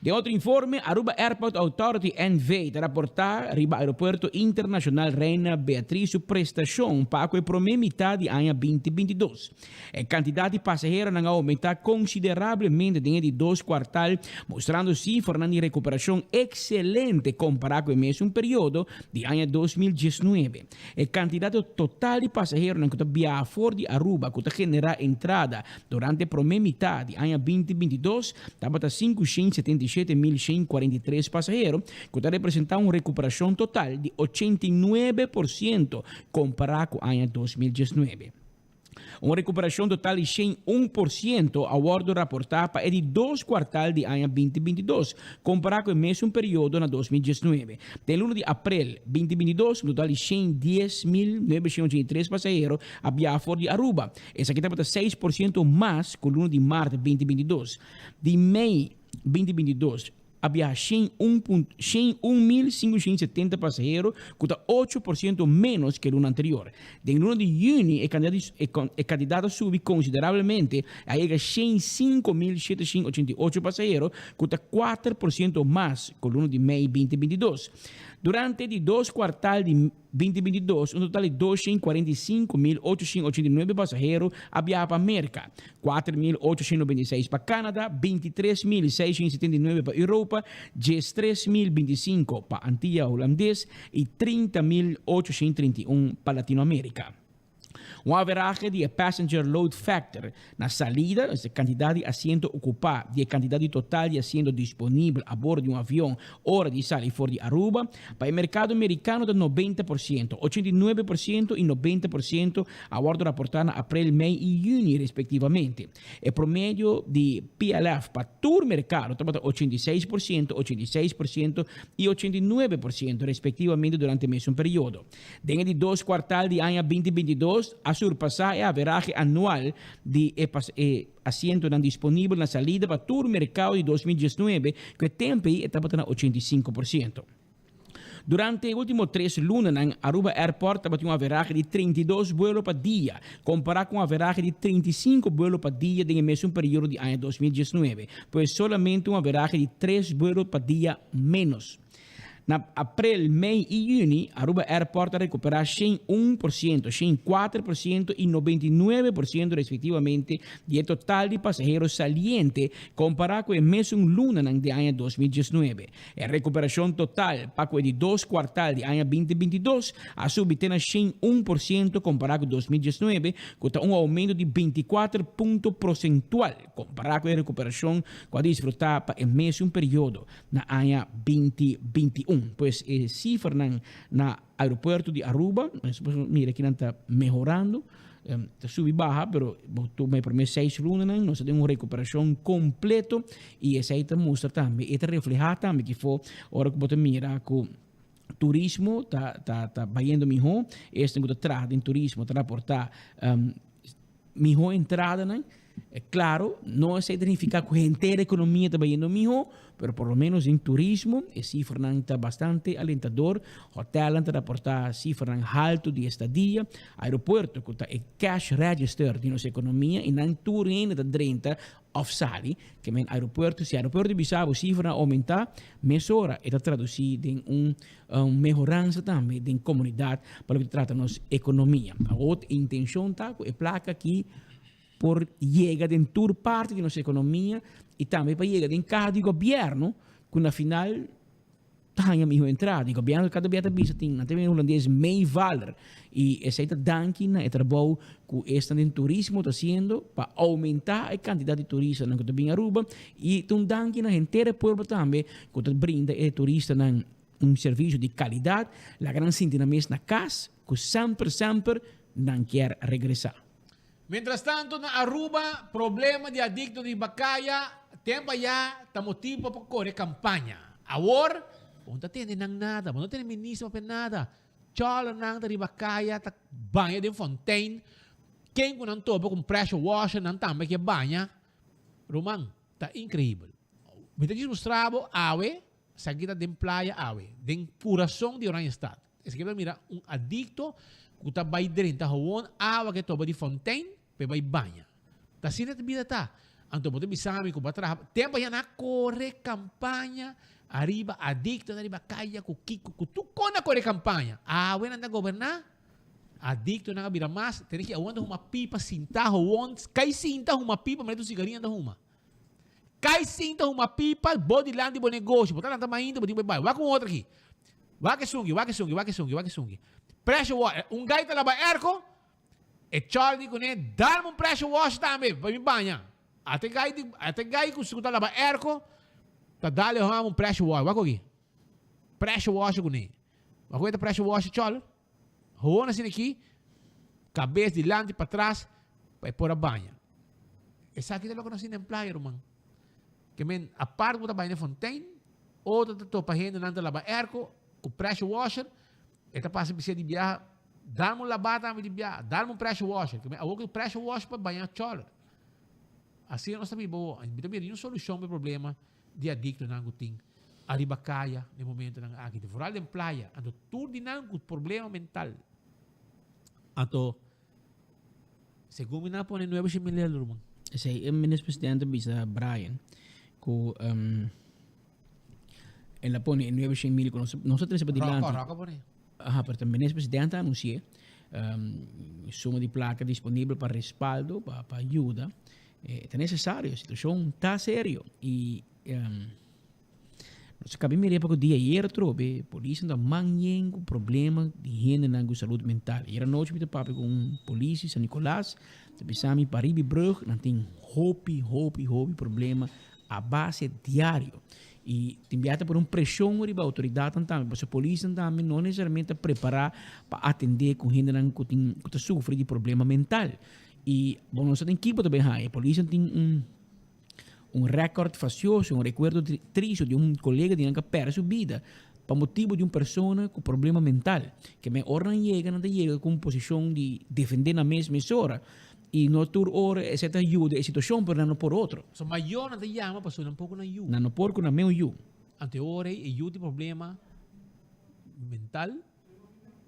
De outro informe, Aruba Airport Authority NV de reportar riba Aeroporto Internacional Reina Beatriz sua prestação para a primeira metade do ano 2022. A quantidade de passageiros não aumentou consideravelmente dentro de 2 quartais, mostrando cifras de recuperação excelente comparado com o mesmo período do ano 2019. A quantidade total de passageiros que viajaram fora de Aruba, que genera entrada durante a primeira metade do ano 2022, estava a 577.143 passageiros, que está representando uma recuperação total de 89% comparado com o ano 2019. Uma recuperação total de 101% a bordo reportada para de 2 quartais do ano 2022, comparado com o mesmo período na 2019. De 1 de abril 2022, um total de 110.983 passageiros a viajar fora de Aruba. Essa aqui está 6% mais que o 1 de março 2022. De maio 2022, havia 101.570 passageiros, que está 8% menos que o ano anterior. De 1 de junho, a quantidade subiu consideravelmente, a 105.788 passageiros, que está 4% mais que o ano de maio 2022. Durante de 2 quartais de 2022, um total de 245.889 passageiros viajaram para a América, 4.896 para Canadá, 23.679 para a Europa, 13.025 para a Antilha Holandesa e 30.831 para a Latinoamérica. Um average de passenger load factor na salida, a quantidade de assento ocupado e a quantidade total de assento disponível a bordo de um avião hora de sair fora de Aruba, para o mercado americano de 90%, 89% e 90% a bordo reportado na abril, maio e junho, respectivamente. O promédio de PLF para todo o mercado está 86%, 86% e 89%, respectivamente, durante o mesmo período. Dentro de 2 quartais de ano 2022, a surpassar a averaje anual de asiento disponível na salida para todo o mercado de 2019, que o tempo estava na 85%. Durante os últimos 3 lunas, Aruba Airport estava um average de 32 vuelos por dia, comparado com um average de 35 vuelos por dia no mesmo período de ano 2019, pois solamente um average de 3 vuelos por dia menos. Na abril, maio e junho, Aruba Airport recuperou 101%, 104% e 99% respectivamente do total de passageiros saliente comparado com o mesmo luna de ano 2019. A recuperação total para o de 2 quartais de ano 2022 a subir 101% comparado com 2019, com um aumento de 24 pontos percentual comparado com a recuperação que a desfrutar para o mesmo período na ano 2021. Pues cifra na aeroporto de Aruba, mira que está melhorando, está subindo baja, pero me promete 6 lunas, nós temos uma recuperação completa e essa aí mostra também, e refleja também que foi hora que você mira com turismo tá vaindo melhor, este que está em turismo está aportar melhor entrada, né? É claro, não significa que a inteira economia está indo melhor, mas por lo menos em turismo, a cifra está bastante alentador. Hotel está aportar cifra alta de estadia. Aeroporto que está o cash register de nossa economia e não tudo ainda 30 off-sali, que o aeroporto, se o aeroporto de Bissau cifra aumentar, mesura está traduzida em melhorança também da comunidade para o que trata nossa economia. A outra intenção está com a placa aqui por llegar dentro de parte de nossa economia e também para chegar em cada governo, que na final tenha melhor entrada. O governo cada vez tem um holandês meio valor e esse danke na trabalho que está em turismo está sendo para aumentar a quantidade de turistas que está em Aruba e um danke na inteira povo também que está brinda a turista um serviço de qualidade, a grande sentimento na casa que sempre não quer regressar. Mientras tanto, na Aruba, problema de adicto de bacaya, tempo ya, estamos tipo para correr campaña. Agora, não tem nada, não tem ministro para nada. Chola nada de bacaya, tá banha de fontaine. Quem que não topa com pressure washer, não também que banha. Romang, tá incrível. Me te mostrava awe, saída de playa awe, de puração de Orange Estado. Esse que mira um adicto que tá vai dentro da água que topa de fontaine. Vai banha. Tá sina de vida tá. Anto bote bisami ko batra. Tempo ya na corre campanha arriba adicto na riba kaya ku kiko ku tu kona corre campanha. When anda governar adicto na bira mas tem que aonde uma pipa sinta onde cai sinta uma pipa mas tu cigarinha da uma. Cai sinta uma pipa body land bo negócio. Botar na ainda bodi vai. Vai com outra aqui. Vai que sungi. Pressure water. Gaita laba erco. E Charlie con darmi un pressure wash também para me banhar. Até gai que se lava erco, tá dale um pressure wash. Vai aqui. Pressure wash com ele. Vai com pressure wash Charlie. Roona assim aqui, cabeça de lante para trás, vai pôr a banha. Essa aqui é o que nós employer, irmão. Que men a parte do banho fontaine, outra tô para renda não lava erco, com pressure washer, eta passa precisa de viajar. Dá-me lavada de biar, dá-me pressure washer. O pressure washer para banhar chola. Assim nós também boa, também uma solução para o problema de adicto na guting. Arriba caia no momento na aqui de fora de playa, ando tudo de nango problema mental. Ato segundo na pone 9 mil irmão. Esse é o ministro-presidente bisa Brian que ele pone 9 mil com nós três para dilante. Roca pone. Pero também o presidente anunciou suma de placa disponível para respaldo, para ajuda. É necessário, a situação está séria. E nós acabamos de ver para o dia ayer, trobe, a polícia está manhando problema de higiene na saúde mental. Era noite de papo com polícia, São Nicolás, pensamos para Ribebrug, não tem hopi problema a base diário. E enviada por pressão da autoridade também, porque a polícia também não necessariamente preparada para atender com gente que sofre de problema mental. E bom, nós temos equipe também, a polícia tem recorde facioso, recuerdo triste de colega que perdeu sua vida para motivo de uma pessoa com problema mental, que me hora não chega com posição de defender na mesma hora, e no tur hora essa ajuda a situação, mas não por outro. So maior não te chama, passou um pouco na you. Não por com na meu you. Ante hora e you de problema mental,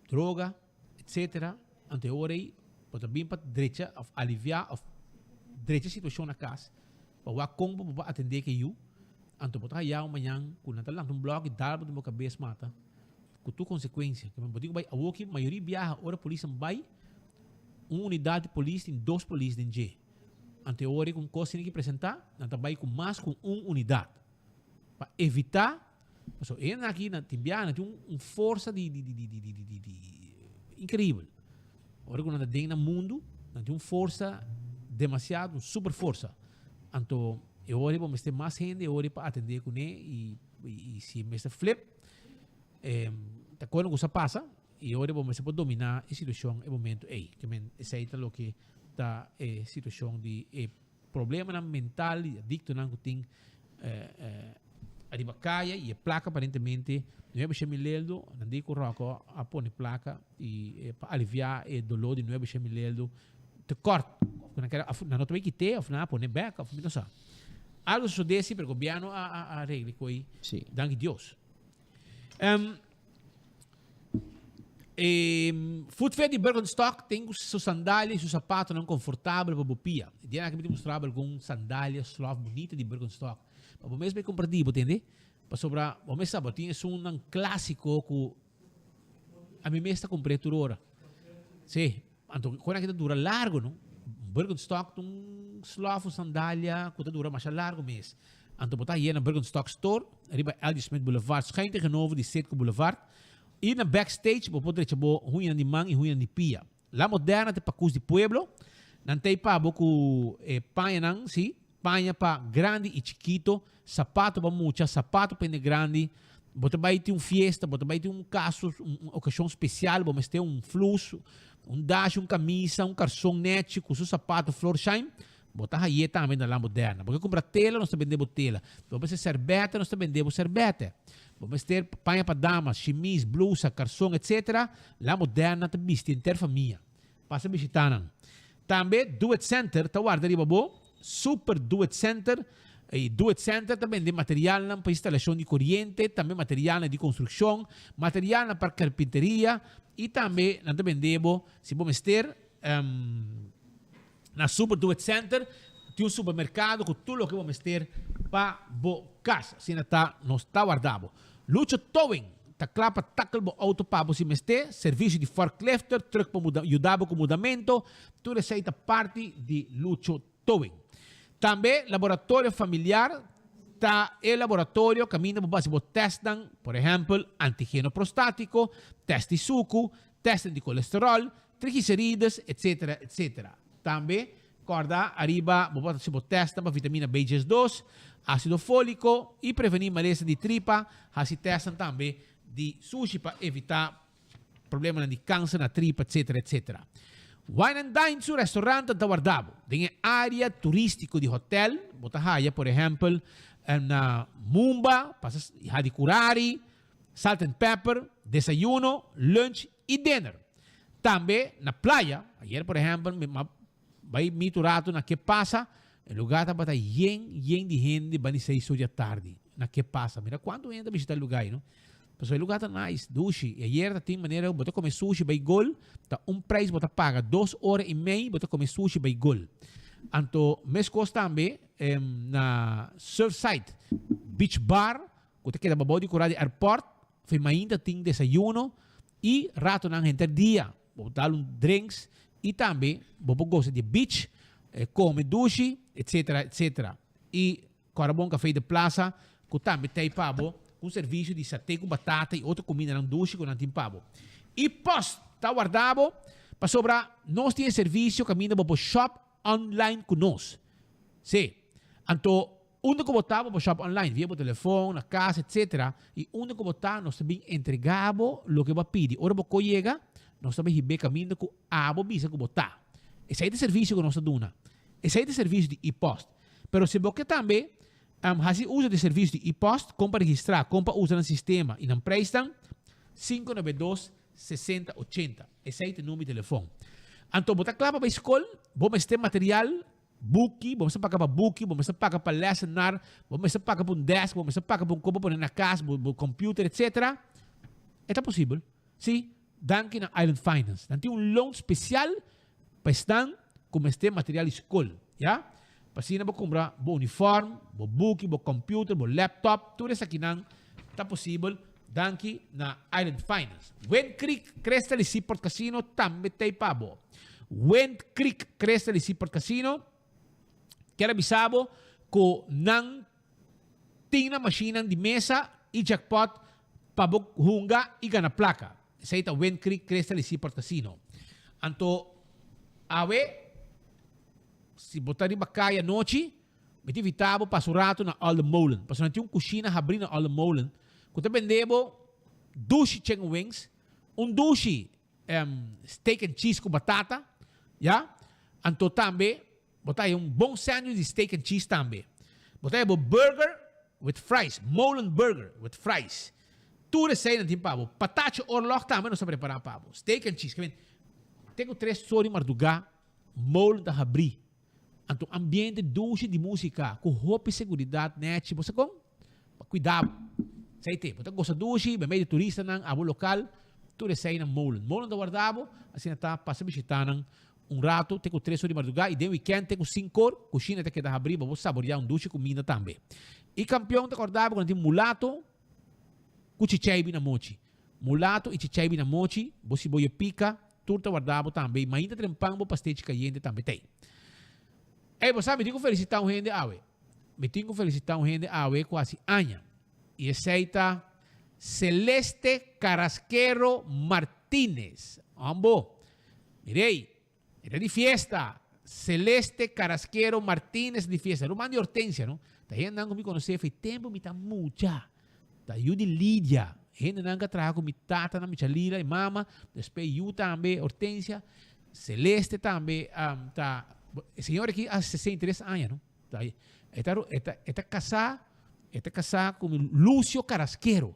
droga, etc. Ante hora pode vir para direita, aliviar a direita situação na casa, para como para atender que you. Anto pode ir amanhã, quando está lá num blog, dá para uma cabeça mata, com tua consequência. Que me pode ir ao que maioria viaja, ora a polícia vai uma unidade de polícia em 2 polícias em G. Ante hora com coisa que apresentar, anta vai com mais com uma unidade para evitar. So, aqui na Tibiana tem uma força de incrível. Ora quando anda dentro do mundo, tem uma força demasiado, super força. Anto eu ora vamos ter mais gente, eu ora para atender com ele e se me flip, tá quando coisa passa. E agora vamos para dominar a situação no momento aí. Que essa é o que está a situação de problema mental, adicto não tem a caia e a placa aparentemente não é para chamilelo, não digo roco a pôr placa e para aliviar o dolor de não é para chamilelo te corta. Não tem que ter, afinal pôr back, não sabe. Algo só desse para o governo a regra coi. Danke Deus. Footwear de Birkenstock tem suas sandálias e seus sapatos não confortáveis para bopia. E aí que me mostrava com sandálias suave bonita de Birkenstock. Mas mesmo é comparativo, entende? Para sobrar, vamos saber, tinha um clássico que a mim mesmo comprei por hora. Sim, então quando é que dura largo, não? Birkenstock um suave sandália que dura mais largo mês. Então botar aí na Birkenstock Store, arriba Aldi Smith Boulevard, schijnt tegenover die Setco Boulevard. E na backstage, vou poder chamar ruim de man e ruim de pia. La moderna te pacus de pueblo, não tem para boco panha não, sim, panha para grande e chiquito, sapato para mucha, sapato para grande, bota vai ter fiesta, bota vai ter caso, uma ocasião especial, vamos ter fluxo, dash, camisa, calção net, com seu sapato flor shine, bota aí também na la moderna. Porque compra tela, nós também vendemos tela. Vamos ter serbeta, nós também vendemos serbeta. Vamos ter panha para damas, chemise, blusa, calção, etc. La moderna te viste interfamia. Passa a visitar. Também Do It Center, tá guarda ali, babo. Super Do It Center. E Do It Center também de material para instalação de corrente, também material de construção, material para carpinteria e também nós vendemos, se vamos ter na Super Do It Center, tem supermercado com tudo o que vamos ter para a casa. Se não está, não está guardado. Lucho Towing, tá clapa tackle bo auto para você mestre, serviço de forklifter, truck para ajudar com mudamento, tudo isso é parte de Lucho Towing. Também laboratório familiar, tá o laboratório caminho para você testar, por exemplo, antígeno prostático, teste de suco, teste de colesterol, triglicérides, etc, etc. Também corda arriba, você testa para vitamina B2, ácido fólico e prevenir maleza de tripa, assim testam também de sushi para evitar problemas de câncer na tripa, etc, etc. Wine and Dine, su restaurante da guardado. Tem área turística de hotel, botahaya, por exemplo, na Mumba, Hadicurari, Salt and Pepper, desayuno, lunch e dinner. Também na playa, ayer, por exemplo, vai miturato na que passa, o lugar está bata yen de gente, vai 6 horas da tarde. Na que passa, mira quando entra visitar o lugar, não? Pessoal, o lugar está nice, sushi. E ayer tem maneira, bota comer sushi, vai gol, tá preço, bota paga 2 horas e meia, bota comer sushi, vai gol. Anto, mes costa também, na Surfside Beach Bar, que queda babau de curado de airport, foi ainda tem desayuno, e rato na gente dia, botar drinks, e também, vou gostar de beach, come sushi, etc, etc. E, agora bom café de plaza, que também tem pabo, com serviço de satê com batata e outra comida não duche com não pavo. E post, está guardado, para sobrar, nós temos serviço, caminho para o shop online com nós. Sim. Então, onde que botar para o shop online, via por telefone, na casa, etc. E onde que botar, nós também entregamos o que vai pedir. Ora, você chega, nós também receber caminho com a bisa que botar. Esse aí é o serviço que nós damos. Esse aí é o serviço de e-post. Mas se você também Hasi usa de serviço de e-post, compra registrar, compra usa no sistema e não prestam 592-6080. Esse aí é o número de telefone. Então, botar claro para a escola, vamos ter material, book, vamos pagar para book, vamos pagar para lecionar, vamos pagar para um desk, vamos pagar para um copo para na casa, para um computer, etc. É possível. Sim, danke na Island Finance. Tem loan especial para estar com este material escola. Ja? Para assim, vou comprar o uniforme, o book, o computer, o laptop, tudo isso aqui não está possível. Danke na Island Finance. Wind Creek Crystal Seaport Casino também tem pabo. Wind Creek Crystal Seaport Casino quero avisar que não tem na máquina de mesa e jackpot para hunga e ganhar placa. Esse é o Wind Creek Crystal Seaport Casino. Então, se botar de bacaya noite, me evitava para o rato na Alden Molen. Porque não tinha cozinha abrindo na Alden Molen. Quando vendemos dushi chicken wings, dushi steak and cheese com batata, ja? Então também, botar bom sandwich de steak and cheese também. Botar burger with fries, Molen burger with fries. Tudo isso aí não tem pavo. Patate orlock também não se preparar pavo. Steak and cheese. Tenho 3 stories mardugar, Molen da abrir. Então ambiente dushi de música, com roupa e segurança, net, você com cuidado. Sei te, você gosta dushi, bem de turista nang abo local, tudo isso aí na Molen. Molen da guardabo, assim está passa visitar rato, tenho 3 horas de madrugada e de weekend tenho 5 horas, cozinha tem que dar abrir, vou saborear dushi comida também. E campeão te acordava quando tem mulato, com chichaibi na mochi. Mulato e chichaibi na mochi, você boia pica, tudo guardabo também, mas ainda trempang bo pastete caliente também tem. Você me tenho que felicitar um gente awe. Me tenho que felicitar um gente awe quase anha. E aceita Celeste Carrasquero Martínez. Ambo. Mirei, era de fiesta. Celeste Carrasquero Martínez de fiesta. Román de Hortensia, ¿no? Está gente que me conoce, fue tempo, me está mucha. Está yo de Lidia. Gente que trabaja con mi tata, mi chalira y mama. Después yo también, Hortensia. Celeste también. El señor aquí hace 63 años, ¿no? Está casada con Lucio Carrasquero.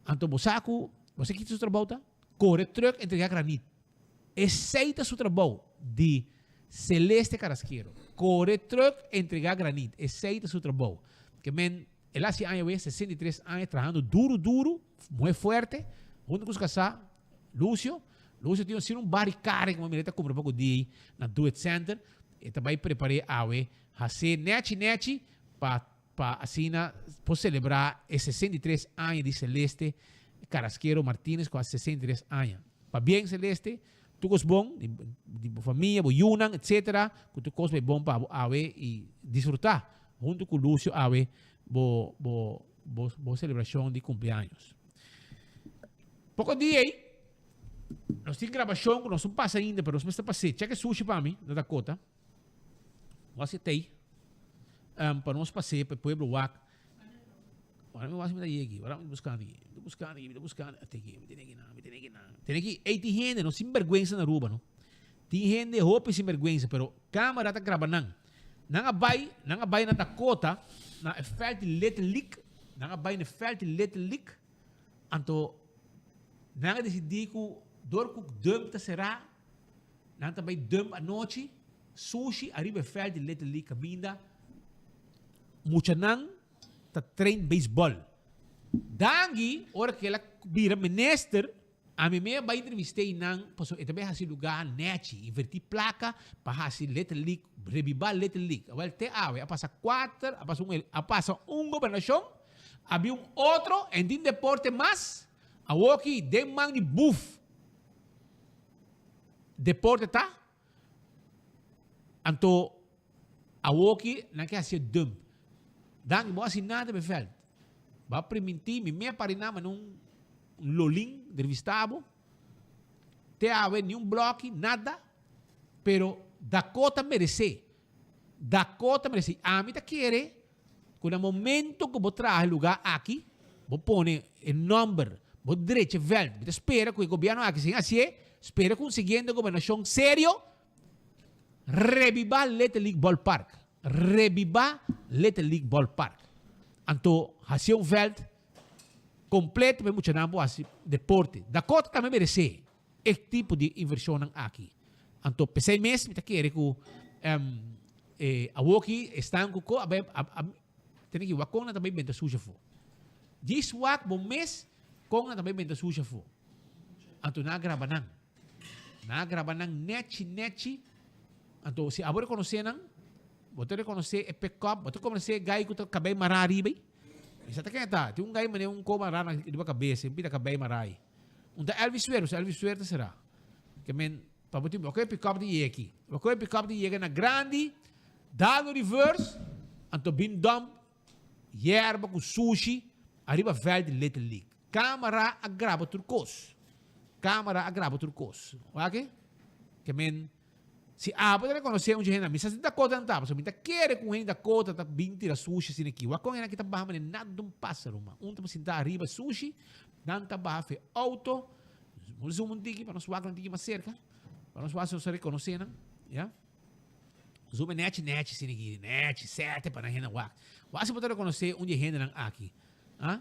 Anto Bosaco, você quita su trabalho, corre truck entregar granito. Aceita su trabalho de Celeste Carrasquero. Corre truck entregar granito. Aceita su trabalho. Que él hace años, 63 años, trabajando duro, muy fuerte, junto con su casa, Lucio tinha sido bari caro, como ele está comprando pouco dia na Do It Center. E também preparei a fazer neti para assim para celebrar esses 63 anos de Celeste Carrasquero Martínez com 63 anos. Para bem Celeste, tu gostas bom de família, de Yunnan, etc. Que tu gostas bom para e desfrutar junto com Lúcio boa celebração de cumpleaños. Pouco dia aí, nós temos gravação que nós não passa ainda, mas nós estamos passando. Checa sushi para mim, na Dakota. Nós aceitei. Para nós passar para o Pueblo Wak. Agora eu acho que me aqui. Agora eu buscando até aqui. Tem aqui. Ei, tem gente, não sem vergonha na rua, não. Tem gente, roupa sem vergonha, pero câmera está gravando. Não vai na Dakota, na Felt Little League. Não vai na Felt Little League. Então, não decidi que door que dump será. Não também dump à noite. Sushi, arriba Felt Little League, caminha. Mucha nang ta train baseball. Dangi, ora que ela vira minister, a mim vai entrevistar nang, passo e também hasi lugar neti, invertir placa para hasi Little League, revivar Little League. Agora te ave, a passa 4, a passa governação, havia outro em din deporte mais, a woki de man de buff. Deporte tá? Anto a woki na que hasi dump. Dan mo assim nada me felt. Ba permitir me parinama num loling entrevistado. Te haver nenhum bloco, nada. Pero Dakota merece. A mim tá querer que no momento que vou trazer lugar aqui, vou pôr o número, vou direito veld. Vou espera que o governo aqui seja assim, espera conseguindo governação sério. Reviva Little League Ballpark. Anto, hasi um veld completo, mas muito nambo assim deporte. Da cota também merece. Esse tipo de inversão aqui. Anto, pensei mesmo, me querer que a woki estão com tem que wakong na também benta suja fo. This wak bom mês kong na também benta suja fo. Anto na grabanang neti. Anto si abo reconhecer nang, boto reconhecer e pick up, boto reconhecer gai ko kabay marari bay. Isa ta kaya ti un gai mane un ko marana di ba kabese, pita kabay marai. Unta Elvis Suero será. Que men pabuti okay pick up di yeki. Okay pick up di yeki na grandi, dalo reverse, anto bin dump, yerba com sushi, arriba verde Little League. Câmara agrava turcos. Ok? Que men si abo deve conhecer um jeito na missa, se da cota não tá, mas me tá querer com ele da cota tá bem tira sushi assim aqui. O com ele que tá barra mas nada de um pássaro, mano. Um tá sentar arriba sushi, não tá barra fe auto. Vamos um tiki para nós suar com tiki mais cerca. Para nós suar se reconhecer, não? Ya? Zoom net assim aqui, net sete para renda wak. Você pode reconhecer onde renda não aqui. Ah?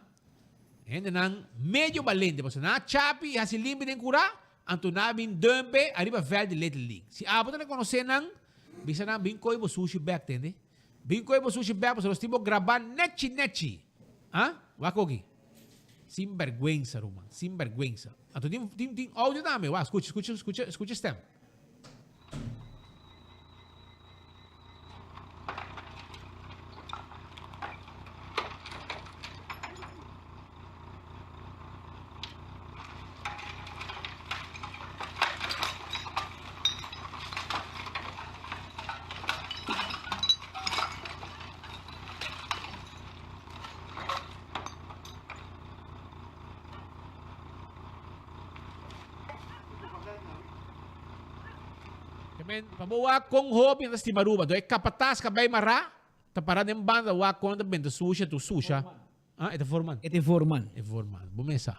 Renda não meio valente, você na chapi, assim limpo de curar. Anto namin dumpe, arriba verde Little League. Si abo na reconhecer nang, bisa na binkoy bo sushi back, tende? Binkoy bo sushi back, so tipo grabar nechi. Ah? Wakogi. Sin vergüenza, Roman. Sin vergüenza. Anto tim audio dame, wa, escucha stem. Pabawa kong hobby na stimaruba do é capataz kabay mara tapara nem banda wa quando benta suja tu suja ete forman bomesa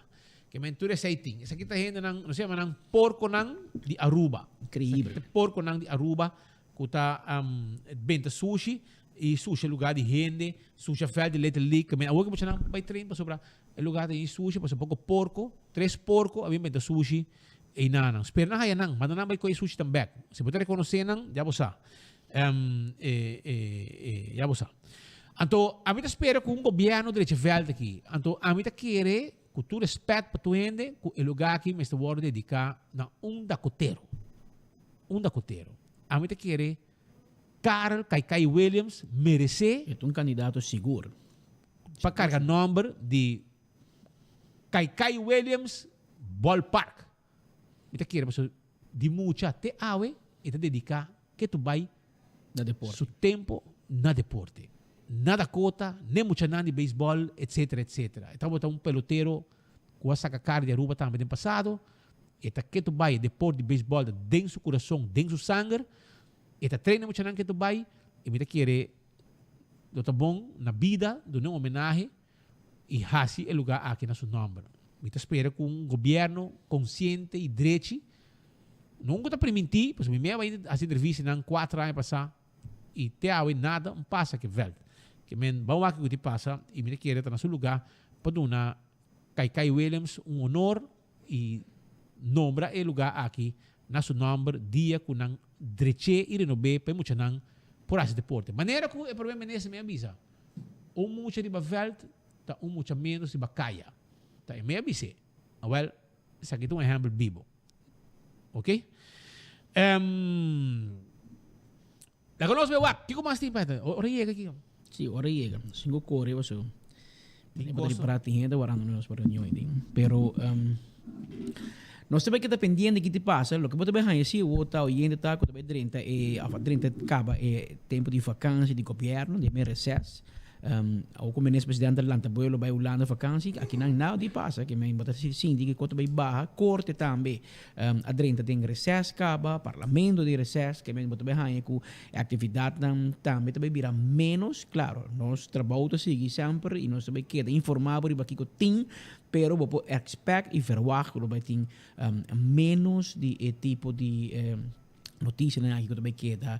que mentura saiting essa aqui tá renda nang não sei manang porco nang di Aruba incrível porco nang di Aruba kuta benta sushi e sushi lugar de rende sushi fel de Little League que men awo que você não vai trein para sobra el lugar de sushi para pouco porco 3 porco havia benta sushi e nanang. Spera na kaya nang. Mananang may ko'y sushi tambek. Si puto rekonosin nang, yabo sa. Yabo sa. Anto, amita spera kung gobyerno direito velde aqui. Anto, amita querer que tu respeito para tu ende, que o lugar aqui, Mr. Ward, dedicar na dacoteiro. Dacoteiro. Amita querer Carl Kai Williams merece. É candidato seguro. Para carregar número de Kai Williams Ballpark. Kita kira maksud di mucha te awe ita dedica que tu vai na deporte. Su tempo na deporte. Nada cota, nem mucha nada de beisebol, etc. Ita bota pelotero com essa cara de Aruba também no passado. Ita que tu vai deporte de beisebol dentro do coração, dentro do sangue. Ita treina mucha nada que tu vai e mita kire do tá bom na vida, do não homenagem e hasi o lugar aqui na seu nome. Mita espera que um governo consciente e direito não está permitir, pois me vai a entrevista em 4 anos passar e te awe nada um passa que veld. Que men bom aqui que te passa e me quer estar no seu lugar para dar Kai Williams um honor e nombra o lugar aqui na seu nome dia com nang direito e renove para muito nang por esse deporte. Maneira que o problema nesse me avisa. Muito de veld, tá muito menos de bacaia. Tá me avise. Well, isso aqui é um exemplo vivo. Ok? La conosco wak. Kiko mas timpa ito. Ora yega kiko. Sì, ora yega. Singo corre waso. Hindi pa prati henda warano nos para nyo ini. Pero nós também que está pendente que te passa, o que você vai ganhar se o tal e ainda está com também 30 e a 30 acaba é tempo de vacância de governo, de recesso. Ou como nesse presidente Atlanta Boelo vai Holanda vakansie aqui não nada de passa que men bota sim que quanto vai barra corte também a 30 tem recesso acaba parlamento de recesso que men bota bem com atividade também vira menos claro nós trabalho sigue sempre e nós também queda informado sobre aquilo tem pero vou expect e verwacht que vai ter menos de tipo de notícia na que também queda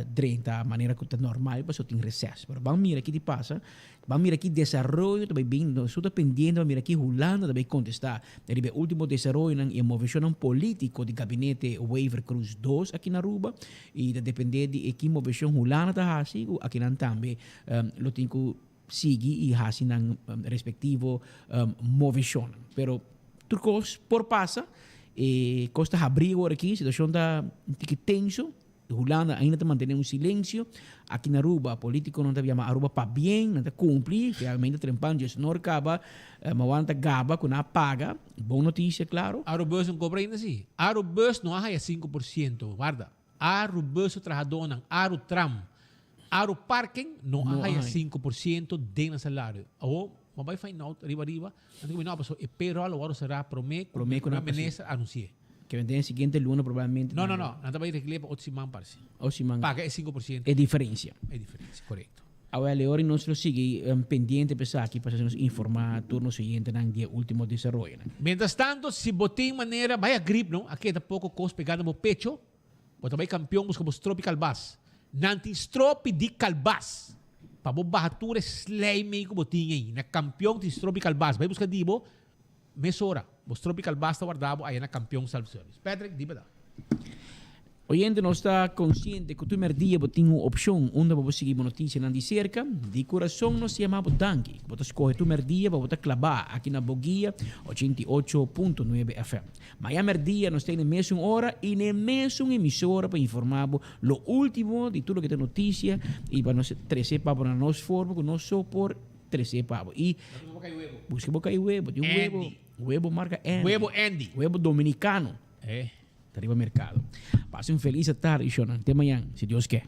drenta maneira que tá normal passou tem recesso pero vamos mirar aqui de passa vamos mirar aqui desenvolvimento também bem nós estamos dependendo vamos mirar aqui Holanda também contestar ele o último desenvolvimento em movimento político de gabinete Waiver Cruz 2 aqui na Aruba e depender de que movimento Holanda tá assim aqui nan também lo tem que seguir e assim nan respectivo movimento pero turcos por passa e costa abrigo aqui, situação da tenso, Holanda ainda está mantendo silêncio, aqui na Aruba, político não está vendo Aruba para bem, não está cumprir, que ainda trempando, já não acaba, mas não gaba, com a paga, boa notícia, claro. Arubus não cobra ainda assim, Arubus não há 5%, guarda, Arubus trabalhador não, Arutram, Aruparking não há 5% de salário, ou vai find out riba nanti kami pasó pero lo waro será promé con una menesa anuncié que vendrá el siguiente lunes probablemente no nanti vai reclama 8 man parsi 8 man paga 5% es diferencia correcto ahora ahora nosotros sigue pendiente para aquí para nos informar turno siguiente en el último desarrollo mientras tanto si botín manera vaya grip no aquí está poco cos pegando mo pecho bota vai campeón buscamos tropical bass nanti tropical bass para bahatura slay me ko botinha aí na campeão de tropical bass vai buscar dibo mesora os tropical bass tá guardado aí na campeão self service Patrick diba da oyente não está consciente que o primeiro dia tem uma opção onde você seguir uma notícia na de cerca de coração nos chamamos Dangi você escolhe o primeiro dia para você clavar aqui na Boguia 88.9 FM mas a dia nós temos mesmo hora e na mesma emissora para informar o último de tudo que tem notícia e para nós trazer para a nossa forma que nós só por trazer para e busque boca e huevo de huevo marca Andy huevo dominicano arriba mercado. Pasen feliz tarde, Shonan. Até amanhã, se Deus quer.